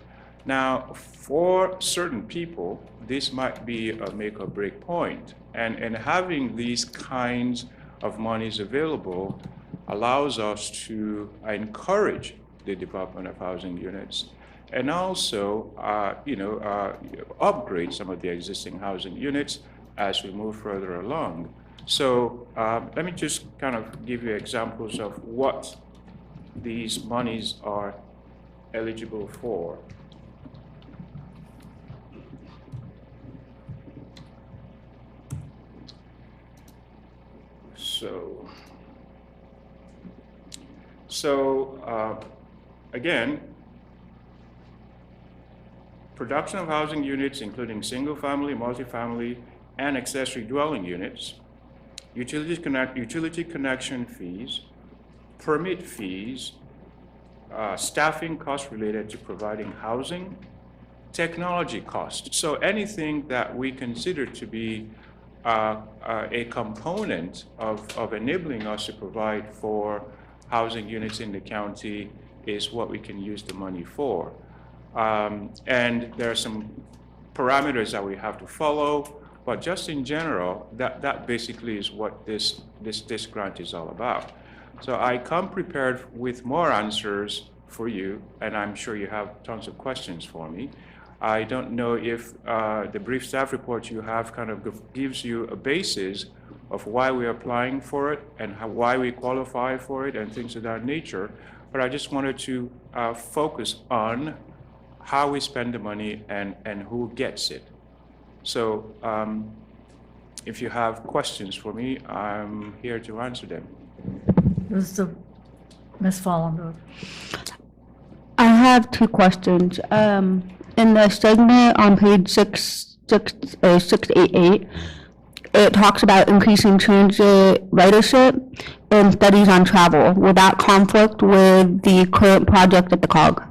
Now, for certain people, this might be a make or break point. And having these kinds of monies available allows us to encourage the development of housing units and also, upgrade some of the existing housing units as we move further along. So let me just kind of give you examples of what these monies are eligible for. So again, production of housing units, including single-family, multifamily, and accessory dwelling units, utility connection fees, permit fees, staffing costs related to providing housing, technology costs. So anything that we consider to be a component of enabling us to provide for housing units in the county is what we can use the money for. And there are some parameters that we have to follow, but just in general, that basically is what this grant is all about. So I come prepared with more answers for you, and I'm sure you have tons of questions for me. I don't know if the brief staff report you have kind of gives you a basis of why we're applying for it and why we qualify for it and things of that nature, but I just wanted to focus on how we spend the money and who gets it. So if you have questions for me, I'm here to answer them. Ms. Follendorf. I have 2 questions. In the segment on page 688, it talks about increasing transit ridership and studies on travel. Will that conflict with the current project at the COG?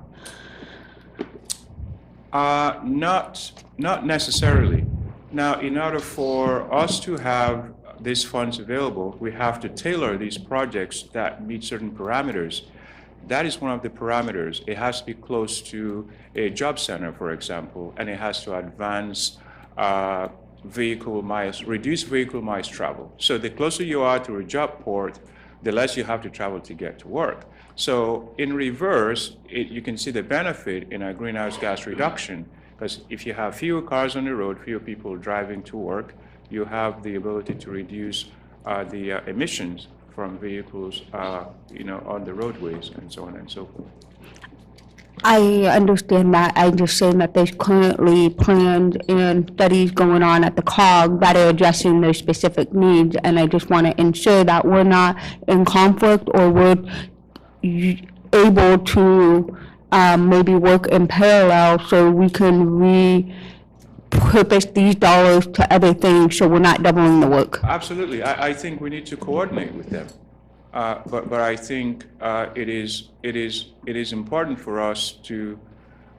Not necessarily. Now, in order for us to have these funds available, we have to tailor these projects that meet certain parameters. That is one of the parameters. It has to be close to a job center, for example, and it has to advance reduce vehicle miles travel. So the closer you are to a job port, the less you have to travel to get to work. So in reverse, you can see the benefit in our greenhouse gas reduction, because if you have fewer cars on the road, fewer people driving to work, you have the ability to reduce the emissions from vehicles, on the roadways and so on and so forth. I understand that. I'm just saying that there's currently plans and studies going on at the COG that are addressing those specific needs, and I just want to ensure that we're not in conflict, or we're able to maybe work in parallel so we can repurpose these dollars to other things, so we're not doubling the work. Absolutely. I think we need to coordinate with them. But I think it is important for us to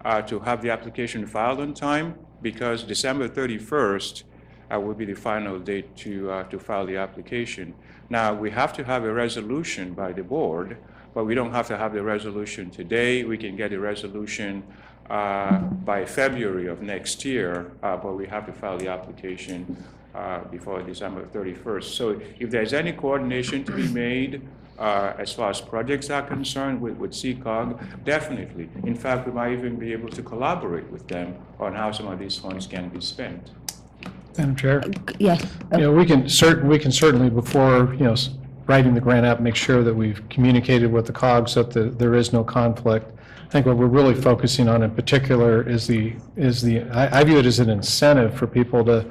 have the application filed on time, because December 31st will be the final date to file the application. Now, we have to have a resolution by the board, but we don't have to have the resolution today. We can get a resolution by February of next year, but we have to file the application before December 31st. So if there's any coordination to be made as far as projects are concerned with CCOG, definitely. In fact, we might even be able to collaborate with them on how some of these funds can be spent. Madam Chair? Yes. We can certainly, before, writing the grant app, make sure that we've communicated with the COG so that there is no conflict. I think what we're really focusing on in particular is I view it as an incentive for people to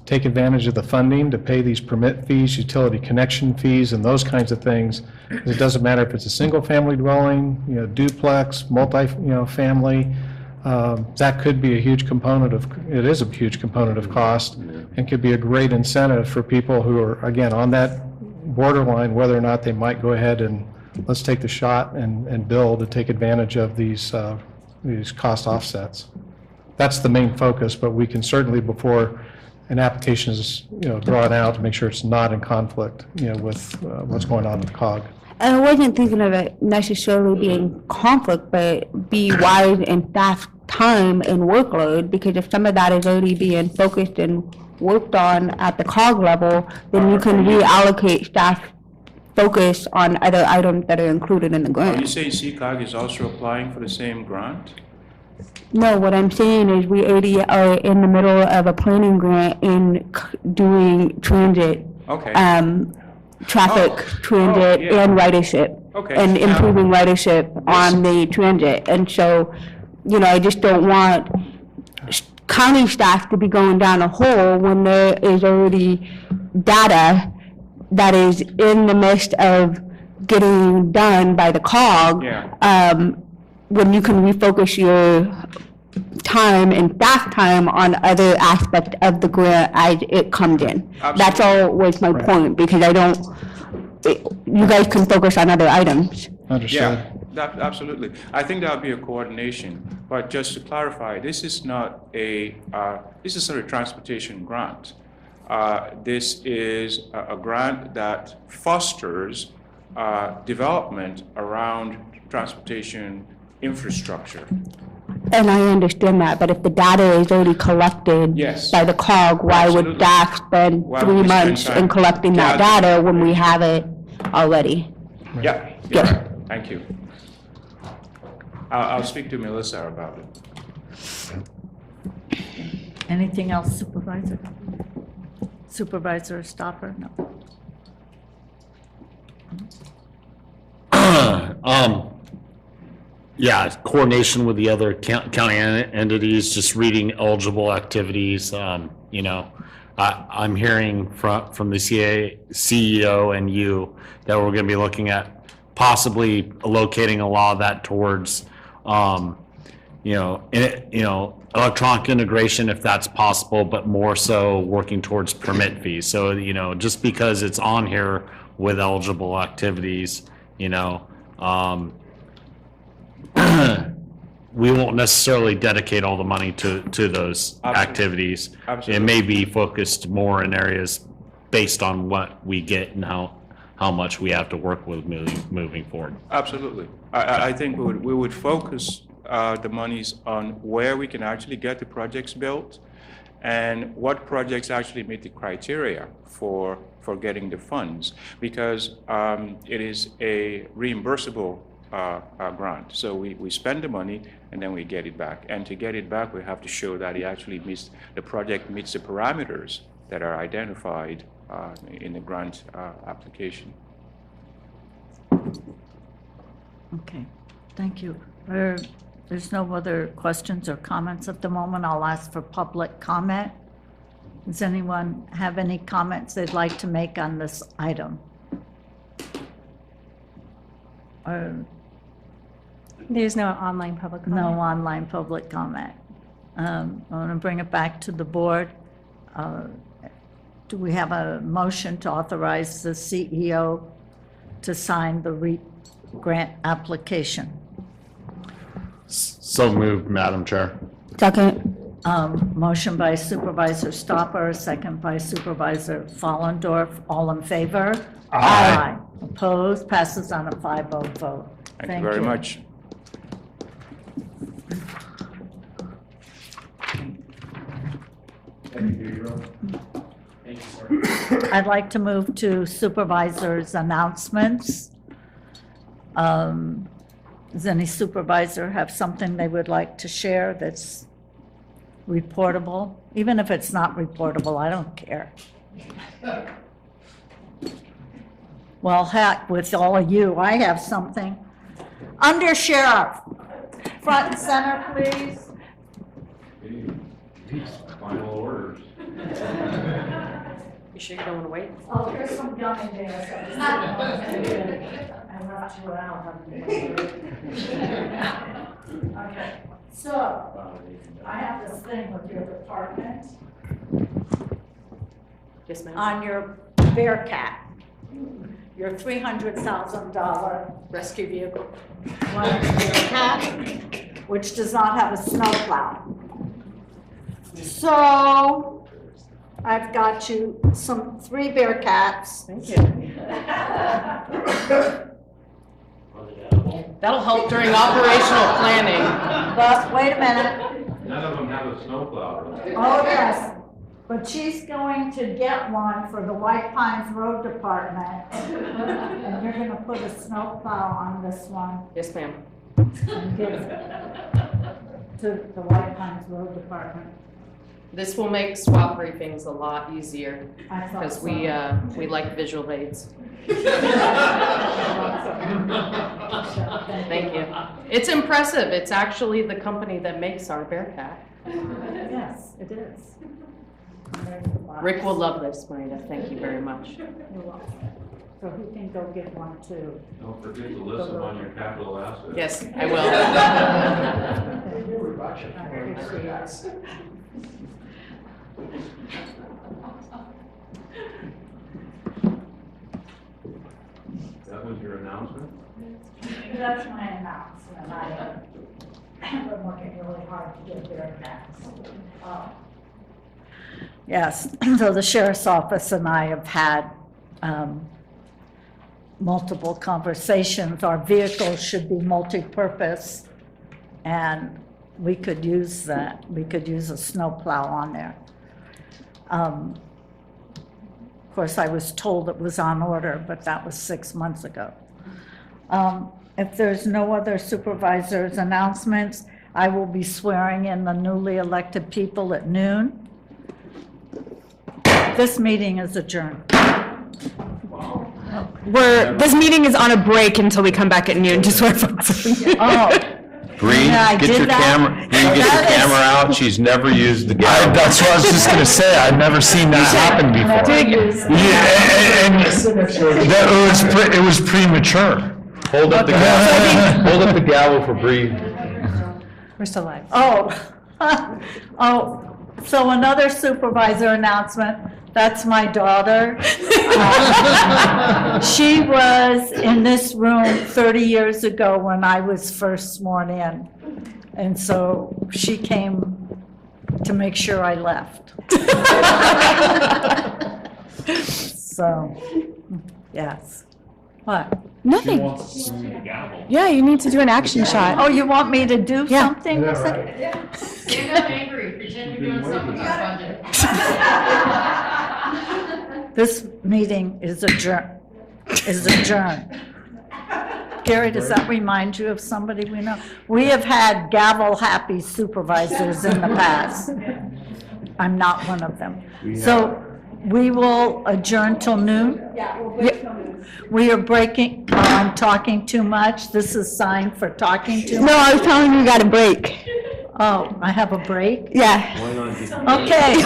take advantage of the funding to pay these permit fees, utility connection fees, and those kinds of things. It doesn't matter if it's a single-family dwelling, duplex, multi-family. That could be a huge component it is a huge component of cost, and could be a great incentive for people who are, again, on that borderline, whether or not they might go ahead and let's take the shot and build to take advantage of these cost offsets. That's the main focus, but we can certainly, before an application is drawn out, to make sure it's not in conflict with what's going on with the COG. And I wasn't thinking of it necessarily being conflict, but be wise in staff time and workload, because if some of that is already being focused and worked on at the COG level, then you can reallocate staff focus on other items that are included in the grant. Are you saying CCOG is also applying for the same grant? No, what I'm saying is we already are in the middle of a planning grant in doing transit. Okay. Traffic, transit, yeah. and ridership. Okay. And improving ridership on the transit. And so, I just don't want county staff to be going down a hole when there is already data that is in the midst of getting done by the COG. Yeah. When you can refocus your time and staff time on other aspects of the grant as it comes in. Absolutely. That's all was my point, because you guys can focus on other items. Understood. Yeah, absolutely. I think that would be a coordination, but just to clarify, this is not a transportation grant. This is a grant that fosters development around transportation infrastructure. And I understand that, but if the data is already collected Yes. by the COG, why would Absolutely. staff spend Why would 3 we spend months time in collecting that gathering data when we have it already? Yeah, you're right. Thank you. I'll speak to Melissa about it. Anything else, Supervisor? Supervisor Stopper? No. Yeah, coordination with the other county entities, just reading eligible activities. I'm hearing from the CEO and you that we're going to be looking at possibly locating a lot of that towards, electronic integration if that's possible, but more so working towards permit fees. So, just because it's on here with eligible activities, we won't necessarily dedicate all the money to those activities. It may be focused more in areas based on what we get and how much we have to work with moving forward. Absolutely. I think we would focus the monies on where we can actually get the projects built and what projects actually meet the criteria for getting the funds, because it is a reimbursable grant. So we spend the money and then we get it back. And to get it back, we have to show that the project meets the parameters that are identified in the grant application. Okay, thank you. There's no other questions or comments at the moment. I'll ask for public comment. Does anyone have any comments they'd like to make on this item? There's no online public comment. No online public comment. I want to bring it back to the board. Do we have a motion to authorize the CEO to sign the REAP grant application? So moved, Madam Chair. Second. Motion by Supervisor Stopper, second by Supervisor Follendorf. All in favor? Aye. Opposed? Passes on a 5-0 vote. Thank you very much. I'd like to move to Supervisors' announcements. Does any supervisor have something they would like to share that's reportable? Even if it's not reportable, I don't care. Well, heck, with all of you, I have something. Under Sheriff, front and center, please. Final orders. You sure you don't want to wait? Oh, here's some gummy bears. I left you out. Okay, so I have this thing with your department Yes, ma'am. on your Bearcat, your $300,000 Rescue vehicle. Bearcat, which does not have a snowplow. So I've got you three Bearcats. Thank you. That'll help during operational planning. But wait a minute. None of them have a snowplow. Oh, yes. But she's going to get one for the White Pines Road Department. And you're going to put a snowplow on this one Yes, ma'am. and give it to the White Pines Road Department. This will make swap briefings a lot easier I thought because so. we like visual aids. Thank you. It's impressive. It's actually the company that makes our Bearcat. Yes, it is. Rick will love this, Marita. Thank you very much. You're welcome. So he can go get one too. Don't forget to list them on your capital assets. Yes, I will. I appreciate it. That was your announcement? That's my announcement. I've been working really hard to get Bearcats. Yes, so the sheriff's office and I have had multiple conversations. Our vehicles should be multi-purpose, and we could use that. We could use a snowplow on there. Of course, I was told it was on order, but that was 6 months ago. If there's no other supervisors' announcements, I will be swearing in the newly elected people at noon. This meeting is adjourned. This meeting is on a break until we come back at noon, just so our folks. Oh. Bree, Yeah, I get did your that. camera, Bree, get your camera out. She's never used the gavel. That's what I was just gonna say, I've never seen that happen before. Yeah, and it was premature. Hold up the gavel, hold up the gavel for Bree. We're still live. Oh, Oh, so another supervisor announcement. That's my daughter. She was in this room 30 years ago when I was first sworn in. And so she came to make sure I left. So, yes. What? Nothing. Yeah, you need to do an action shot. Oh, you want me to do Yeah. something? Stand up angry, pretend you're doing something on budget. This meeting is adjourned. Gary, does that remind you of somebody we know? We have had gavel-happy supervisors in the past. I'm not one of them. So we will adjourn till noon? Yeah, we'll wait till noon. We are breaking, oh, I'm talking too much. This is signed for talking too much. No, I was telling you you got a break. Oh, I have a break? Yeah. Okay.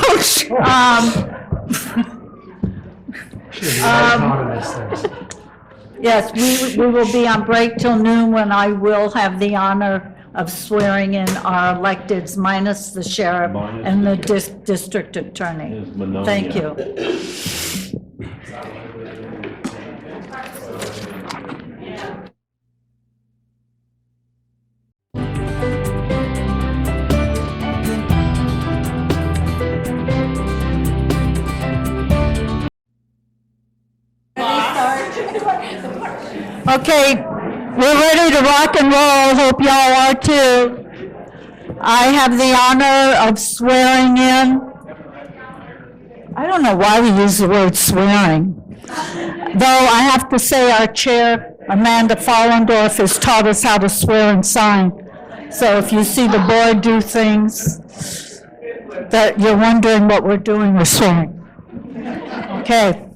Yes, we will be on break till noon when I will have the honor of swearing in our electeds minus the sheriff and the district attorney. Thank you. Okay, we're ready to rock and roll. Hope y'all are too. I have the honor of swearing in. I don't know why we use the word swearing. Though I have to say our chair, Amanda Follendorf, has taught us how to swear and sign. So if you see the board do things that you're wondering what we're doing, we're swearing. Okay.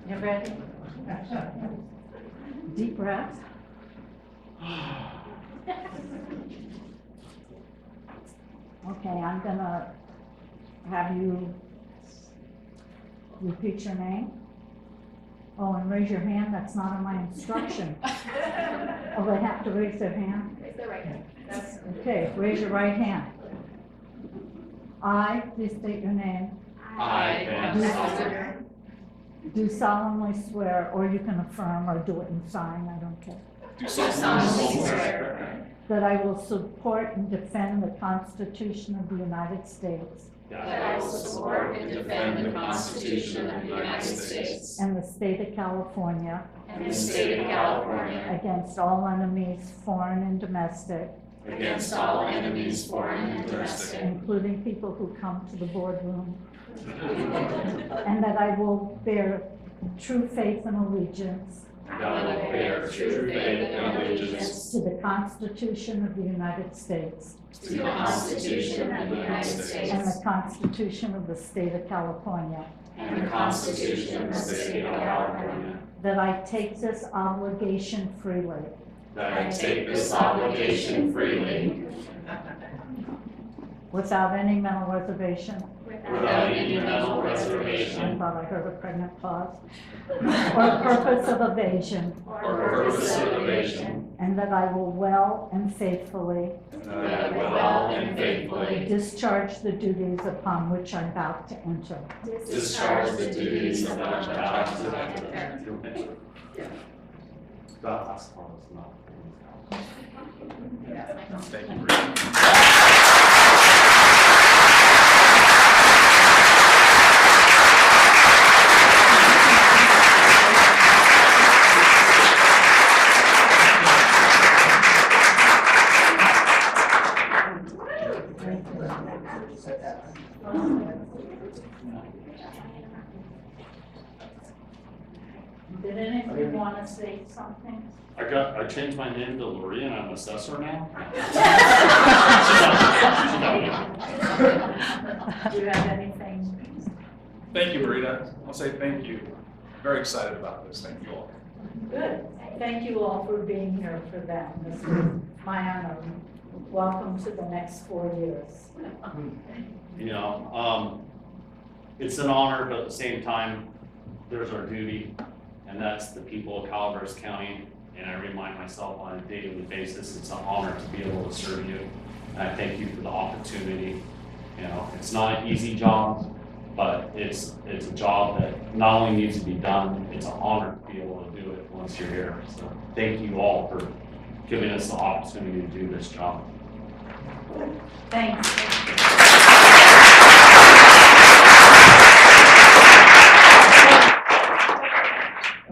You ready? Deep breath. Okay, I'm gonna have you repeat your name. Oh, and raise your hand, that's not in my instruction. Oh, they have to raise their hand? Raise their right hand. Okay, raise your right hand. I, please state your name. I, Van Salter, Do solemnly swear, or you can affirm or do it in sign, I don't care. do solemnly swear That I will support and defend the Constitution of the United States. that I will support and defend the Constitution of the United States And the state of California. and the state of California Against all enemies, foreign and domestic. against all enemies, foreign and domestic, Including people who come to the boardroom. And that I will bear true faith and allegiance. that I will bear true faith and allegiance To the Constitution of the United States. to the Constitution of the United States And the Constitution of the state of California. and the Constitution of the state of California, That I take this obligation freely. that I take this obligation freely Without any mental reservation. without any mental I reservation thought I heard a pregnant pause. Or purpose of evasion. or purpose of evasion, And that I will well and faithfully. that I will well and faithfully Discharge the duties upon which I'm about to enter. discharge the duties of which I'm about to enter. Thank you, Brenda. Did anybody want to say something? I changed my name to Lori and I'm assessor now. Do you have anything? Thank you, Brita. I'll say thank you. Very excited about this. Thank you all. Good. Thank you all for being here for that. This is my honor. Welcome to the next 4 years. You know, it's an honor, but at the same time, there's our duty, and that's the people of Calaveras County. And I remind myself on a daily basis, it's an honor to be able to serve you. And I thank you for the opportunity. You know, it's not an easy job, but it's a job that not only needs to be done, it's an honor to be able to do it once you're here. So thank you all for giving us the opportunity to do this job. Thanks.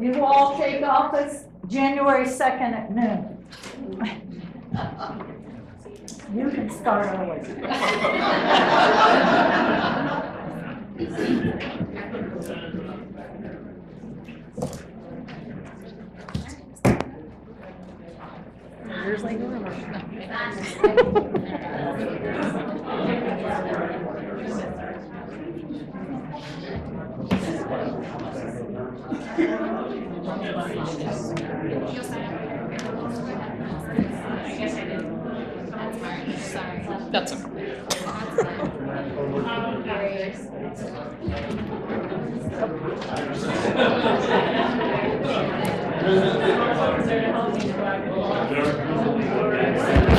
You will all take office January 2nd at noon. You can start early. Years later. That's okay.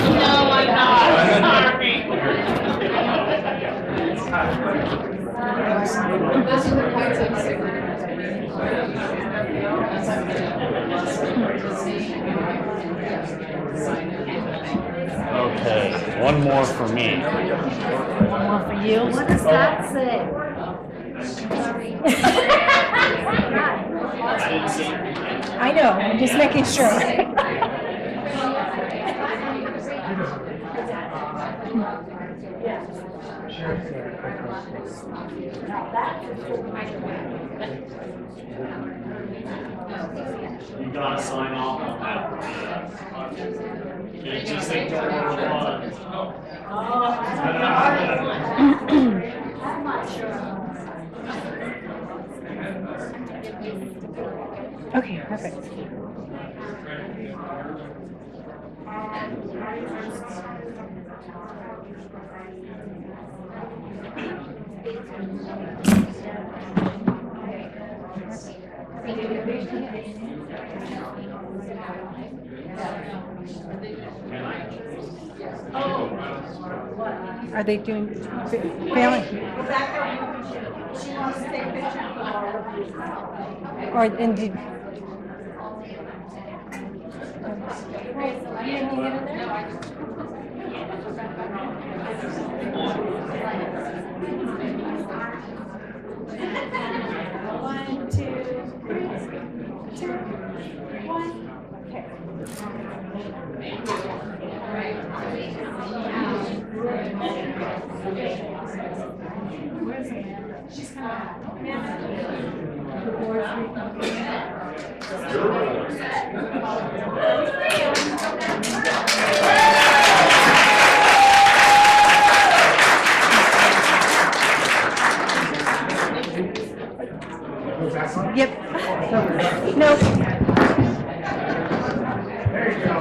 No, I'm not. Okay, one more for me. One more for you. What does that say? I know, I'm just making sure. You gotta sign off on that. Can't just say don't want I'm not sure. Okay, perfect. Are they doing family? She wants to take pictures of all of you. Or indeed? One, two, three, 2, 1. Okay. Where's Amanda? She's coming out. The board's Yep. Nope. There you go.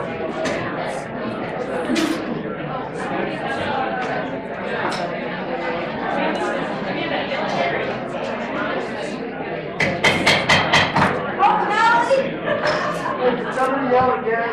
Somebody yell again.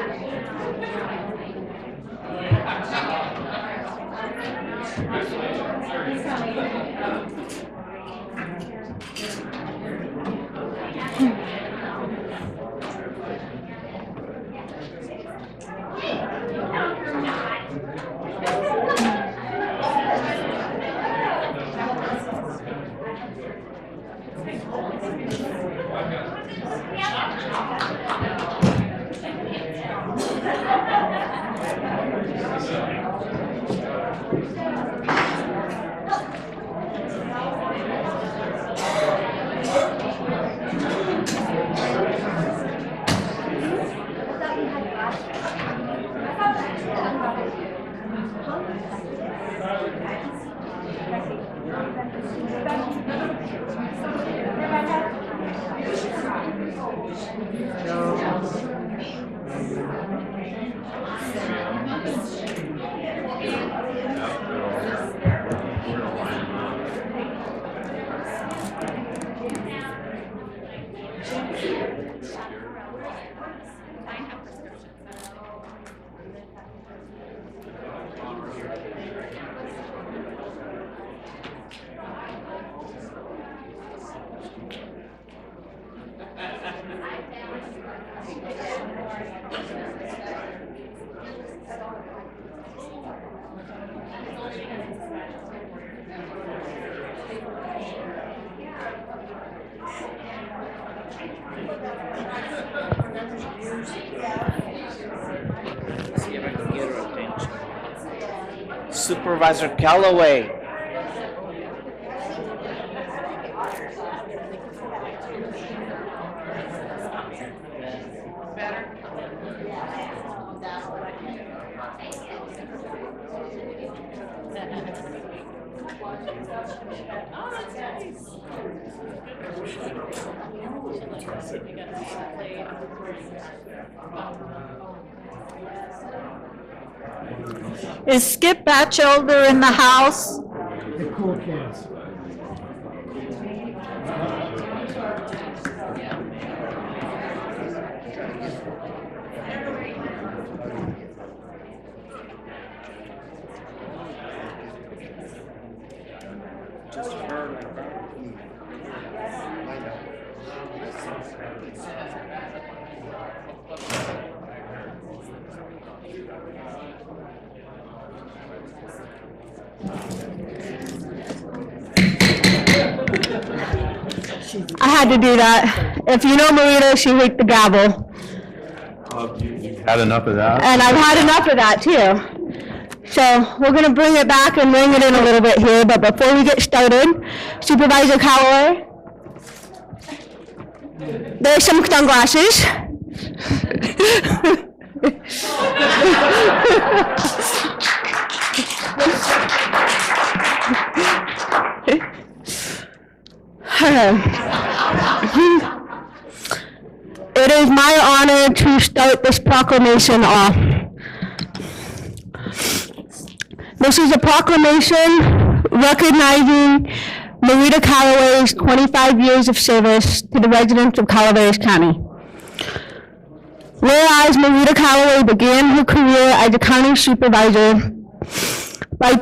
See if I can get her attention. Supervisor Callaway. Is Skip Batchelder in the house? The cool kids. I had to do that. If you know Marita, she hit the gavel. You've had enough of that? And I've had enough of that too. So we're gonna bring it back and bring it in a little bit here, but before we get started, Supervisor Callaway, there's some sunglasses. It is my honor to start this proclamation off. This is a proclamation recognizing Marita Callaway's 25 years of service to the residents of Calaveras County. Whereas Marita Callaway began her career as a county supervisor by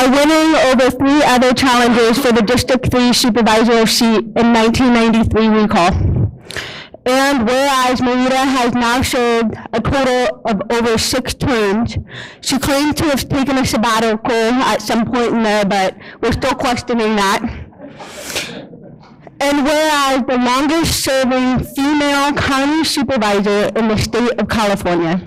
winning over 3 other challenges for the District 3 supervisor seat in 1993 recall. And whereas Marita has now served a total of over 6 terms, she claims to have taken a sabbatical at some point in there, but we're still questioning that. And whereas the longest serving female county supervisor in the state of California.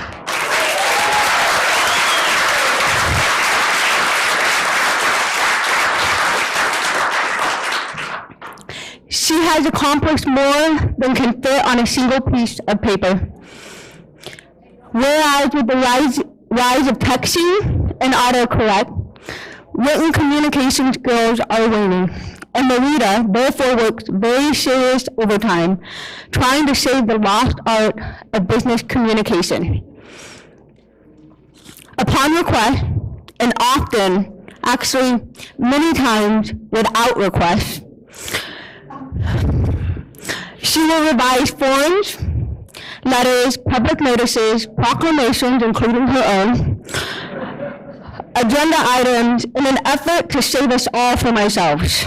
She has accomplished more than can fit on a single piece of paper. Whereas with the rise of texting and autocorrect, written communication skills are waning. And Marita therefore works very serious overtime, trying to save the lost art of business communication. Upon request, and often, actually many times without request, she will revise forms, letters, public notices, proclamations, including her own, agenda items in an effort to save us all from ourselves.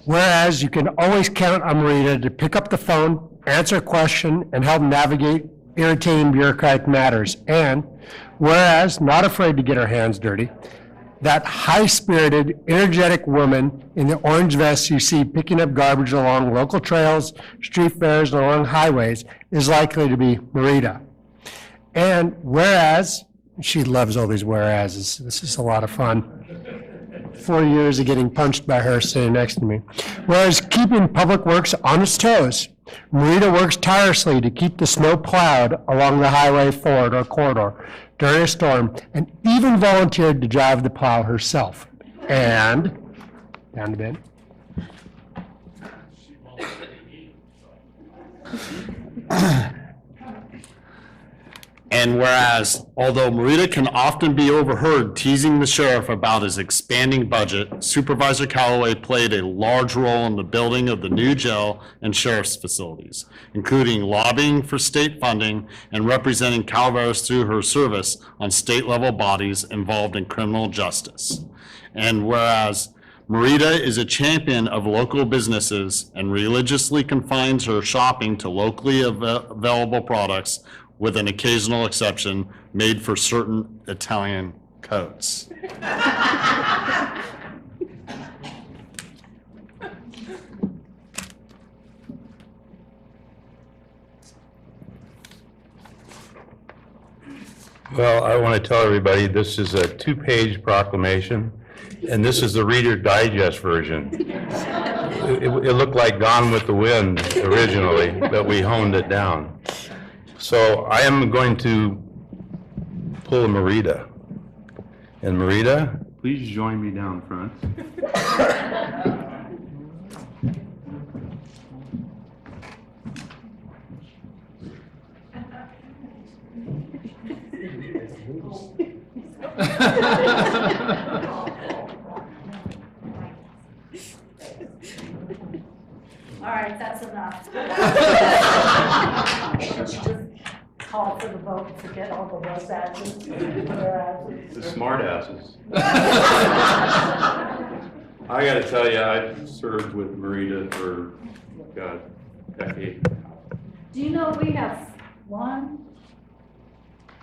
Whereas you can always count on Marita to pick up the phone, answer a question, and help navigate irritating bureaucratic matters. And whereas, not afraid to get her hands dirty, that high-spirited, energetic woman in the orange vest you see picking up garbage along local trails, street fairs, and along highways is likely to be Marita. And whereas, she loves all these whereases. This is a lot of fun. 4 years of getting punched by her sitting next to me. Whereas keeping Public Works on its toes, Marita works tirelessly to keep the snow plowed along the highway forward or corridor during a storm, and even volunteered to drive the plow herself. And, down to bed. And whereas, although Marita can often be overheard teasing the sheriff about his expanding budget, Supervisor Callaway played a large role in the building of the new jail and sheriff's facilities, including lobbying for state funding and representing Calaveras through her service on state-level bodies involved in criminal justice. And whereas, Marita is a champion of local businesses and religiously confines her shopping to locally available products with an occasional exception made for certain Italian coats. Well, I want to tell everybody, this is a 2-page proclamation, and this is the Reader Digest version. It looked like Gone with the Wind originally, but we honed it down. So I am going to pull a Marita. And Marita, please join me down front. All right, that's enough. Just call for the vote and forget all the was-asses. The smart asses. I gotta tell you, I served with Marita for, God, a decade. Do you know we have 1,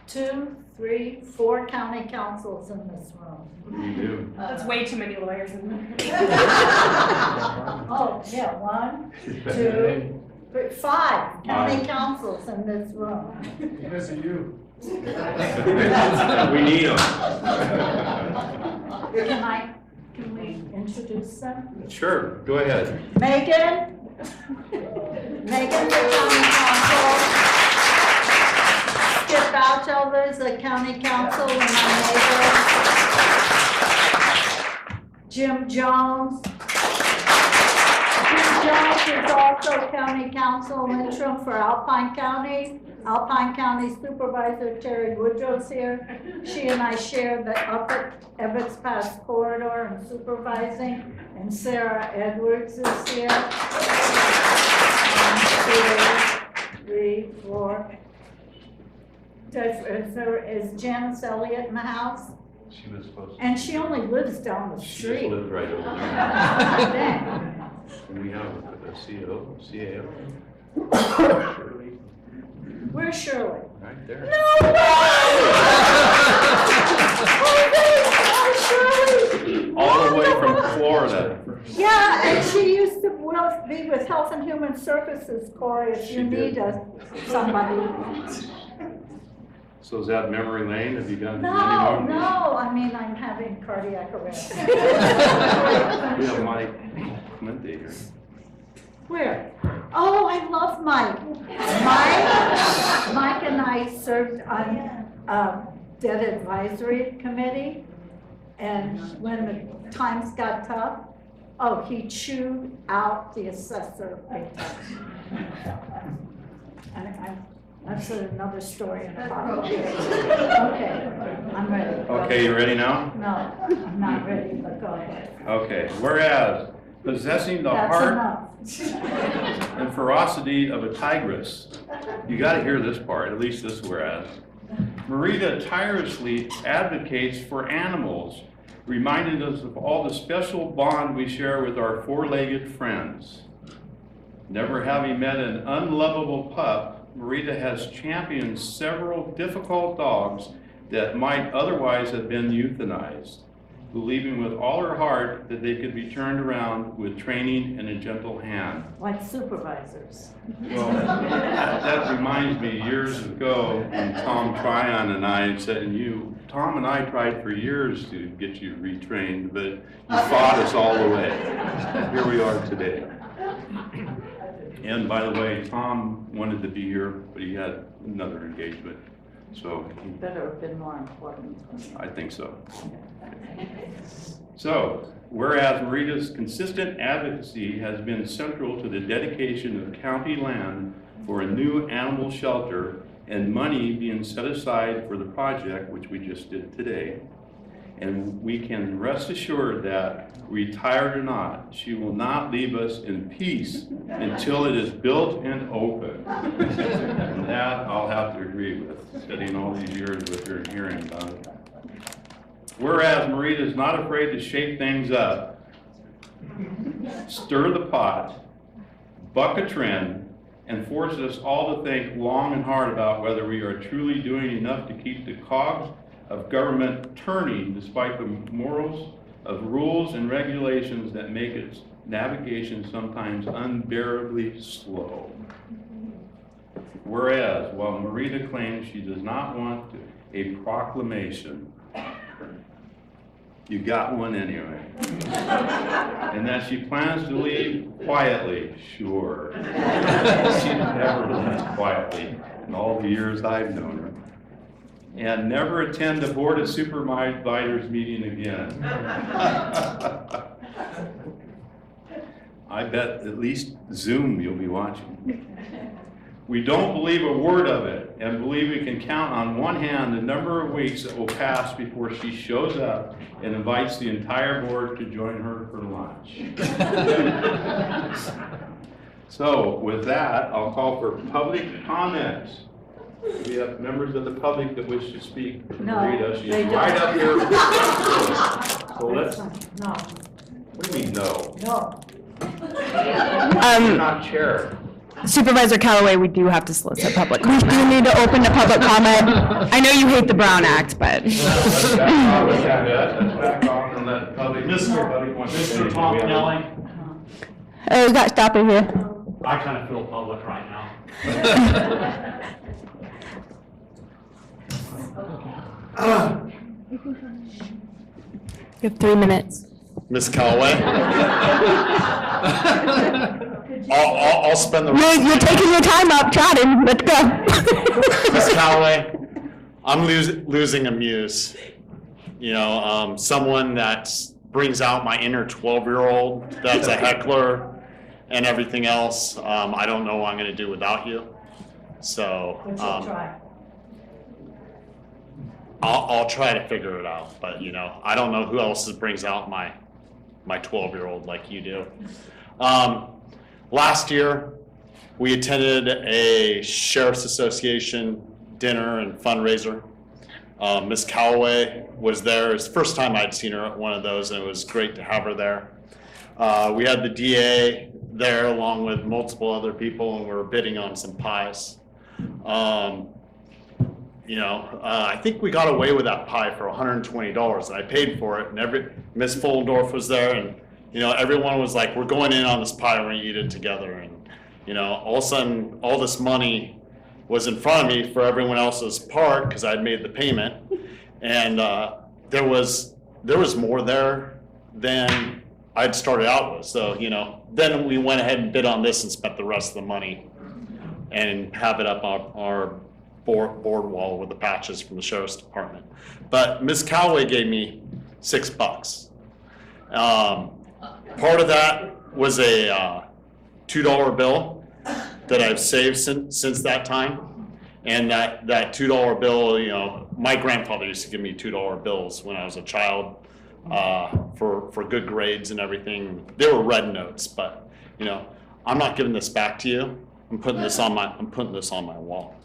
2, 3, 4 county councils in this room? We do. That's way too many lawyers, isn't it? Oh, yeah, 1, 2, 3, 5 county councils in this room. Because of you. We need them. Can we introduce them? Sure, go ahead. Megan, the county council. Skip Bouchover is the county council and my neighbor. Jim Jones. Jim Jones is also county council interim for Alpine County. Alpine County Supervisor Terry Woodrow's here. She and I share the upper Ebbets Pass corridor and supervising, and Sarah Edwards is here. 1, 2, 3, 4. Is Janice Elliott in the house? She was supposed to. And she only lives down the She just street. lived right over there. Dang. And we have a CAO. Where's Shirley? Right there. No way! Oh, Shirley! All the way from Florida. Yeah, and she used to be with Health and Human Services, Corey, if you need somebody. So is that memory lane? Have you done No, any more? no, I mean, I'm having cardiac arrest. We have Mike Clemente here. Where? Oh, I love Mike. Mike and I served on Debt Advisory Committee, and when the times got tough, oh, he chewed out the assessor big time. That's another story in about a year. Okay, I'm ready. Okay, you ready now? No, I'm not ready, but go ahead. Okay, whereas possessing the That's heart enough. and ferocity of a tigress, you gotta hear this part, at least this whereas. Marita tirelessly advocates for animals, reminding us of all the special bond we share with our four-legged friends. Never having met an unlovable pup, Marita has championed several difficult dogs that might otherwise have been euthanized, believing with all her heart that they could be turned around with training and a gentle hand. Like supervisors. Well, that reminds me years ago when Tom Tryon and I said, Tom and I tried for years to get you retrained, but you fought us all the way. Here we are today. And by the way, Tom wanted to be here, but he had another engagement, so. Better have been more important. I think so. So, whereas Marita's consistent advocacy has been central to the dedication of county land for a new animal shelter and money being set aside for the project, which we just did today, and we can rest assured that, retired or not, she will not leave us in peace until it is built and open. And that I'll have to agree with, sitting all these years with her and hearing about it. Whereas Marita is not afraid to shake things up, stir the pot, buck a trend, and forces us all to think long and hard about whether we are truly doing enough to keep the cogs of government turning despite the morals of rules and regulations that make its navigation sometimes unbearably slow. Whereas, while Marita claims she does not want a proclamation, you got one anyway. And that she plans to leave quietly, sure. She never leaves quietly in all the years I've known her. And never attend a Board of Supervisors meeting again. I bet at least Zoom you'll be watching. We don't believe a word of it and believe we can count on one hand the number of weeks that will pass before she shows up and invites the entire board to join her for lunch. So with that, I'll call for public comments. We have members of the public that wish to speak. No, Marita, she's they don't. right up here. So let's, No. what do you mean no? No. You're not chair. Supervisor Callaway, we do have to solicit public comment. We do need to open to public comment. I know you hate the Brown Act, but. Let's back off and let public. Mr. Tompanelli, We got stop it here. I kind of feel public right now. You have 3 minutes. Ms. Callaway? I'll spend the rest. You're taking your time up chatting. Let's go. Ms. Callaway, I'm losing a muse. You know, someone that brings out my inner 12-year-old that's a heckler and everything else. I don't know what I'm going to do without you. So I'll try to figure it out. But, you know, I don't know who else brings out my 12-year-old like you do. Last year, we attended a Sheriff's Association dinner and fundraiser. Ms. Callaway was there. It's the first time I'd seen her at one of those, and it was great to have her there. We had the DA there along with multiple other people, and we were bidding on some pies. You know, I think we got away with that pie for $120, and I paid for it, and Ms. Fullendorf was there, and you know, everyone was like, we're going in on this pie, we're gonna eat it together. And, you know, all of a sudden, all this money was in front of me for everyone else's part because I'd made the payment. And there was more there than I'd started out with. So, you know, then we went ahead and bid on this and spent the rest of the money and have it up on our board wall with the patches from the Sheriff's Department. But Ms. Callaway gave me $6. Part of that was a $2 bill that I've saved since that time. And that $2 bill, you know, my grandfather used to give me $2 bills when I was a child for good grades and everything. They were red notes, but you know, I'm not giving this back to you. I'm putting this on my wall.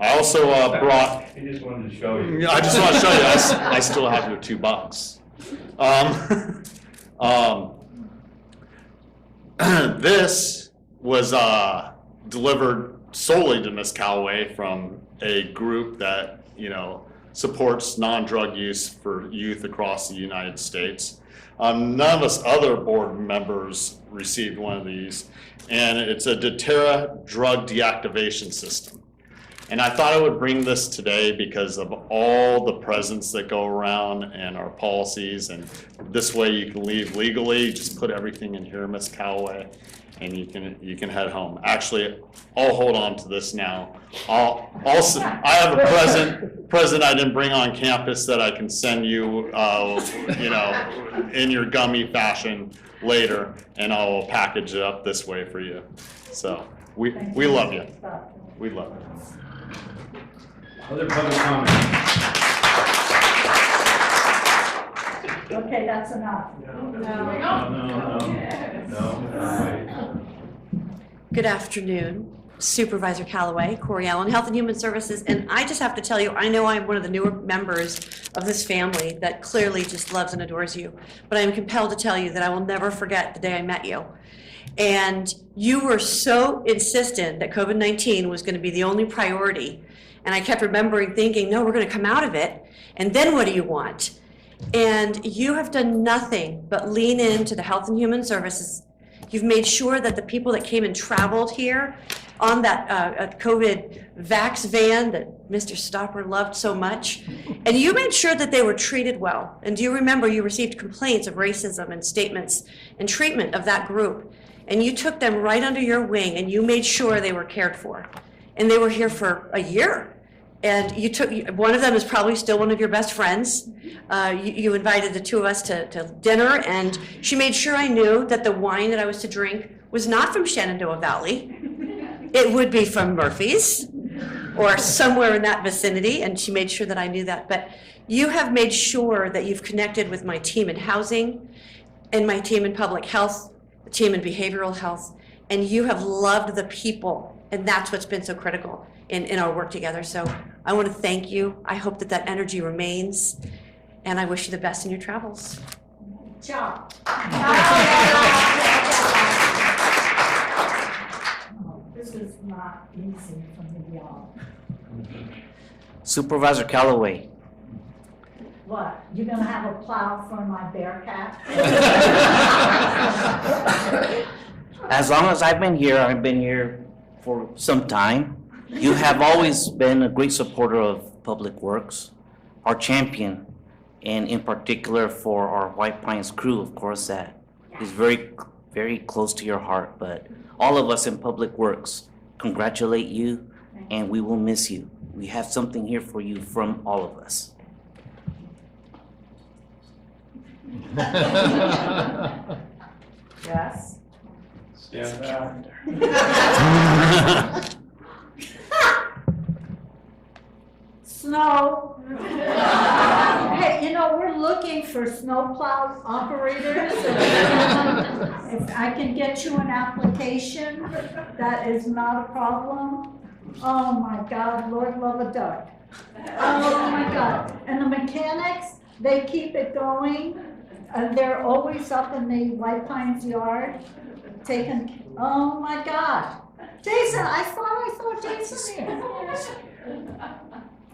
I also brought. He just wanted to show you. I just want to show you. I still have your $2. This was delivered solely to Ms. Callaway from a group that, you know, supports non-drug use for youth across the United States. None of us other board members received one of these, and it's a Deterra drug deactivation system. And I thought I would bring this today because of all the presents that go around and our policies, and this way you can leave legally. Just put everything in here, Ms. Callaway, and you can head home. Actually, I'll hold on to this now. I have a present I didn't bring on campus that I can send you, you know, in your gummy fashion later, and I'll package it up this way for you. So we love you. We love you. Other public comments? Okay, that's enough. No. Good afternoon, Supervisor Callaway, Corey Allen, Health and Human Services, and I just have to tell you, I know I'm one of the newer members of this family that clearly just loves and adores you, but I am compelled to tell you that I will never forget the day I met you. And you were so insistent that COVID-19 was going to be the only priority. And I kept remembering thinking, no, we're going to come out of it. And then what do you want? And you have done nothing but lean into the Health and Human Services. You've made sure that the people that came and traveled here on that COVID vax van that Mr. Stopper loved so much, and you made sure that they were treated well. And do you remember you received complaints of racism and statements and treatment of that group? And you took them right under your wing and you made sure they were cared for. And they were here for a year. And you took, one of them is probably still one of your best friends. You invited the two of us to dinner, and she made sure I knew that the wine that I was to drink was not from Shenandoah Valley. It would be from Murphy's or somewhere in that vicinity, and she made sure that I knew that. But you have made sure that you've connected with my team in housing and my team in public health, the team in behavioral health, and you have loved the people, and that's what's been so critical in our work together. So I want to thank you. I hope that that energy remains, and I wish you the best in your travels. Ciao. This is not easy for me, y'all. Supervisor Callaway. What, you gonna have a plow for my Bearcat? As long as I've been here for some time. You have always been a great supporter of Public Works, our champion, and in particular for our White Pines crew, of course, that is very, very close to your heart. But all of us in Public Works congratulate you, and we will miss you. We have something here for you from all of us. Yes? Stand Snow. Hey, you know, we're looking for snowplow operators. If I can get you an application, that is not a problem. Oh my God, Lord love a duck. Oh my God. And the mechanics, they keep it going. They're always up in the White Pines yard taking, oh my God. Jason, I thought I saw Jason here.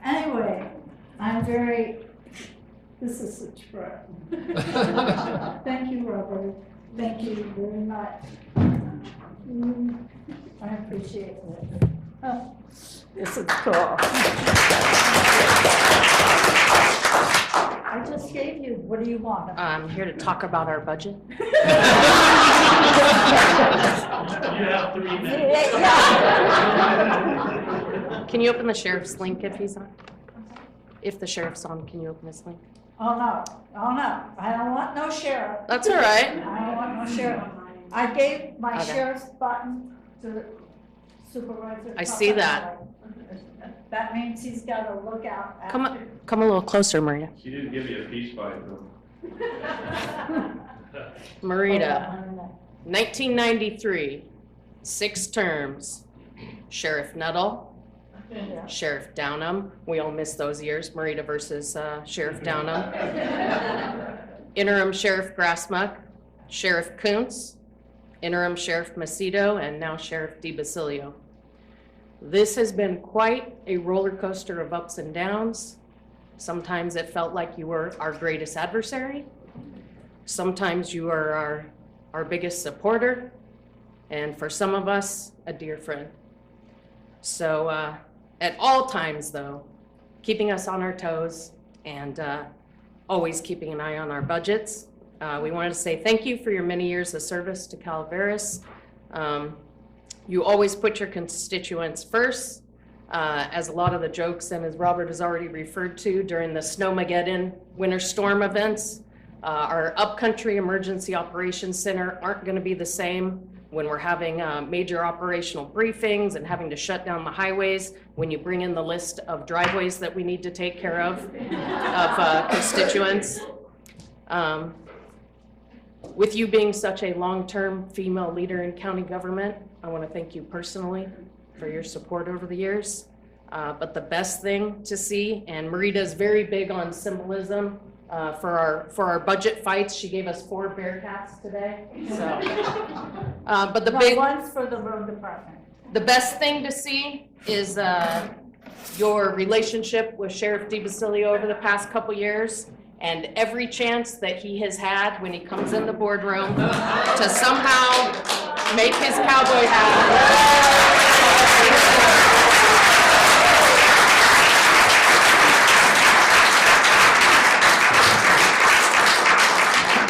Anyway, this is such fun. Thank you, Robert. Thank you very much. I appreciate it. Oh, this is cool. I just gave you, what do you want? I'm here to talk about our budget. You have 3 minutes. Can you open the sheriff's link if he's on? If the sheriff's on, can you open his link? Oh, no. I don't want no sheriff. That's all right. I don't want no sheriff. I gave my Okay. sheriff's button to Supervisor. I see that. That means he's got to look out. Come a little closer, Marita. She didn't give you a peace pipe, though. Marita, 1993, 6 terms. Sheriff Nuttall, Sheriff Downham. We all miss those years. Marita versus Sheriff Downham. Interim Sheriff Grassmuck, Sheriff Kuntz, Interim Sheriff Macedo, and now Sheriff DiBasilio. This has been quite a roller coaster of ups and downs. Sometimes it felt like you were our greatest adversary. Sometimes you are our biggest supporter. And for some of us, a dear friend. So at all times, though, keeping us on our toes and always keeping an eye on our budgets. We wanted to say thank you for your many years of service to Calaveras. You always put your constituents first, as a lot of the jokes, and as Robert has already referred to, during the Snowmageddon winter storm events, our Upcountry Emergency Operations Center aren't going to be the same when we're having major operational briefings and having to shut down the highways, when you bring in the list of driveways that we need to take care of constituents. With you being such a long-term female leader in county government, I want to thank you personally for your support over the years. But the best thing to see, and Marita is very big on symbolism, for our budget fights. She gave us 4 Bearcats today, so. But the No, big. one's for the road department. The best thing to see is your relationship with Sheriff DiBasilio over the past couple years, and every chance that he has had when he comes in the boardroom to somehow make his cowboy hat.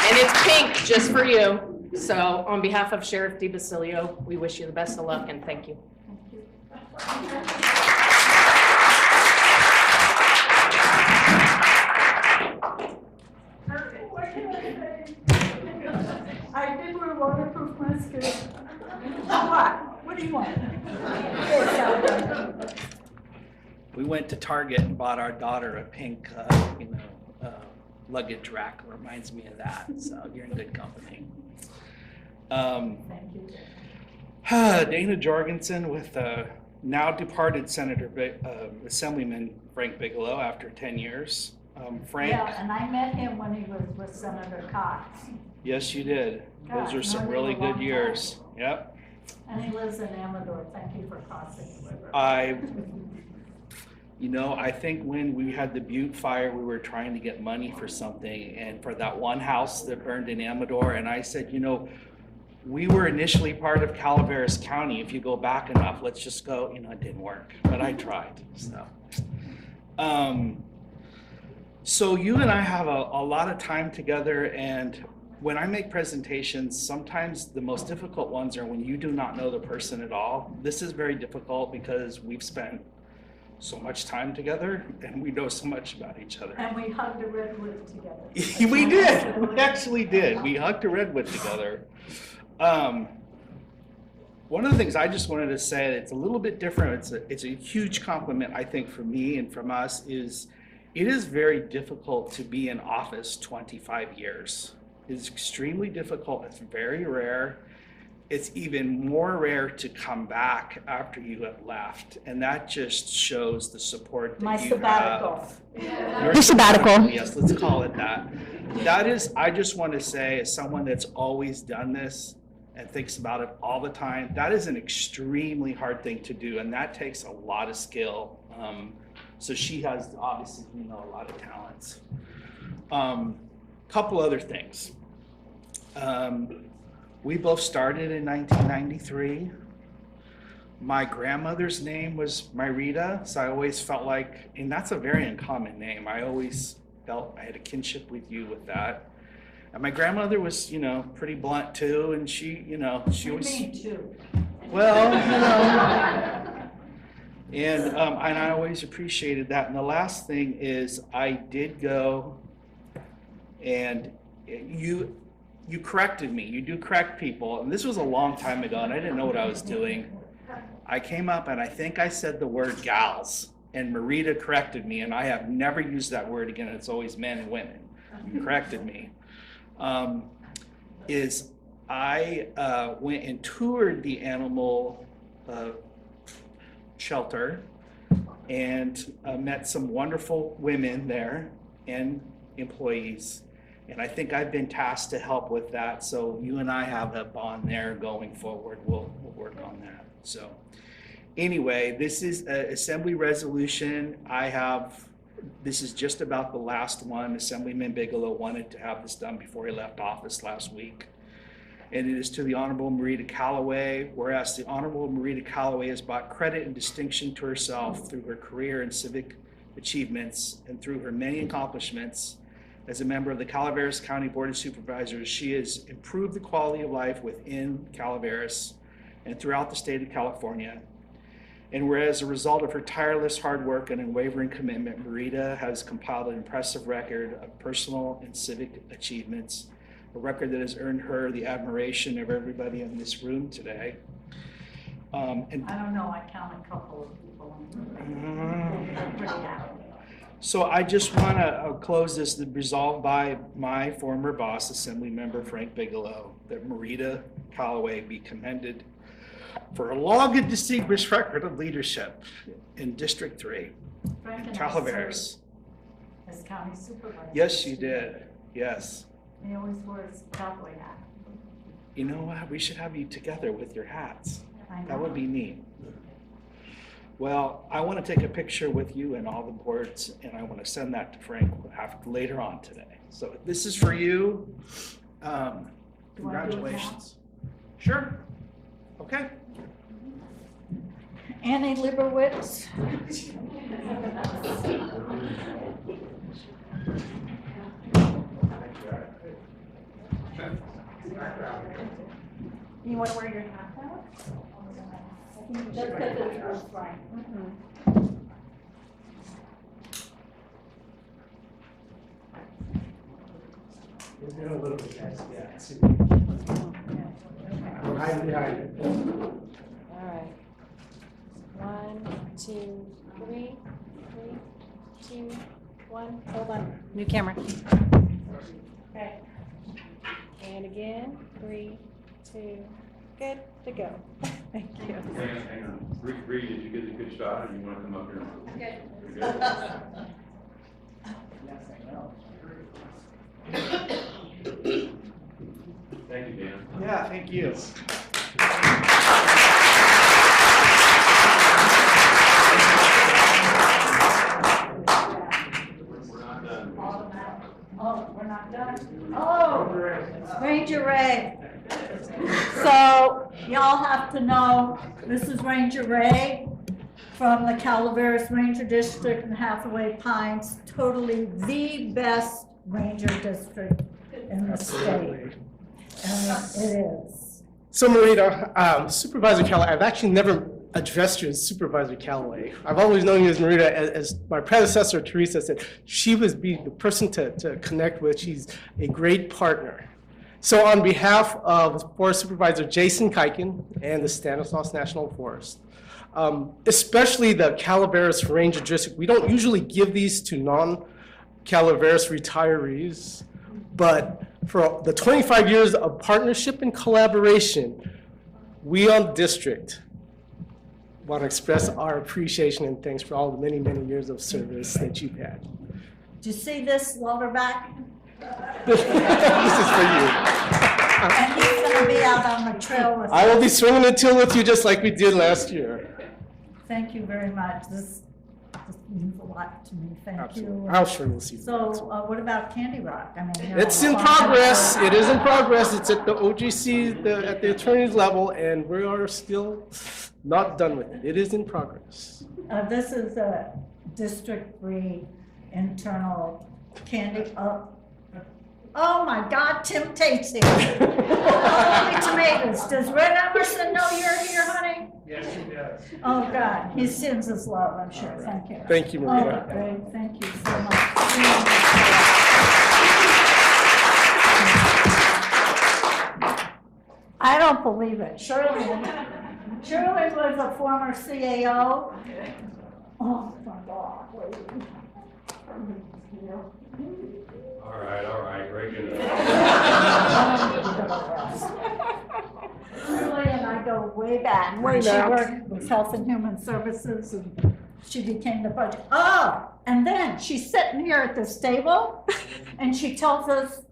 And it's pink just for you. So on behalf of Sheriff DiBasilio, we wish you the best of luck and thank you. I did wear waterproof mascara. What do you want? We went to Target and bought our daughter a pink, luggage rack. Reminds me of that. So you're in good company. Thank you. Dana Jorgensen with now departed Assemblyman Frank Bigelow after 10 years. Frank. Yeah, and I met him when he was with Senator Cox. Yes, you did. Those Gosh, are some known him really a long good years. time. Yep. And he lives in Amador. Thank you for crossing the river. I think when we had the Butte fire, we were trying to get money for something, and for that one house that burned in Amador, and I said, we were initially part of Calaveras County. If you go back enough, let's just go. It didn't work, but I tried. So you and I have a lot of time together, and when I make presentations, sometimes the most difficult ones are when you do not know the person at all. This is very difficult because we've spent so much time together and we know so much about each other. And we hugged a redwood together. We did. We actually did. We hugged a redwood together. One of the things I just wanted to say, it's a little bit different. It's a huge compliment, I think, for me and from us, is it is very difficult to be in office 25 years. It's extremely difficult. It's very rare. It's even more rare to come back after you have left. And that just shows the support that you have. Your sabbatical. Yes, let's call it that. That is, I just want to say, as someone that's always done this and thinks about it all the time, that is an extremely hard thing to do. And that takes a lot of skill. So she has obviously, a lot of talents. Couple other things. We both started in 1993. My grandmother's name was Myrita, so I always felt like, and that's a very uncommon name. I always felt I had a kinship with you with that. And my grandmother was, pretty blunt too, and she was. Me too. Well, and I always appreciated that. And the last thing is, I did go, and you corrected me. You do correct people, and this was a long time ago, and I didn't know what I was doing. I came up, and I think I said the word gals, and Marita corrected me, and I have never used that word again. It's always men and women. You corrected me. I went and toured the animal shelter and met some wonderful women there and employees. And I think I've been tasked to help with that. So you and I have a bond there going forward. We'll work on that. So anyway, this is an assembly resolution. This is just about the last one. Assemblyman Bigelow wanted to have this done before he left office last week. And it is to the Honorable Marita Callaway, whereas the Honorable Marita Callaway has brought credit and distinction to herself through her career and civic achievements and through her many accomplishments. As a member of the Calaveras County Board of Supervisors, she has improved the quality of life within Calaveras and throughout the state of California. And whereas a result of her tireless hard work and unwavering commitment, Marita has compiled an impressive record of personal and civic achievements, a record that has earned her the admiration of everybody in this room today. And I don't know, I count a couple of people. I'm pretty happy. So I just want to close this, resolved by my former boss, Assemblymember Frank Bigelow, that Marita Callaway be commended for a long and distinguished record of leadership in District 3 in Calaveras. as county supervisor. Yes, you did. Yes. He always wears cowboy hat. You know what? We should have you together with your hats. I know. That would be neat. Well, I want to take a picture with you and all the boards, and I want to send that to Frank later on today. So this is for you. Congratulations. Sure. Okay. Annie Liebowitz. You want to wear your hat now? Just because it's first right. We're a little bit, guys. Yeah. See. All right. 1, 2, 3, 3, 2, 1. Hold on, new camera. Okay. And again, 3, 2, good to go. Thank you. Hang on. Bree, did you get a good shot, or you want to come up here? Good. Thank you, Dan. Yeah, thank you. Oh, we're not done? Oh, Ranger Ray. So y'all have to know, this is Ranger Ray from the Calaveras Ranger District in Hathaway Pines, totally the best ranger district in the state. And it is. So Marita, Supervisor Callaway, I've actually never addressed you as Supervisor Callaway. I've always known you as Marita, as my predecessor, Teresa, said, she was the person to connect with. She's a great partner. So on behalf of Forest Supervisor Jason Kiken and the Stanislaus National Forest, especially the Calaveras Ranger District, we don't usually give these to non-Calaveras retirees, but for the 25 years of partnership and collaboration, we on the district want to express our appreciation and thanks for all the many, many years of service that you've had. Do you see this lumberback? This is for you. And he's gonna be out on the trail with us. I will be swinging the till with you just like we did last year. Thank you very much. This means a lot to me. Thank Absolutely. you. I'm sure we'll see. So what about Candy Rock? I mean, It's in progress. It is in progress. It's at the OGC, at the attorney's level, and we are still not done with it. It is in progress. This is a District 3 internal candy. Oh my God, Tim Tate's here. Holy tomatoes. Does Red Emerson know you're here, honey? Yes, he does. Oh God, he sends his love, I'm sure. Thank you. Thank you, Maria. Oh, great. Thank you so much. I don't believe it. Shirley was a former CAO. Oh my God. All right, break it Shirley and I go way back. Way She back. worked with Health and Human Services and she became the budget. Oh, and then she's sitting here at this table and she tells us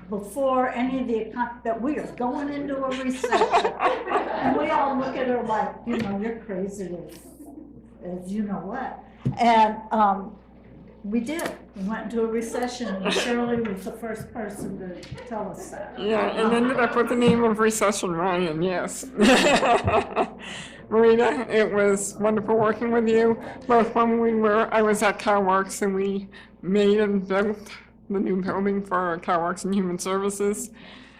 before any of the, that we are going into a recession. And we all look at her like, you know, you're crazy as you know what. And we did. We went into a recession and Shirley was the first person to tell us that. Yeah, and ended up with the name of Recession Ryan, yes. Marita, it was wonderful working with you, both when I was at CalWorks and we made and built the new building for CalWorks and Human Services.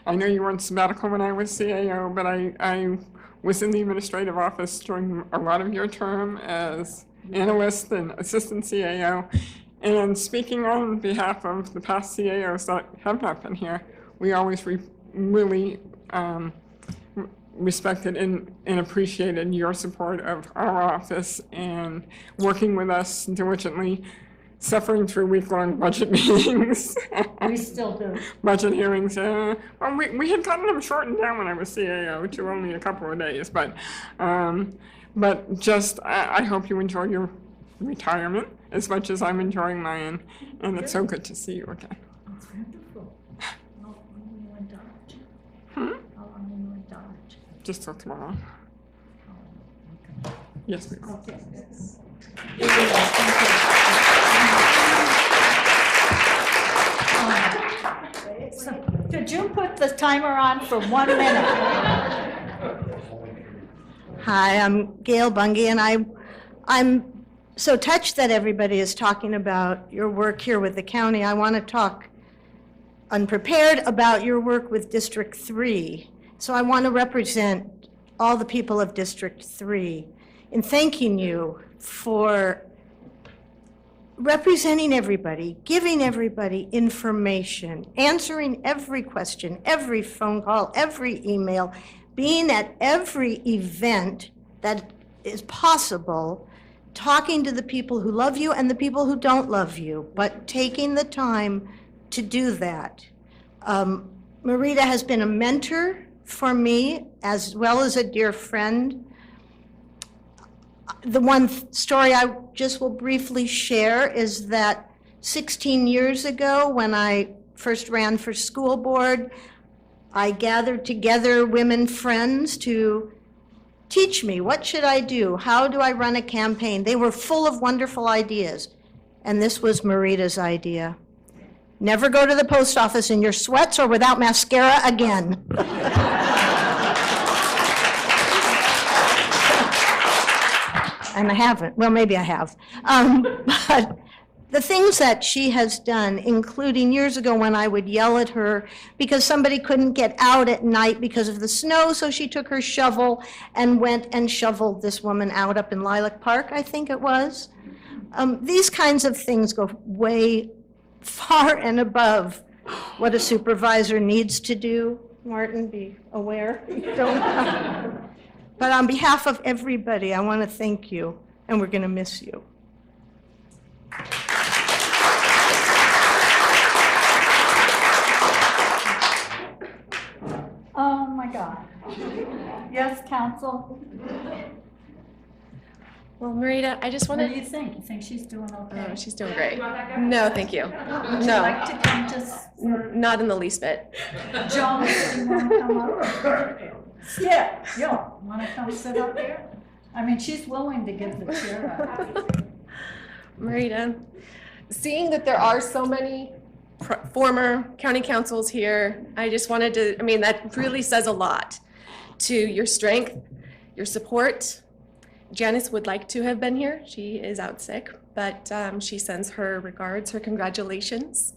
I know you weren't sabbatical when I was CAO, but I was in the administrative office during a lot of your term as analyst and assistant CAO. And speaking on behalf of the past CAOs that have not been here, we always really respected and appreciated your support of our office and working with us diligently, suffering through week-long budget meetings. We still do. Budget hearings. Well, we had gotten them shortened down when I was CAO to only a couple of days, but just I hope you enjoy your retirement. as much as I'm enjoying mine, and it's so good to see you again. That's wonderful. How long are you in Dodge? How long are you in Dodge? Just till tomorrow. Yes, please. Okay. So, could you put the timer on for 1 minute? Hi, I'm Gail Bungie, and I'm so touched that everybody is talking about your work here with the county. I want to talk unprepared about your work with District 3. So I want to represent all the people of District 3 in thanking you for representing everybody, giving everybody information, answering every question, every phone call, every email, being at every event that is possible, talking to the people who love you and the people who don't love you, but taking the time to do that. Marita has been a mentor for me as well as a dear friend. The one story I just will briefly share is that 16 years ago, when I first ran for school board, I gathered together women friends to teach me, what should I do? How do I run a campaign? They were full of wonderful ideas. And this was Marita's idea. Never go to the post office in your sweats or without mascara again. And I haven't. Well, maybe I have. But the things that she has done, including years ago when I would yell at her because somebody couldn't get out at night because of the snow, so she took her shovel and went and shoveled this woman out up in Lilac Park, I think it was. These kinds of things go way far and above what a supervisor needs to do. Martin, be aware. But on behalf of everybody, I want to thank you, and we're going to miss you. Oh, my God. Yes, counsel? Well, Marita, I just What wanted. do you think? You think she's doing okay? Oh, she's doing great. No, thank you. Would you No, like to come just for not in the least bit. Joan, do you want to come up? Yeah, you want to come sit up here? I mean, she's willing to give the chair up. Marita, seeing that there are so many former county councils here, I just wanted to, I mean, that really says a lot to your strength, your support. Janice would like to have been here. She is out sick, but she sends her regards, her congratulations,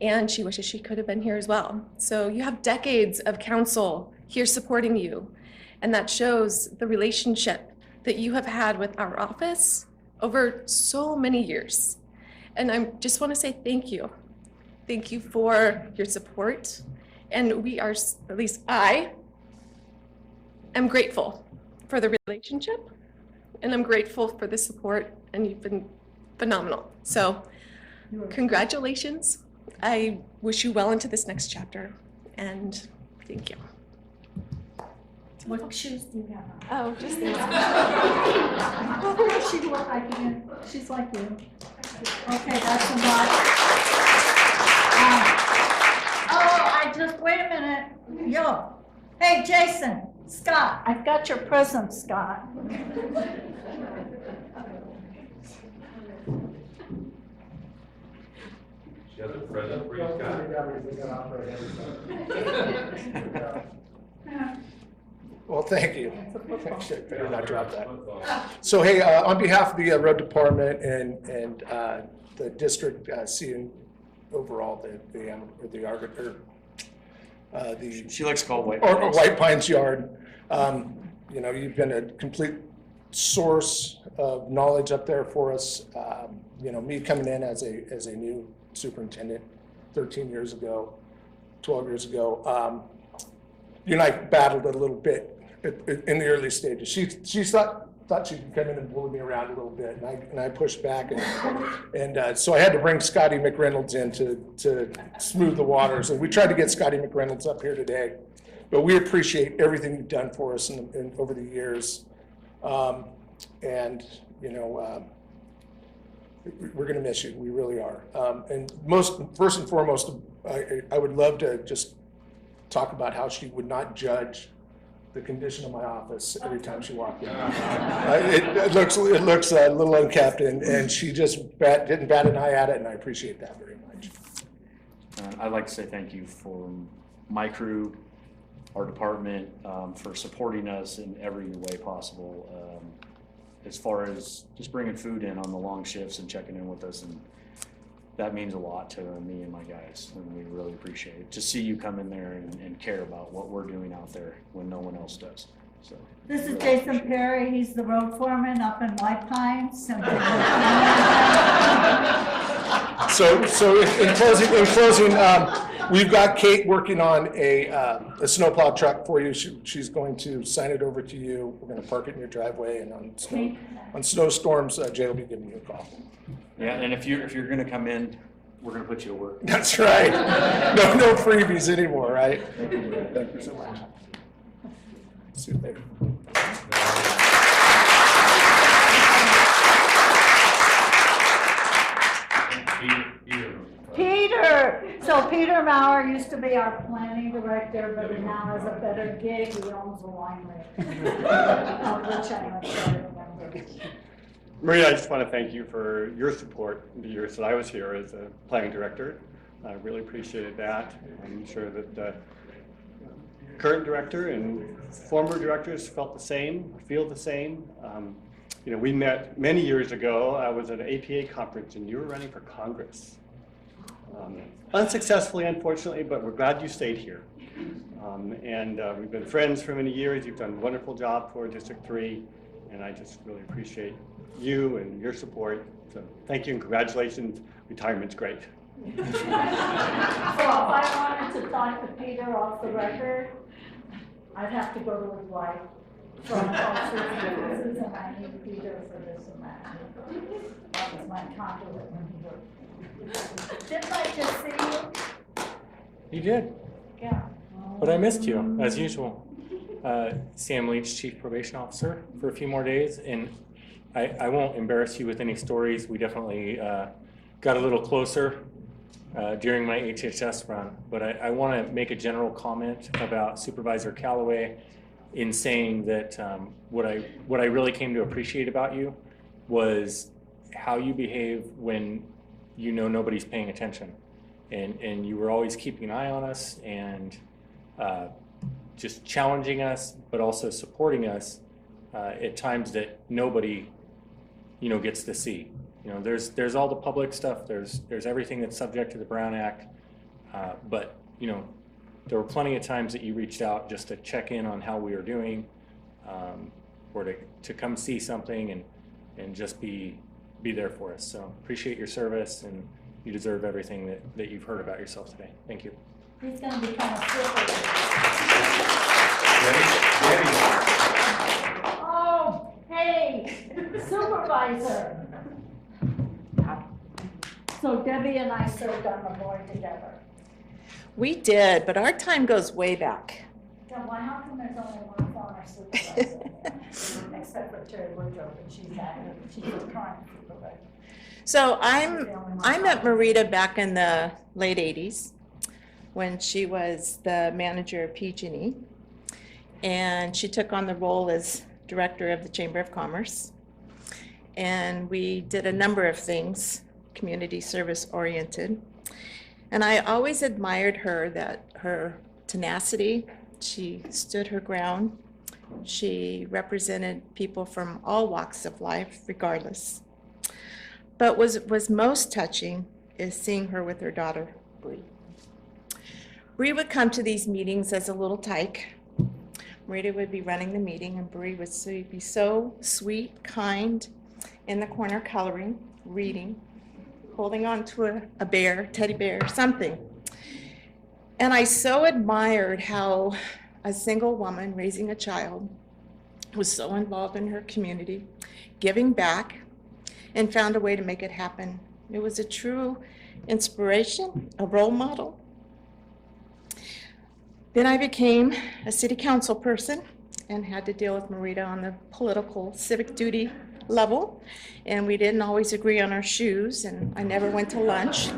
and she wishes she could have been here as well. So you have decades of council here supporting you, and that shows the relationship that you have had with our office over so many years. And I just want to say thank you. Thank you for your support. And we are, at least I, am grateful for the relationship, and I'm grateful for the support, and you've been phenomenal. So congratulations. I wish you well into this next chapter, and thank you. What shoes do you have on? Oh, just these. She look like you. She's like you. Okay, that's a lot. Wait a minute. Yo. Hey, Jason, Scott, I've got your present, Scott. She has a present for you, Scott. Well, thank you. Shit, better not drop that. So, hey, on behalf of the road department and the district, seeing overall She likes to call it White or Pines. White Pines Yard, you know, you've been a complete source of knowledge up there for us. You know, me coming in as a new superintendent 13 years ago, 12 years ago, you and I battled a little bit in the early stages. She thought she could come in and bully me around a little bit, and I pushed back, and so I had to bring Scotty McReynolds in to smooth the waters, and we tried to get Scotty McReynolds up here today, but we appreciate everything you've done for us over the years, and you know, we're going to miss you. We really are. And first and foremost, I would love to just talk about how she would not judge the condition of my office every time she walked in. It looks a little unkept, and she just didn't bat an eye at it, and I appreciate that very much. I'd like to say thank you for my crew, our department, for supporting us in every way possible. As far as just bringing food in on the long shifts and checking in with us, and that means a lot to me and my guys, and we really appreciate it. To see you come in there and care about what we're doing out there when no one else does. So This is Jason Perry. He's the road foreman up in White Pines. So in closing, we've got Kate working on a snowplow truck for you. She's going to sign it over to you. We're going to park it in your driveway, and on snowstorms, Jay will be giving you a call. yeah, and if you're going to come in, we're going to put you to work. That's right. No freebies anymore, right? Thank you so much. See you later. Peter! So Peter Maurer used to be our planning director, but he now has a better gig. He owns a winery. Which I'm not sure I remember. Maria, I just want to thank you for your support in the years that I was here as a planning director. I really appreciated that. I'm sure that the current director and former directors felt the same, feel the same. You know, we met many years ago. I was at an APA conference and you were running for Congress. Unsuccessfully, unfortunately, but we're glad you stayed here. We've been friends for many years. You've done a wonderful job for District 3, and I just really appreciate you and your support. So thank you and congratulations. Retirement's great. So if I wanted to talk to Peter off the record, I'd have to go to his wife. From all sorts of businesses, and I need Peter for this and that. That was my conduit when he worked. Didn't I just see you? You did, Yeah. but I missed you, as usual. Sam Leach, Chief Probation Officer, for a few more days, and I won't embarrass you with any stories. We definitely got a little closer during my HHS run, but I want to make a general comment about Supervisor Callaway in saying that what I really came to appreciate about you was how you behave when you know nobody's paying attention, and you were always keeping an eye on us and just challenging us, but also supporting us at times that nobody, you know, gets to see. You know, there's all the public stuff. There's everything that's subject to the Brown Act, but you know, there were plenty of times that you reached out just to check in on how we were doing, or to come see something and just be there for us. So appreciate your service, and you deserve everything that you've heard about yourself today. Thank you. He's going to become a supervisor. Oh, hey, supervisor. So Debbie and I served on the board together. We did, but our time goes way back. Yeah, why, how come there's only one former supervisor? Except for Terry Woodrow, and she's the current supervisor. So I met Marita back in the late 80s when she was the manager of PG&E, and she took on the role as director of the Chamber of Commerce. And we did a number of things, community service oriented. And I always admired her tenacity. She stood her ground. She represented people from all walks of life, regardless. But what was most touching is seeing her with her daughter, Bree. Bree would come to these meetings as a little tyke. Marita would be running the meeting, and Bree would be so sweet, kind, in the corner coloring, reading, holding on to a bear, teddy bear, something. And I so admired how a single woman raising a child was so involved in her community, giving back, and found a way to make it happen. It was a true inspiration, a role model. Then I became a city council person and had to deal with Marita on the political civic duty level, and we didn't always agree on our shoes, and I never went to lunch,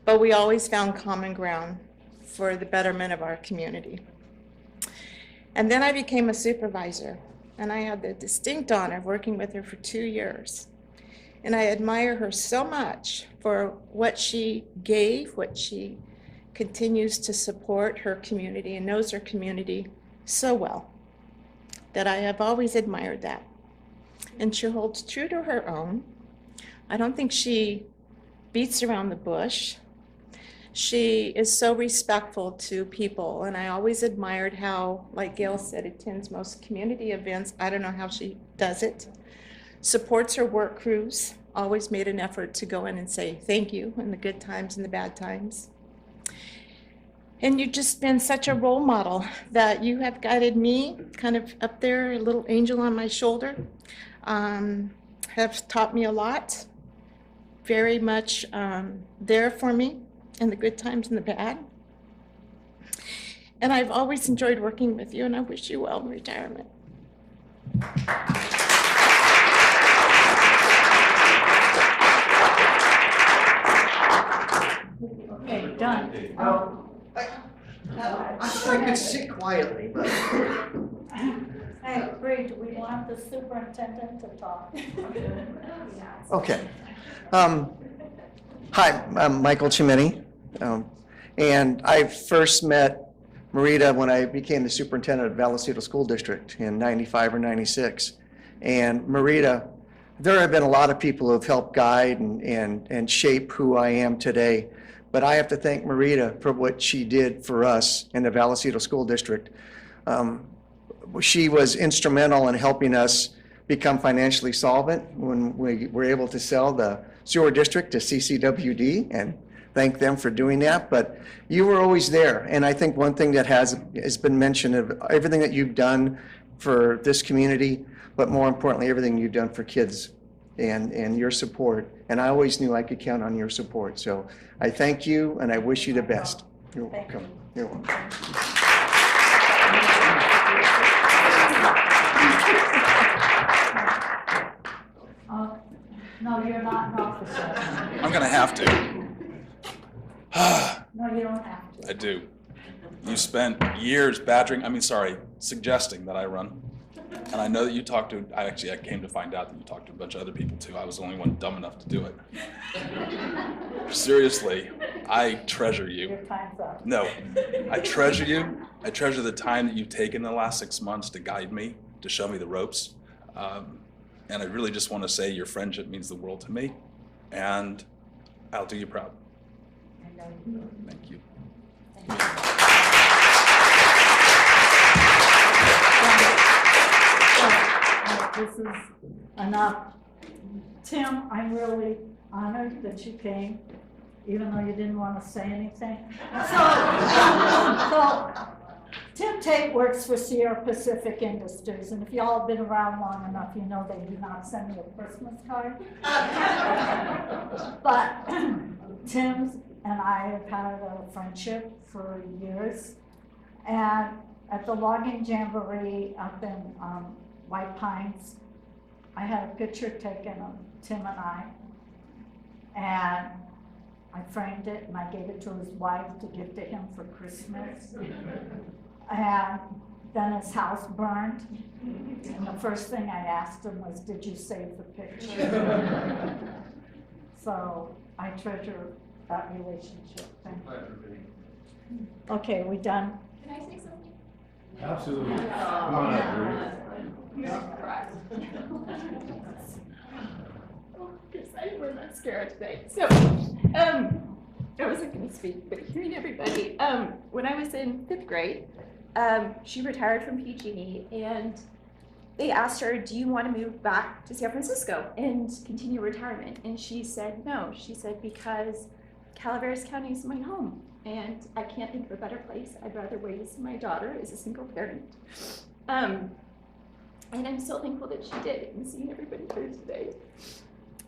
but we always found common ground for the betterment of our community. And then I became a supervisor, and I had the distinct honor of working with her for 2 years. And I admire her so much for what she gave, what she continues to support her community and knows her community so well, that I have always admired that. And she holds true to her own. I don't think she beats around the bush. She is so respectful to people, and I always admired how, like Gail said, attends most community events. I don't know how she does it. Supports her work crews, always made an effort to go in and say thank you in the good times and the bad times. And you've just been such a role model that you have guided me kind of up there, a little angel on my shoulder. Have taught me a lot, very much there for me in the good times and the bad. And I've always enjoyed working with you, and I wish you well in retirement. Okay, done. I could sit quietly, but. Hey, Bree, do we want the superintendent to talk? Okay. Hi, I'm Michael Chimini. And I first met Marita when I became the superintendent of Vallecito School District in 95 or 96. And Marita, there have been a lot of people who have helped guide and shape who I am today. But I have to thank Marita for what she did for us in the Vallecito School District. She was instrumental in helping us become financially solvent when we were able to sell the sewer district to CCWD, and thank them for doing that. But you were always there, and I think one thing that has been mentioned of everything that you've done for this community, but more importantly, everything you've done for kids and your support. And I always knew I could count on your support. So I thank you, and I wish you the best. You're welcome. You're welcome. No, you're not an officer. I'm gonna have to. No, you don't have to. I do. You spent years suggesting that I run. And I know that you talked to, I came to find out that you talked to a bunch of other people too. I was the only one dumb enough to do it. Seriously, I treasure you. Your time's up. No, I treasure you. I treasure the time that you've taken in the last 6 months to guide me, to show me the ropes. And I really just want to say your friendship means the world to me, and I'll do you proud. Thank you. This is enough. Tim, I'm really honored that you came, even though you didn't want to say anything. So Tim Tate works for Sierra Pacific Industries, and if y'all have been around long enough, you know they do not send me a Christmas card. But Tim and I have had a friendship for years, and at the logging jamboree up in White Pines, I had a picture taken of Tim and I framed it and I gave it to his wife to give to him for Christmas. And then his house burned, and the first thing I asked him was, did you save the picture? So I treasure that relationship. Thank you. Okay, we done? Can I say something? Absolutely. Come on up, Bruce. We're not scared today. So, I wasn't going to speak, but hearing everybody, when I was in 5th grade, she retired from PG&E, and they asked her, do you want to move back to San Francisco and continue retirement? And she said no. She said, because Calaveras County is my home, and I can't think of a better place. I'd rather raise my daughter as a single parent. And I'm so thankful that she did, and seeing everybody here today,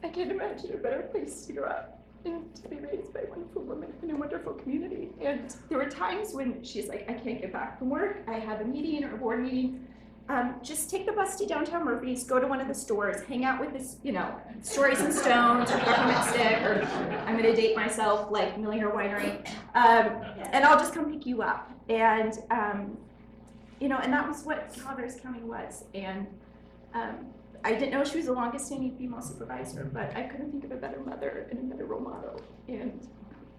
I can't imagine a better place to grow up and to be raised by wonderful women in a wonderful community. And there were times when she's like, I can't get back from work, I have a meeting or a board meeting, just take the bus to downtown Murphy's, go to one of the stores, hang out with this, Stories and Stones or Peppermint Stick, or I'm gonna date myself, like Millionaire Winery, and I'll just come pick you up. And, and that was what Calaveras County was. And I didn't know she was the longest standing female supervisor, but I couldn't think of a better mother and a better role model. And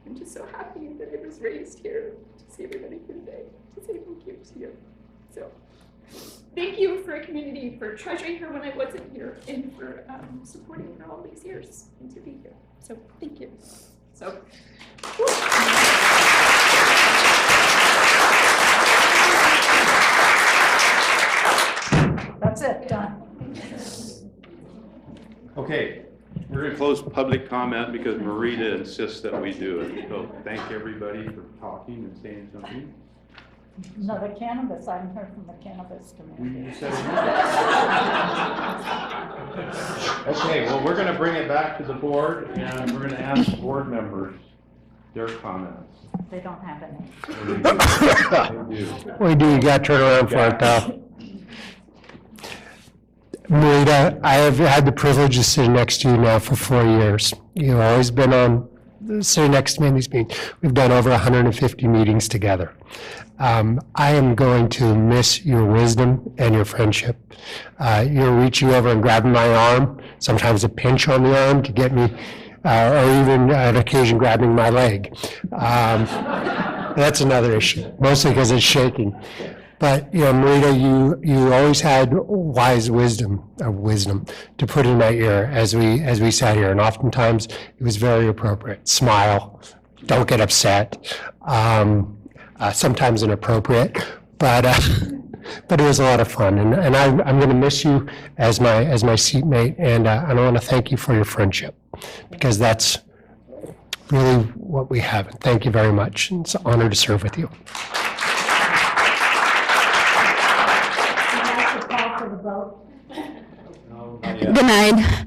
I'm just so happy that I was raised here to see everybody here today, to say thank you to you. So thank you for a community, for treasuring her when I wasn't here, and for supporting her all these years and to be here. So thank you. So. That's it, done. Okay, we're going to close public comment because Marita insists that we do it. So thank everybody for talking and saying something. No, the cannabis, I haven't heard from the cannabis community. Okay, well, we're going to bring it back to the board and we're going to ask board members their comments. They don't have any. We do, you got to turn around for it now. Marita, I have had the privilege of sitting next to you now for 4 years. You've always been sitting next to me in these meetings. We've done over 150 meetings together. I am going to miss your wisdom and your friendship. You're reaching over and grabbing my arm, sometimes a pinch on the arm to get me, or even on occasion grabbing my leg. That's another issue, mostly because it's shaking. But, Marita, you always had wise wisdom to put in my ear as we sat here, and oftentimes it was very appropriate. Smile, don't get upset, sometimes inappropriate, but it was a lot of fun, and I'm going to miss you as my seatmate, and I want to thank you for your friendship, because that's really what we have. And thank you very much. It's an honor to serve with you. Good night.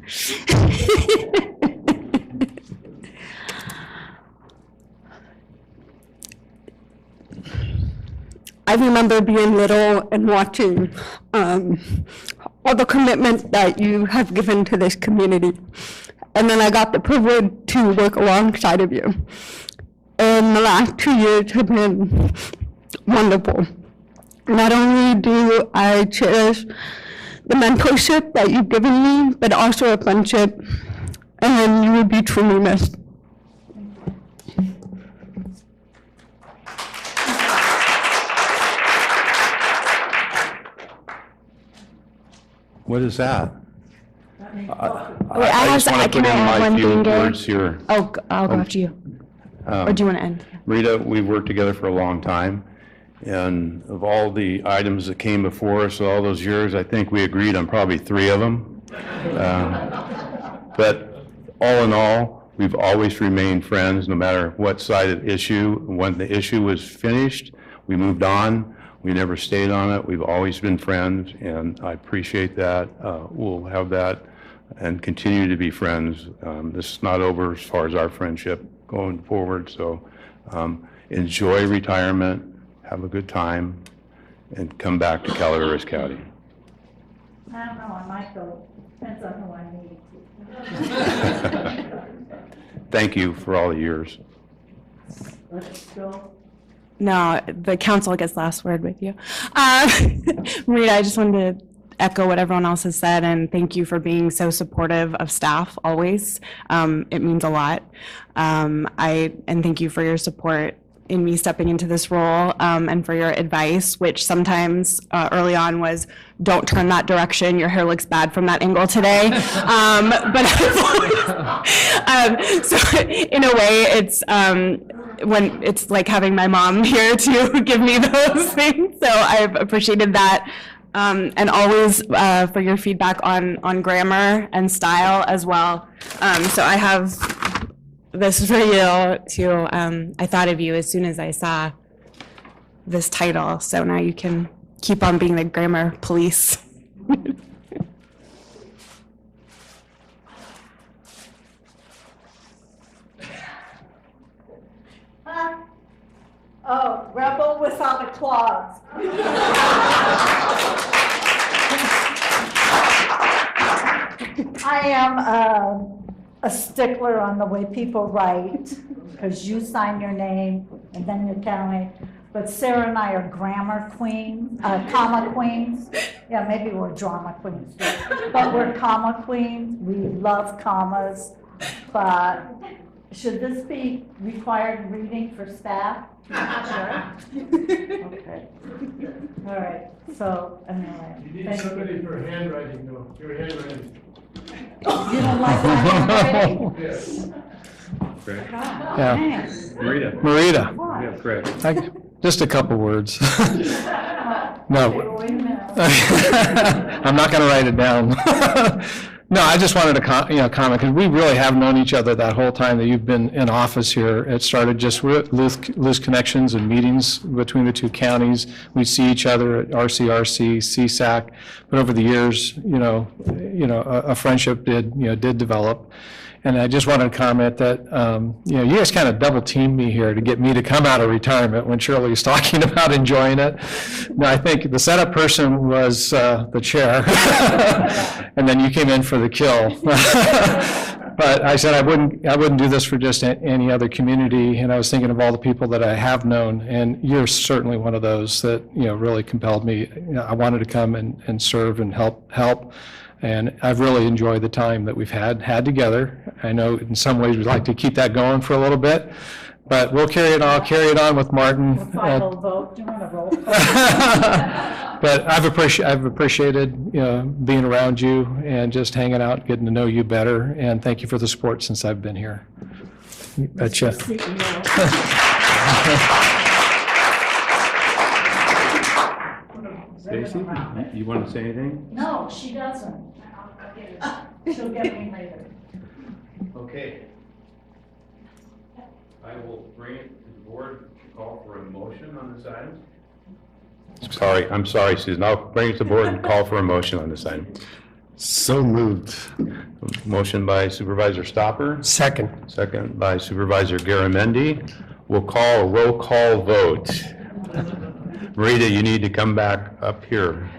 I remember being little and watching all the commitment that you have given to this community. And then I got the privilege to work alongside of you. And the last 2 years have been wonderful. Not only do I cherish the mentorship that you've given me, but also a friendship, and you will be truly missed. What is that? Wait, I just want to put in my few words here. Oh, I'll go after you. Or do you want to end? Rita, we've worked together for a long time, and of all the items that came before us all those years, I think we agreed on probably 3 of them. But all in all, we've always remained friends, no matter what side of the issue. When the issue was finished, we moved on. We never stayed on it. We've always been friends, and I appreciate that. We'll have that and continue to be friends. This is not over as far as our friendship going forward, so enjoy retirement, have a good time, and come back to Calaveras County. I don't know, I might go, depends on who I meet. Thank you for all the years. Let's go. No, the council gets last word with you. Rita, I just wanted to echo what everyone else has said, and thank you for being so supportive of staff always. It means a lot. And thank you for your support in me stepping into this role, and for your advice, which sometimes early on was, don't turn that direction, your hair looks bad from that angle today. So in a way, it's when it's like having my mom here to give me those things. So I've appreciated that. And always for your feedback on grammar and style as well. So I have this for you too. I thought of you as soon as I saw this title. So now you can keep on being the grammar police. Oh, rebel without a clause. am a stickler on the way people write, because you sign your name and then your county. But Sarah and I are grammar queens, comma queens. Yeah, maybe we're drama queens, but we're comma queens. We love commas. But should this be required reading for staff? Sure. Okay. All right. So anyway, You need thank somebody you. for handwriting, though. Your handwriting. You don't like my handwriting? Yes. Yeah. Marita. Marita, Why? Yeah, Craig. just a couple words. No, Wait a minute. I'm not going to write it down. No, I just wanted to comment, because we really have known each other that whole time that you've been in office here. It started just with loose connections and meetings between the two counties. We see each other at RCRC, CSAC, but over the years, a friendship did develop. And I just wanted to comment that, you guys kind of double teamed me here to get me to come out of retirement when Shirley was talking about enjoying it. No, I think the setup person was the chair, and then you came in for the kill. But I said I wouldn't do this for just any other community, and I was thinking of all the people that I have known, and you're certainly one of those that, really compelled me. I wanted to come and serve and help. And I've really enjoyed the time that we've had together. I know in some ways we'd like to keep that going for a little bit, but we'll carry it on with Martin. Final vote. Do you want to roll? But I've appreciated, being around you and just hanging out, getting to know you better. And thank you for the support since I've been here. You betcha. Stacy, you want to say anything? No, she doesn't. She'll get me later. Okay. I will bring it to the board to call for a motion on this item. I'm sorry, Susan. I'll bring it to the board and call for a motion on this item. So moved. Motion by Supervisor Stopper. Second. Second by Supervisor Garamendi. We'll call a roll call vote. Marita, you need to come back up here.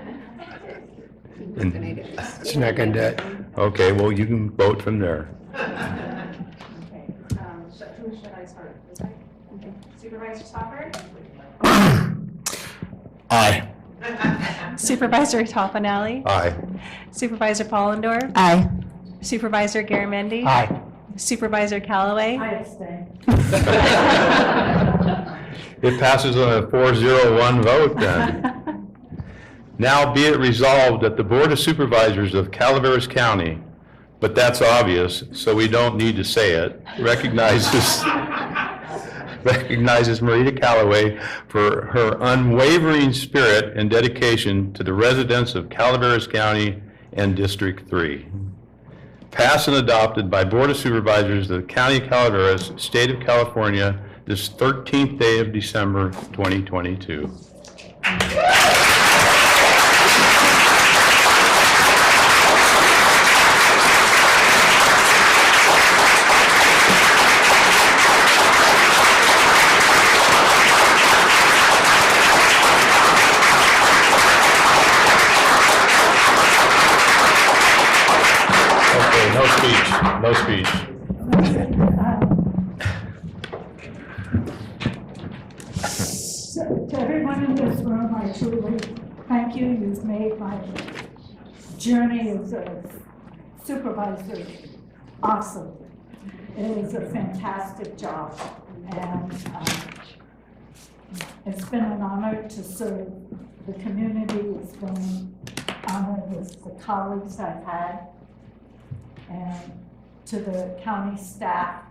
She's not going to do it. Okay, well, you can vote from there. Who should I start? Supervisor Stopper? Aye. Supervisor Toffenali? Aye. Supervisor Pollendorf? Aye. Supervisor Garamendi? Aye. Supervisor Callaway? I abstain. It passes on a 4-0-1 vote then. Now be it resolved that the Board of Supervisors of Calaveras County, but that's obvious, so we don't need to say it, recognizes Marita Callaway for her unwavering spirit and dedication to the residents of Calaveras County and District 3. Passed and adopted by Board of Supervisors of the County of Calaveras, State of California, this 13th day of December, 2022. Okay, no speech. To everyone in this room, I truly thank you. You've made my journey as a supervisor awesome. It is a fantastic job, and it's been an honor to serve the community. It's been an honor with the colleagues I've had, and to the county staff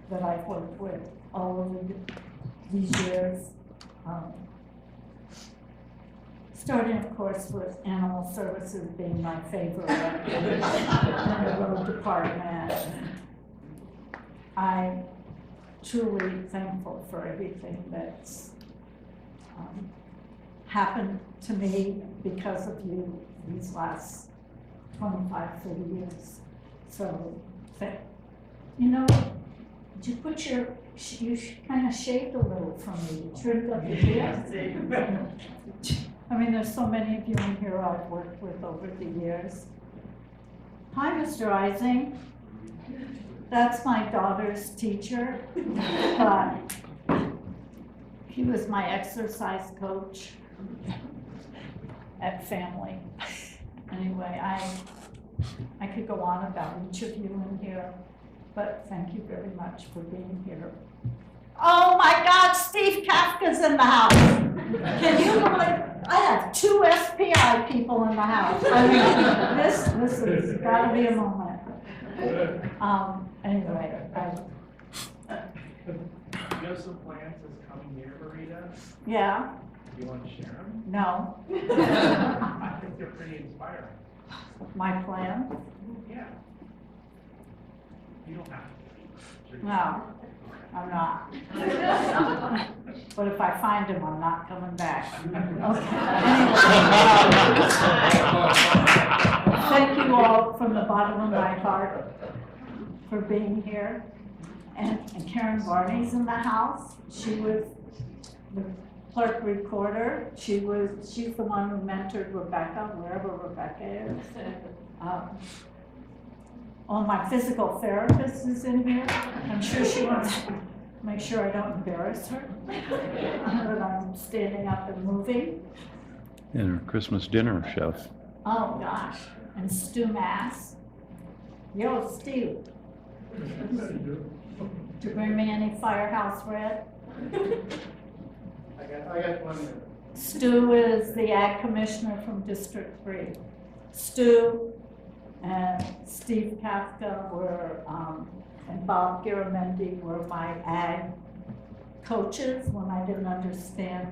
that I've worked with all over these years. Starting, of course, with animal services being my favorite, and the road department. I'm truly thankful for everything that's happened to me because of you these last 25, 30 years. So, did you put you kind of shaved a little from me, you trimmed up your hair. I mean, there's so many of you in here I've worked with over the years. Hi, Mr. Ising. That's my daughter's teacher, but he was my exercise coach at family. Anyway, I could go on about each of you in here, but thank you very much for being here. Oh my God, Steve Kafka's in the house. Can you believe, I have 2 SPI people in the house. I mean, this has gotta be a moment. Anyway, You have some plans that's coming here, Marita? yeah, Do you want to share them? no, I think they're pretty inspiring. my plan, Yeah. You don't have to. no, I'm not. But if I find him, I'm not coming back. Okay. Anyway, thank you all from the bottom of my heart for being here. And Karen Barney's in the house. She was the clerk recorder. She's the one who mentored Rebecca, wherever Rebecca is. My physical therapist is in here. I'm sure she wants to make sure I don't embarrass her, that I'm standing up and moving. And our Christmas dinner chef. Oh, gosh. And Stu Mass. Yo, Stu. To bring me any Firehouse Red? I got one minute. Stu is the ag commissioner from District 3. Stu and Steve Kafka were, and Bob Garamendi were my ag coaches when I didn't understand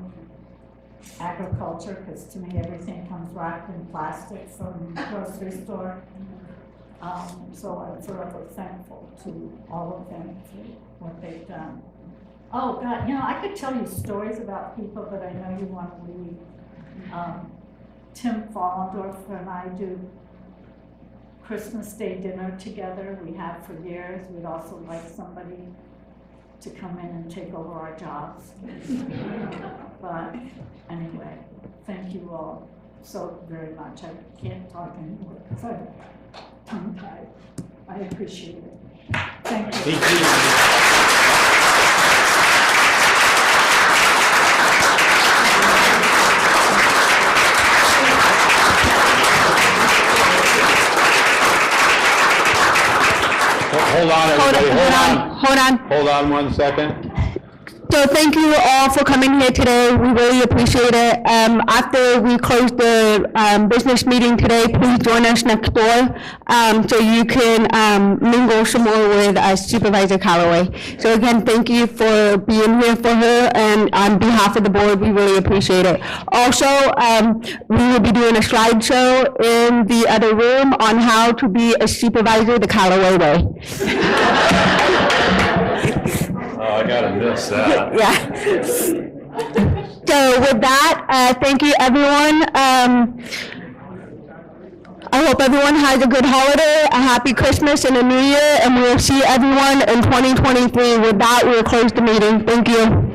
agriculture, because to me everything comes wrapped in plastic from the grocery store. So I'm forever thankful to all of them for what they've done. Oh God, I could tell you stories about people, but I know you want to leave. Tim Fallendorf and I do Christmas Day dinner together. We have for years. We'd also like somebody to come in and take over our jobs. But anyway, thank you all so very much. I can't talk anymore because I'm tongue-tied. I appreciate it. Thank you. Thank you. Hold on, everybody, Hold on 1 second. So thank you all for coming here today. We really appreciate it. After we close the business meeting today, please join us next door so you can mingle some more with Supervisor Callaway. So again, thank you for being here for her, and on behalf of the board, we really appreciate it. Also, we will be doing a slideshow in the other room on how to be a supervisor the Callaway way. Oh, I gotta miss that. Yeah. So with that, thank you, everyone. I hope everyone has a good holiday, a happy Christmas, and a New Year, and we'll see everyone in 2023. With that, we'll close the meeting. Thank you.